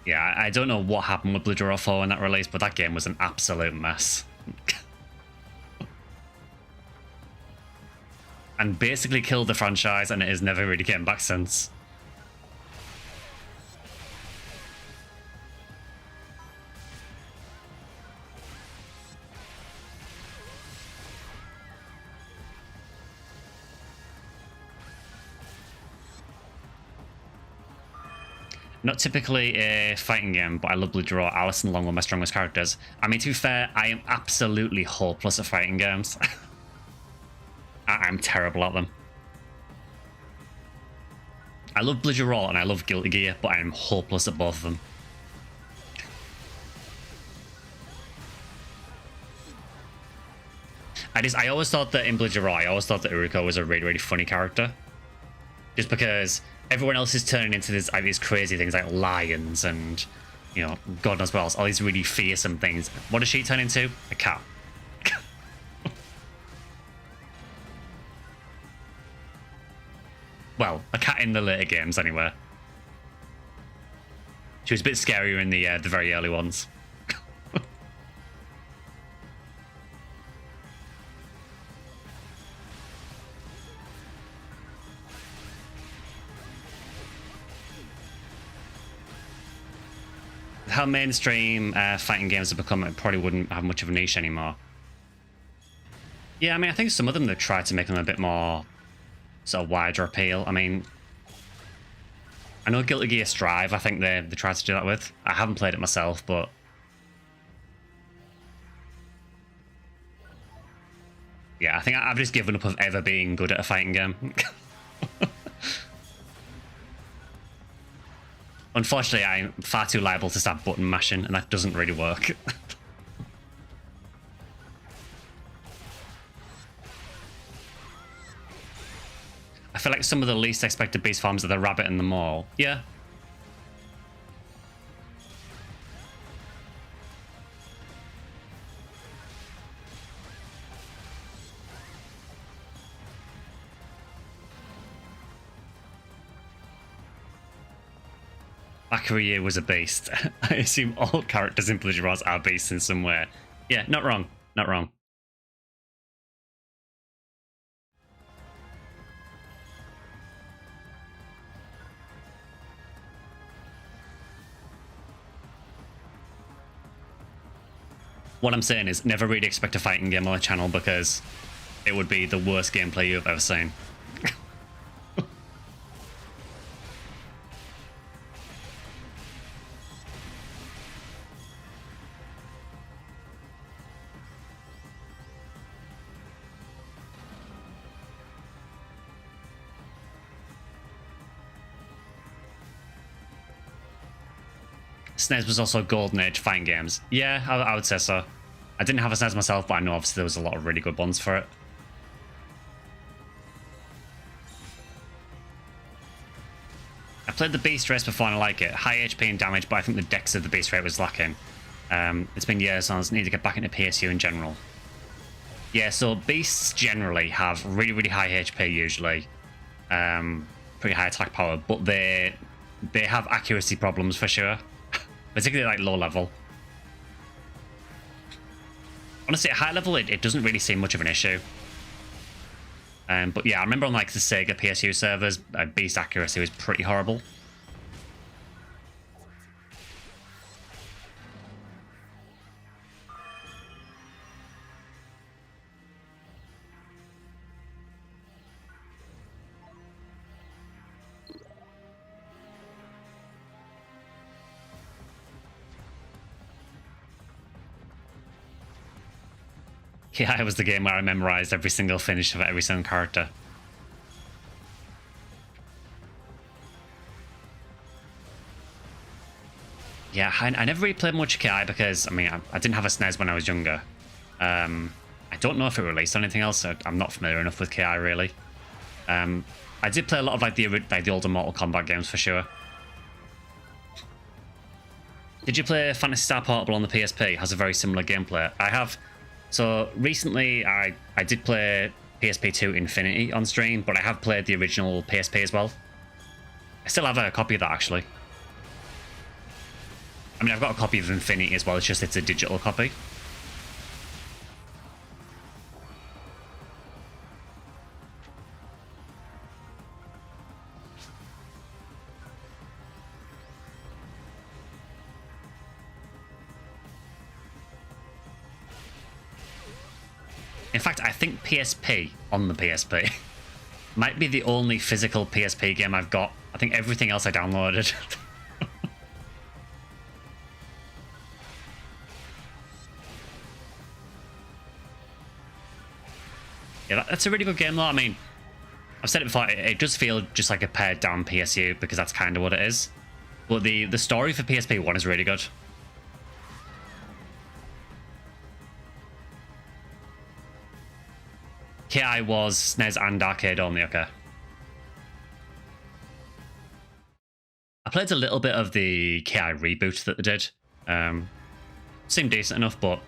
Yeah, I don't know what happened with Bloody Raw 4 in that release, but that game was an absolute mess. And basically killed the franchise, and it has never really came back since. Not typically a fighting game, but I love Bloody Raw. Alice and Long were my strongest characters. I mean, to be fair, I am absolutely hopeless at fighting games. I'm terrible at them. I love Bloody Raw and I love Guilty Gear, but I am hopeless at both of them. I always thought that in Bloody Raw, I always thought that Uriko was a really, really funny character. Just because everyone else is turning into these crazy things like lions and, you know, God knows what else, all these really fearsome things. What does she turn into? A cat. Well, a cat in the later games, anyway. She was a bit scarier in the very early ones. How mainstream fighting games have become, it probably wouldn't have much of a niche anymore. Yeah, I mean, I think some of them, they've tried to make them a bit more sort of wider appeal. I mean, I know Guilty Gear Strive, I think they tried to do that with. I haven't played it myself, but... yeah, I think I've just given up of ever being good at a fighting game. Unfortunately, I'm far too liable to start button mashing, and that doesn't really work. I feel like some of the least expected beast farms are the rabbit and the mole. Yeah. Bakuryu was a beast. I assume all characters in Bloody Raw are beasts in some way. Yeah, not wrong. Not wrong. What I'm saying is never really expect a fighting game on the channel because it would be the worst gameplay you've ever seen. SNES was also golden age fighting games. Yeah, I would say so. I didn't have a SNES myself, but I know obviously there was a lot of really good ones for it. I played the Beast Race before and I like it. High HP and damage, but I think the dex of the Beast Race was lacking. It's been years, so I need to get back into PSU in general. Yeah, so Beasts generally have really, really high HP usually. Pretty high attack power, but they have accuracy problems for sure. Particularly like low level. Honestly, at high level, it doesn't really seem much of an issue. But yeah, I remember on like the Sega PSU servers, Beast accuracy was pretty horrible. Yeah, it was the game where I memorized every single finish of every single character. Yeah, I never really played much KI because, I mean, I didn't have a SNES when I was younger. I don't know if it released anything else, so I'm not familiar enough with KI, really. I did play a lot of like the older Mortal Kombat games for sure. Did you play Phantasy Star Portable on the PSP? It has a very similar gameplay. I have. So recently, I did play PSP 2 Infinity on stream, but I have played the original PSP as well. I still have a copy of that, actually. I mean, I've got a copy of Infinity as well, it's just it's a digital copy. In fact, I think PSP on the PSP might be the only physical PSP game I've got. I think everything else I downloaded. Yeah, that's a really good game though. I mean, I've said it before, it does feel just like a pared down PSU because that's kind of what it is. But the story for PSP 1 is really good. KI was SNES and arcade only, okay. I played a little bit of the KI reboot that they did. Seemed decent enough, but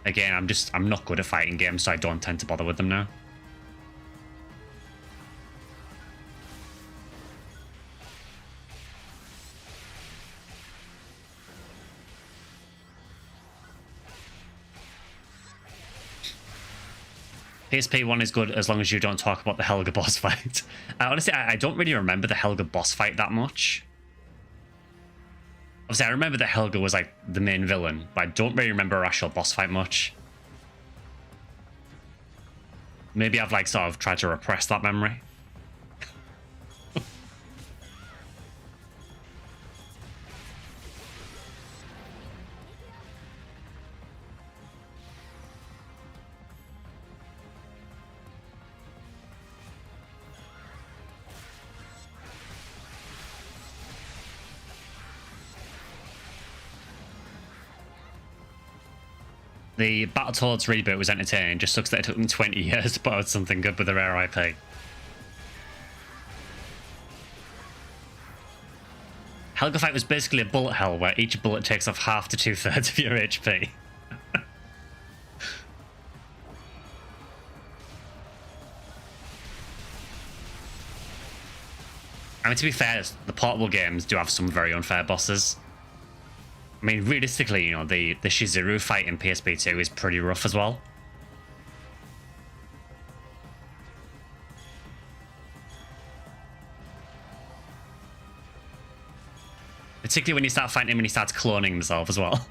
again, I'm not good at fighting games, so I don't tend to bother with them now. PSP 1 is good as long as you don't talk about the Helga boss fight. Honestly, I don't really remember the Helga boss fight that much. Obviously, I remember that Helga was like the main villain, but I don't really remember her actual boss fight much. Maybe I've like sort of tried to repress that memory. The Battletoads reboot was entertaining, just sucks that it took them 20 years to put out something good with a rare IP. Helga Fight was basically a bullet hell where each bullet takes off half to 2/3 of your HP. I mean, to be fair, the portable games do have some very unfair bosses. I mean, realistically, you know, the Shizuru fight in PSP 2 is pretty rough as well. Particularly when you start fighting him and he starts cloning himself as well.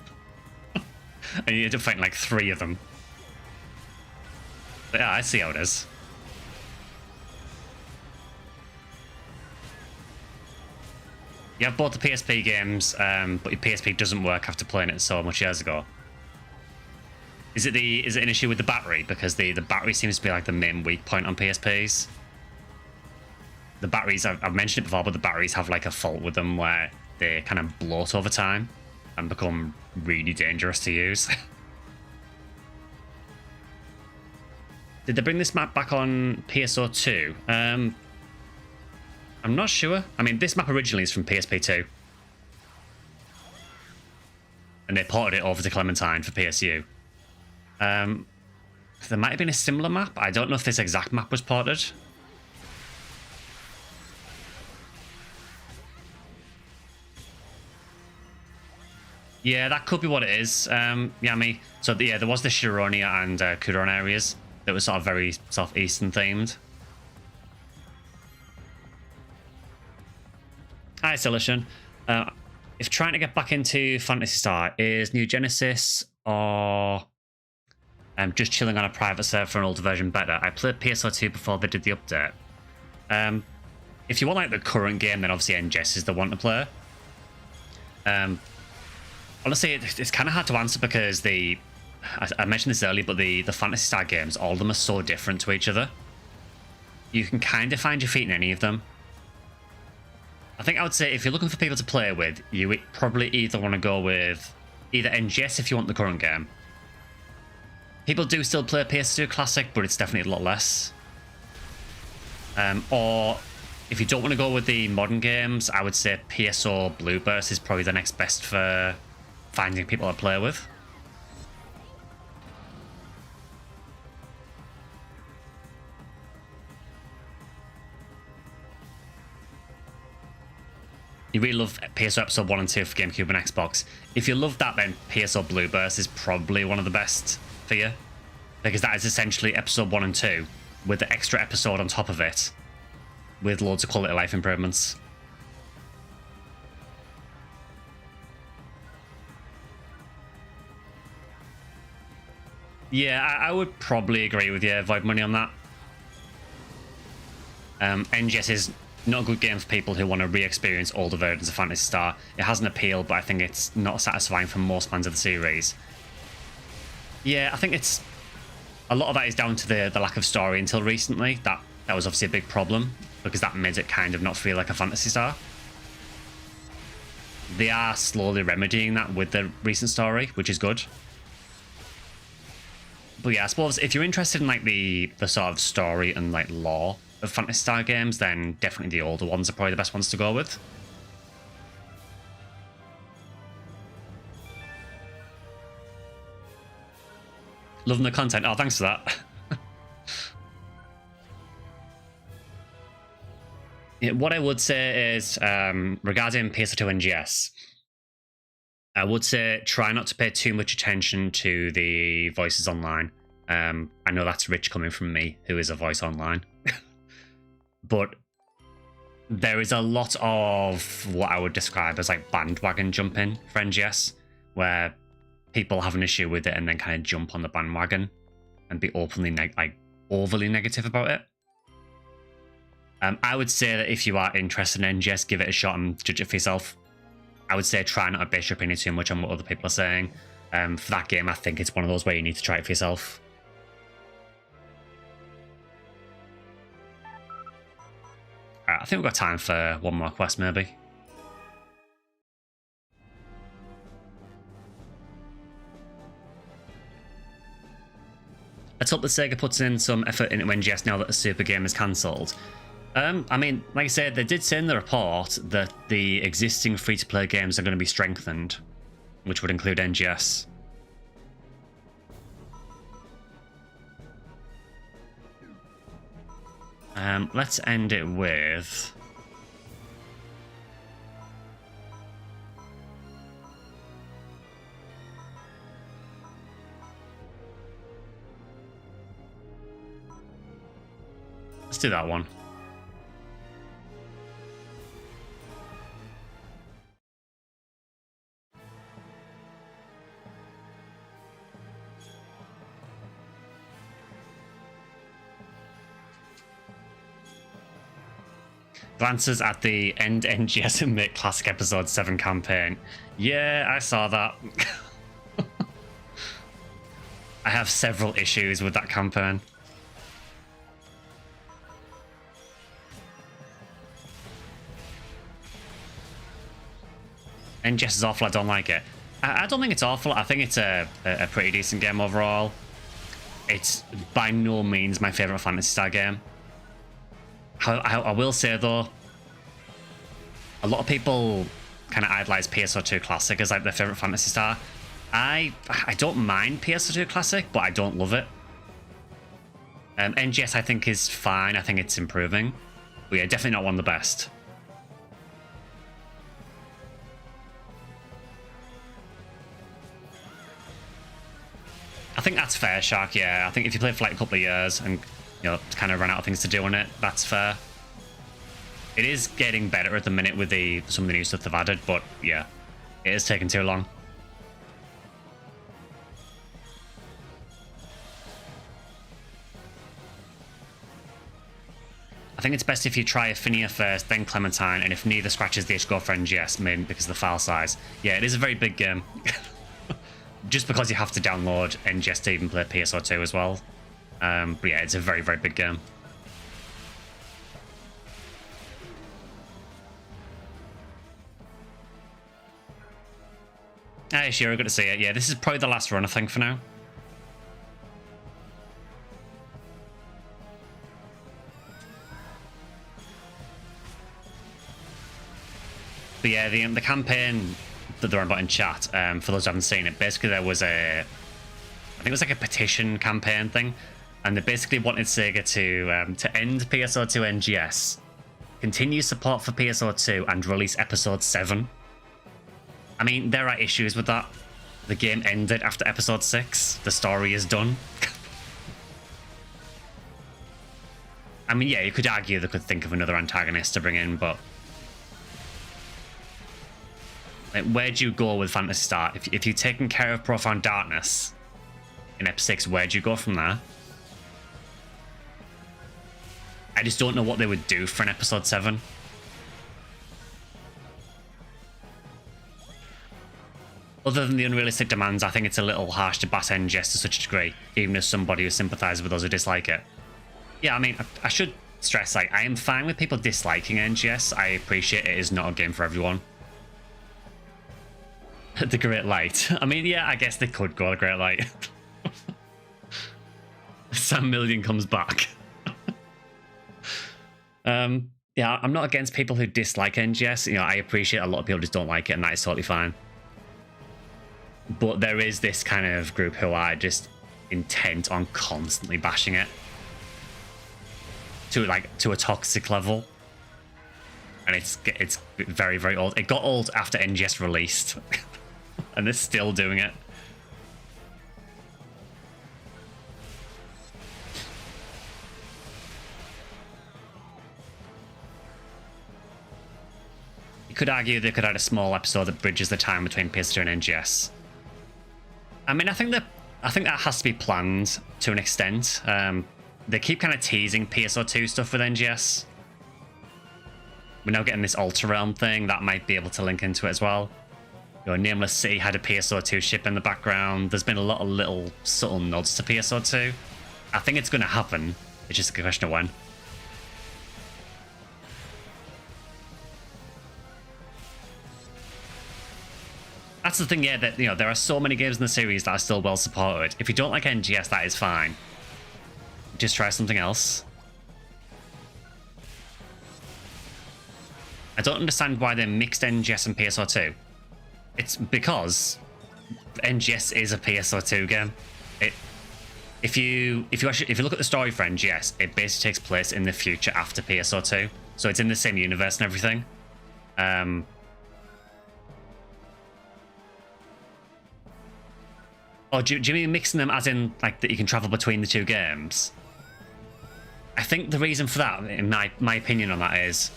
And you end up fighting like 3 of them. But yeah, I see how it is. You have bought the PSP games, but your PSP doesn't work after playing it so much years ago. Is it an issue with the battery? Because the battery seems to be like the main weak point on PSPs. The batteries, I've mentioned it before, but the batteries have like a fault with them where they kind of bloat over time and become really dangerous to use. Did they bring this map back on PSO2? I'm not sure. I mean, this map originally is from PSP2. And they ported it over to Clementine for PSU. There might have been a similar map. I don't know if this exact map was ported. Yeah, that could be what it is. Yami. So yeah, there was the Shironia and Kuron areas that were sort of very southeastern themed. Hi, Silicon. If trying to get back into Phantasy Star is New Genesis or just chilling on a private server for an older version better, I played PSO2 before they did the update. If you want like the current game, then obviously NGS is the one to play. Honestly, it's kind of hard to answer because I mentioned this earlier, but the Phantasy Star games, all of them are so different to each other. You can kind of find your feet in any of them. I think I would say if you're looking for people to play with, you would probably either want to go with either NGS if you want the current game. People do still play PS2 Classic, but it's definitely a lot less. Or if you don't want to go with the modern games, I would say PSO Blueburst is probably the next best for finding people to play with. You really love PSO Episode 1 and 2 for GameCube and Xbox. If you love that, then PSO Blueburst is probably one of the best for you. Because that is essentially Episode 1 and 2 with the extra episode on top of it with loads of quality of life improvements. Yeah, I would probably agree with you, Void Money, on that. NGS is not a good game for people who want to re-experience older versions of Phantasy Star. It has an appeal, but I think it's not satisfying for most fans of the series. Yeah, I think it's... A lot of that is down to the lack of story until recently. That was obviously a big problem, because that made it kind of not feel like a Phantasy Star. They are slowly remedying that with the recent story, which is good. But yeah, I suppose if you're interested in like the sort of story and like lore of Phantasy Star games, then definitely the older ones are probably the best ones to go with. Loving the content. Oh, thanks for that. Yeah, what I would say is, regarding PS2 NGS, I would say try not to pay too much attention to the voices online. I know that's rich coming from me, who is a voice online. But there is a lot of what I would describe as like bandwagon jumping for NGS, where people have an issue with it and then kind of jump on the bandwagon and be openly overly negative about it. I would say that if you are interested in NGS, give it a shot and judge it for yourself. I would say try not to base your opinion too much on what other people are saying. For that game, I think it's one of those where you need to try it for yourself. Alright, I think we've got time for one more quest, maybe. Let's hope that Sega puts in some effort into NGS now that the Super game is cancelled. I mean, like I said, they did say in the report that the existing free-to-play games are going to be strengthened, which would include NGS. Let's end it with... Let's do that one. Glances at the End NGS and Make Classic Episode 7 campaign. Yeah, I saw that. I have several issues with that campaign. NGS is awful, I don't like it. I don't think it's awful, I think it's a pretty decent game overall. It's by no means my favourite Phantasy Star game. I will say though, a lot of people kind of idolize PSO2 Classic as like their favourite Phantasy Star. I don't mind PSO2 Classic, but I don't love it. NGS I think is fine, I think it's improving. But yeah, definitely not one of the best. I think that's fair, Shark, yeah. I think if you play it for like a couple of years and, you know, kind of run out of things to do on it, that's fair. It is getting better at the minute with some of the new stuff they've added, but yeah, it is taking too long. I think it's best if you try Affinia first, then Clementine, and if neither scratches the itch, go for NGS, mainly because of the file size. Yeah, it is a very big game. Just because you have to download NGS to even play PSO2 as well. But yeah, it's a very, very big game. Hey, Shiro, good to see it. Yeah, this is probably the last run, I think, for now. But yeah, the campaign that they're on about in chat, for those who haven't seen it, basically there was I think it was like a petition campaign thing, and they basically wanted Sega to end PSO2 NGS, continue support for PSO2, and release Episode 7. I mean, there are issues with that. The game ended after Episode 6. The story is done. I mean, yeah, you could argue they could think of another antagonist to bring in, but like, where do you go with Phantasy Star? If you've taken care of Profound Darkness in Ep 6, where do you go from there? I just don't know what they would do for an Episode 7. Other than the unrealistic demands, I think it's a little harsh to bash NGS to such a degree, even as somebody who sympathises with those who dislike it. Yeah, I mean, I should stress, like, I am fine with people disliking NGS. I appreciate it is not a game for everyone. The Great Light. I mean, yeah, I guess they could go the Great Light. Sam Million comes back. Yeah, I'm not against people who dislike NGS. You know, I appreciate a lot of people just don't like it, and that is totally fine. But there is this kind of group who are just intent on constantly bashing it to a toxic level. And it's very, very old. It got old after NGS released. And they're still doing it. You could argue they could add a small episode that bridges the time between PS2 and NGS. I mean, I think that has to be planned to an extent. They keep kind of teasing PSO2 stuff with NGS. We're now getting this Alter Realm thing that might be able to link into it as well. You know, Nameless City had a PSO2 ship in the background. There's been a lot of little subtle nods to PSO2. I think it's going to happen. It's just a question of when. That's the thing, yeah, that, you know, there are so many games in the series that are still well supported. If you don't like NGS, that is fine. Just try something else. I don't understand why they mixed NGS and PSO2. It's because NGS is a PSO2 game. If you look at the story for NGS, it basically takes place in the future after PSO2, so it's in the same universe and everything. Oh, do you mean mixing them as in like that you can travel between the two games? I think the reason for that, in my opinion on that, is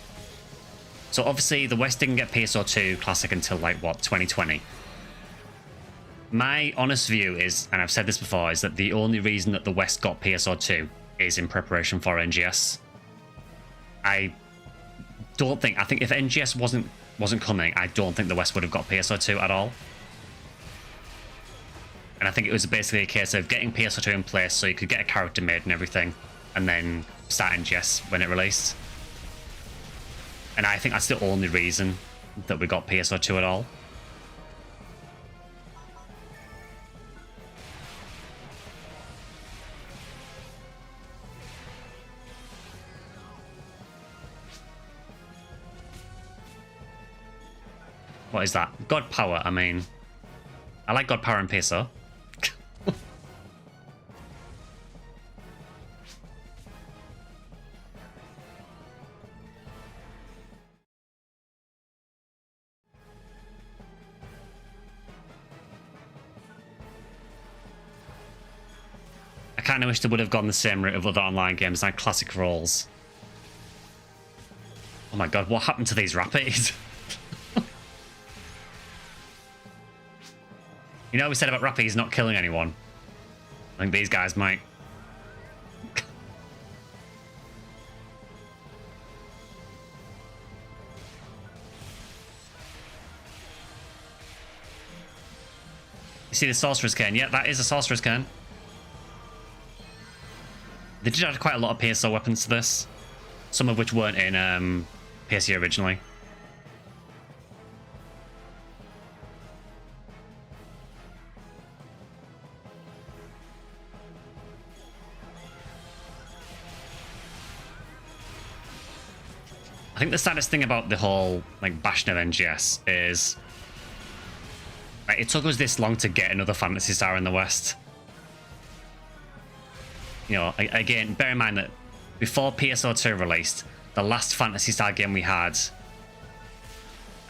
so obviously the West didn't get PSO2 Classic until like what, 2020. My honest view is, and I've said this before, is that the only reason that the West got PSO2 is in preparation for NGS. I don't think. I think if NGS wasn't coming, I don't think the West would have got PSO2 at all. And I think it was basically a case of getting PSO2 in place so you could get a character made and everything, and then start NGS when it released. And I think that's the only reason that we got PSO2 at all. What is that? God Power, I mean... I like God Power and PSO. I kind of wish they would have gone the same route of other online games like classic roles. Oh my god, what happened to these Rappies? You know what we said about Rappies not killing anyone? I think these guys might. You see the Sorcerer's Cane? Yeah, that is a Sorcerer's Cane. They did add quite a lot of PSO weapons to this. Some of which weren't in PSU originally. I think the saddest thing about the whole like bashing of NGS is like, it took us this long to get another Phantasy Star in the West. You know, again, bear in mind that before PSO2 released, the last Phantasy Star game we had,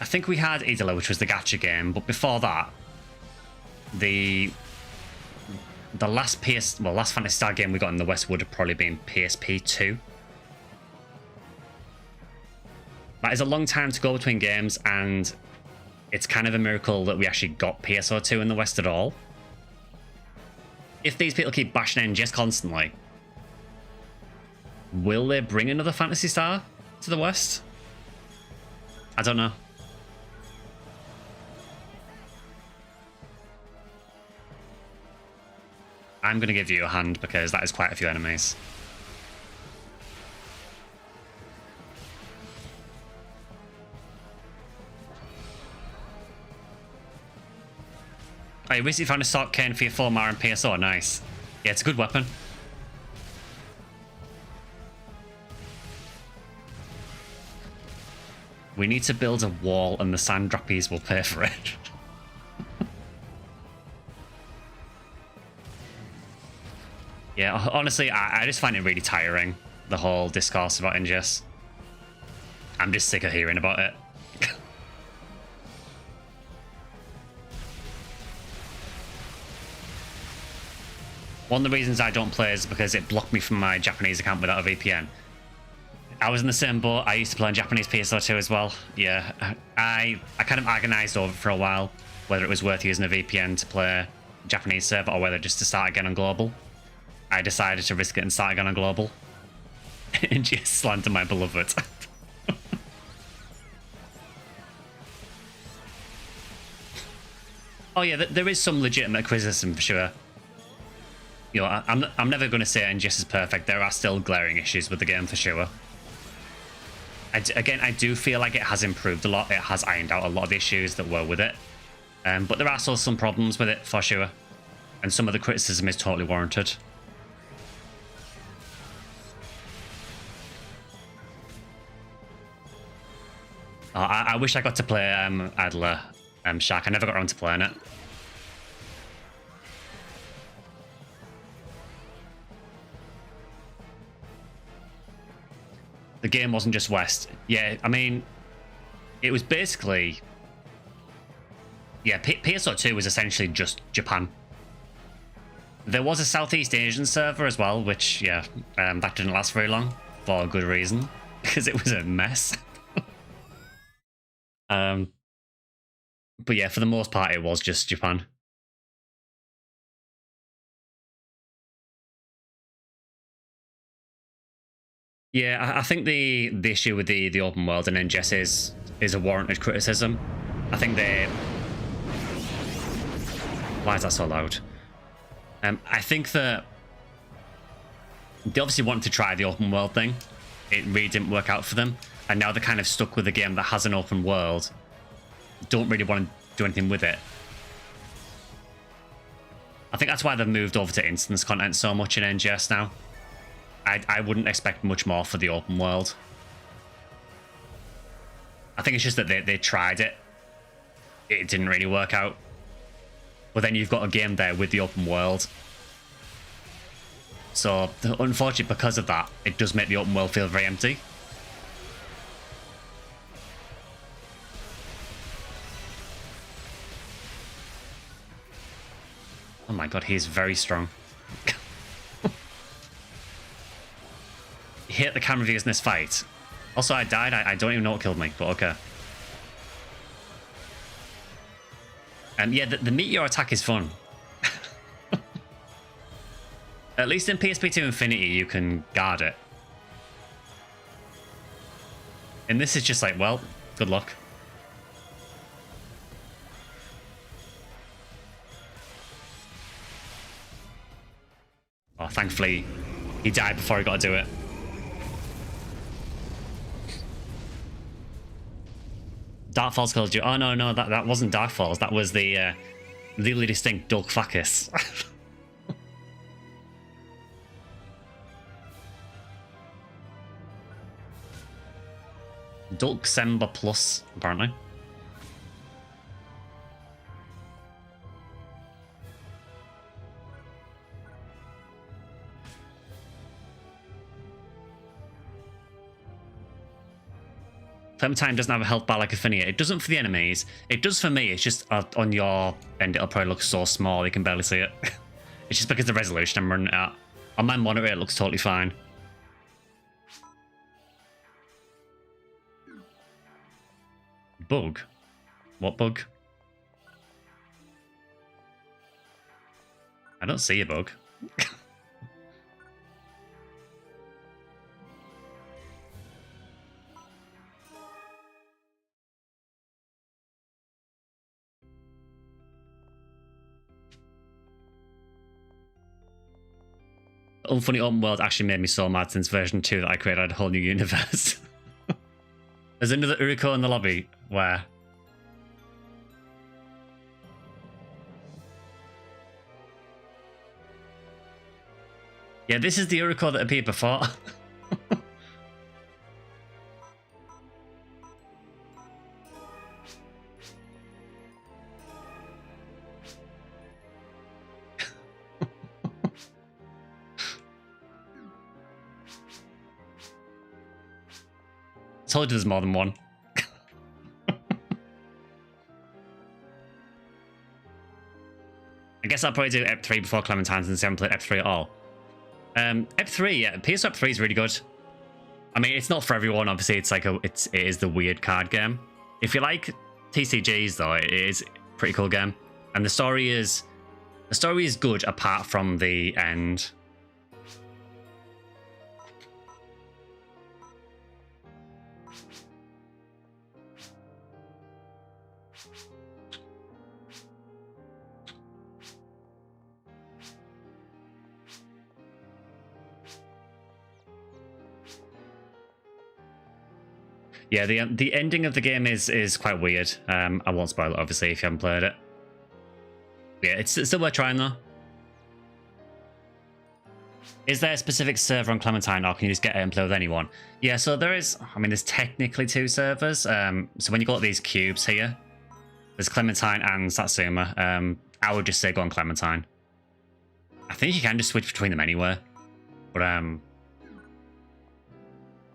I think we had Idolo, which was the gacha game, but before that, the last Phantasy Star game we got in the West would have probably been PSP2. That is a long time to go between games, and it's kind of a miracle that we actually got PSO2 in the West at all. If these people keep bashing NGS constantly, will they bring another Phantasy Star to the West? I don't know. I'm going to give you a hand because that is quite a few enemies. Oh, you recently found a Sword Cane for your 4-mar and PSO. Nice. Yeah, it's a good weapon. We need to build a wall and the sand drappies will pay for it. Yeah, honestly, I just find it really tiring, the whole discourse about NGS. I'm just sick of hearing about it. One of the reasons I don't play is because it blocked me from my Japanese account without a VPN. I was in the same boat. I used to play on Japanese PSO2 as well. Yeah, I kind of agonized over for a while whether it was worth using a VPN to play Japanese server or whether just to start again on global. I decided to risk it and start again on global. And just slander my beloved. Oh yeah, there is some legitimate criticism for sure. You know, I'm never going to say NGS is perfect. There are still glaring issues with the game for sure. Again, I do feel like it has improved a lot. It has ironed out a lot of the issues that were with it. But there are still some problems with it for sure. And some of the criticism is totally warranted. Oh, I wish I got to play Adler Shark. I never got around to playing it. The game wasn't just West. Yeah, I mean, it was basically... Yeah, PSO2 was essentially just Japan. There was a Southeast Asian server as well, which, yeah, that didn't last very long, for a good reason, because it was a mess. But yeah, for the most part, it was just Japan. Yeah, I think the issue with the open world and NGS is a warranted criticism. I think they... Why is that so loud? I think that they obviously wanted to try the open world thing. It really didn't work out for them. And now they're kind of stuck with a game that has an open world. Don't really want to do anything with it. I think that's why they've moved over to instance content so much in NGS now. I wouldn't expect much more for the open world. I think it's just that they tried it. It didn't really work out. But then you've got a game there with the open world. So, unfortunately, because of that, it does make the open world feel very empty. Oh my god, he is very strong. He hit the camera views in this fight. Also, I died. I don't even know what killed me, but okay. Yeah, the meteor attack is fun. At least in PSP2 Infinity, you can guard it. And this is just like, well, good luck. Oh, thankfully, he died before he got to do it. Dark Falls killed you. Oh, no, that wasn't Dark Falls. That was the legally distinct Dulk Fakis. Dulk Semba Plus, apparently. Clementine doesn't have a health bar like Affinia. It doesn't for the enemies. It does for me. It's just on your end, it'll probably look so small you can barely see it. It's just because of the resolution I'm running at. On my monitor, it looks totally fine. Bug? What bug? I don't see a bug. Unfunny open world actually made me so mad since version 2 that I created a whole new universe. There's another Uriko in the lobby. Where? Yeah, this is the Uriko that appeared before. I told you there's more than one. I guess I'll probably do Ep 3 before Clementine since I haven't played Ep 3 at all. Ep 3, yeah, PS Ep 3 is really good. I mean, it's not for everyone. Obviously, it's like it is the weird card game. If you like TCGs, though, it is a pretty cool game. And the story is good apart from the end. Yeah, the ending of the game is quite weird. I won't spoil it, obviously, if you haven't played it. Yeah, it's still worth trying, though. Is there a specific server on Clementine, or can you just get it and play with anyone? Yeah, so there is... I mean, there's technically 2 servers. So when you got these cubes here, there's Clementine and Satsuma. I would just say go on Clementine. I think you can just switch between them anywhere. But,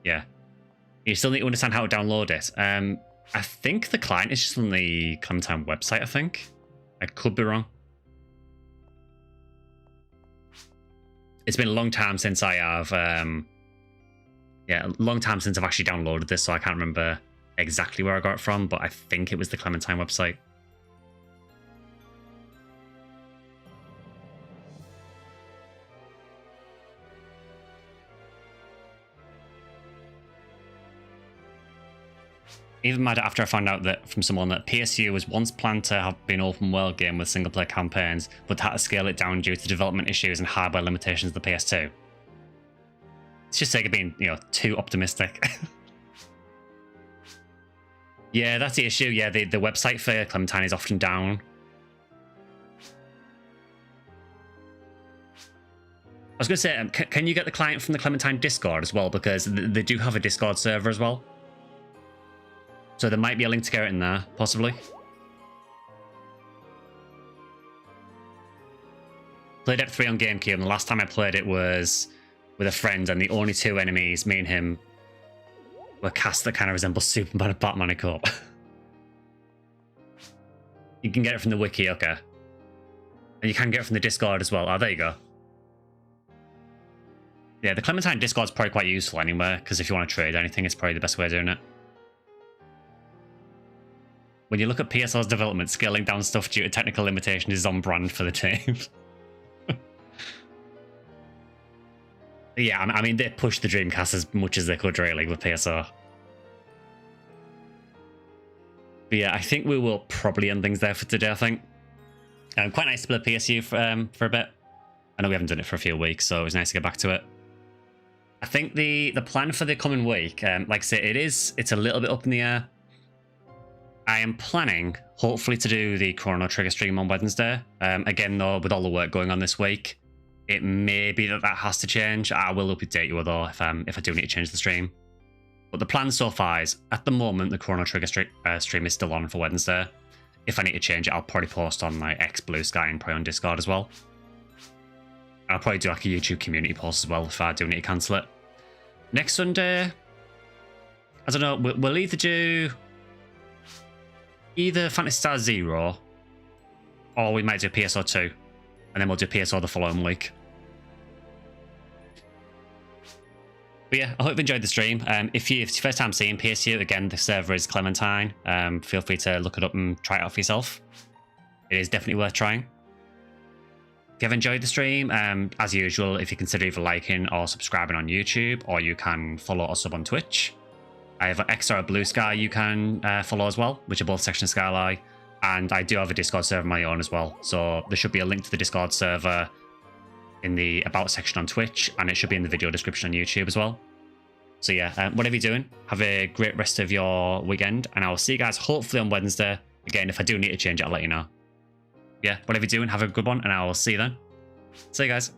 yeah. You still need to understand how to download it. I think the client is just on the Clementine website, I think. I could be wrong. It's been a long time since I have... yeah, a long time since I've actually downloaded this, so I can't remember exactly where I got it from, but I think it was the Clementine website. Even madder after I found out that from someone that PSU was once planned to have been an open world game with single player campaigns, but had to scale it down due to development issues and hardware limitations of the PS2. It's just like being, you know, too optimistic. Yeah, that's the issue. Yeah, the website for Clementine is often down. I was going to say, can you get the client from the Clementine Discord as well? Because they do have a Discord server as well. So there might be a link to get it in there, possibly. Played Ep 3 on GameCube, and the last time I played it was with a friend, and the only two enemies, me and him, were cast that kind of resemble Superman and Batman in co-op. You can get it from the wiki, okay. And you can get it from the Discord as well. Oh, there you go. Yeah, the Clementine Discord's probably quite useful anyway, because if you want to trade anything, it's probably the best way of doing it. When you look at PSR's development, scaling down stuff due to technical limitations is on brand for the team. Yeah, I mean, they pushed the Dreamcast as much as they could, really, with PSR. But yeah, I think we will probably end things there for today, I think. Quite nice to play PSU for a bit. I know we haven't done it for a few weeks, so it was nice to get back to it. I think the plan for the coming week, like I say, it's a little bit up in the air. I am planning, hopefully, to do the Chrono Trigger stream on Wednesday. Again, though, with all the work going on this week, it may be that has to change. I will update you, though, if I do need to change the stream. But the plan so far is, at the moment, the Chrono Trigger stream is still on for Wednesday. If I need to change it, I'll probably post on my Bluesky and probably on Discord as well. I'll probably do like a YouTube community post as well if I do need to cancel it. Next Sunday, I don't know, we'll either do Phantasy Star Zero, or we might do PSO 2, and then we'll do PSO the following week. But yeah, I hope you enjoyed the stream. If it's your first time seeing PSU, again, the server is Clementine. Feel free to look it up and try it out for yourself. It is definitely worth trying. If you have enjoyed the stream, as usual, if you consider either liking or subscribing on YouTube, or you can follow or sub on Twitch. I have X or Bluesky you can follow as well, which are both SectionSkyly. And I do have a Discord server of my own as well. So there should be a link to the Discord server in the About section on Twitch, and it should be in the video description on YouTube as well. So yeah, whatever you're doing, have a great rest of your weekend, and I will see you guys hopefully on Wednesday. Again, if I do need to change it, I'll let you know. Yeah, whatever you're doing, have a good one, and I will see you then. See you guys.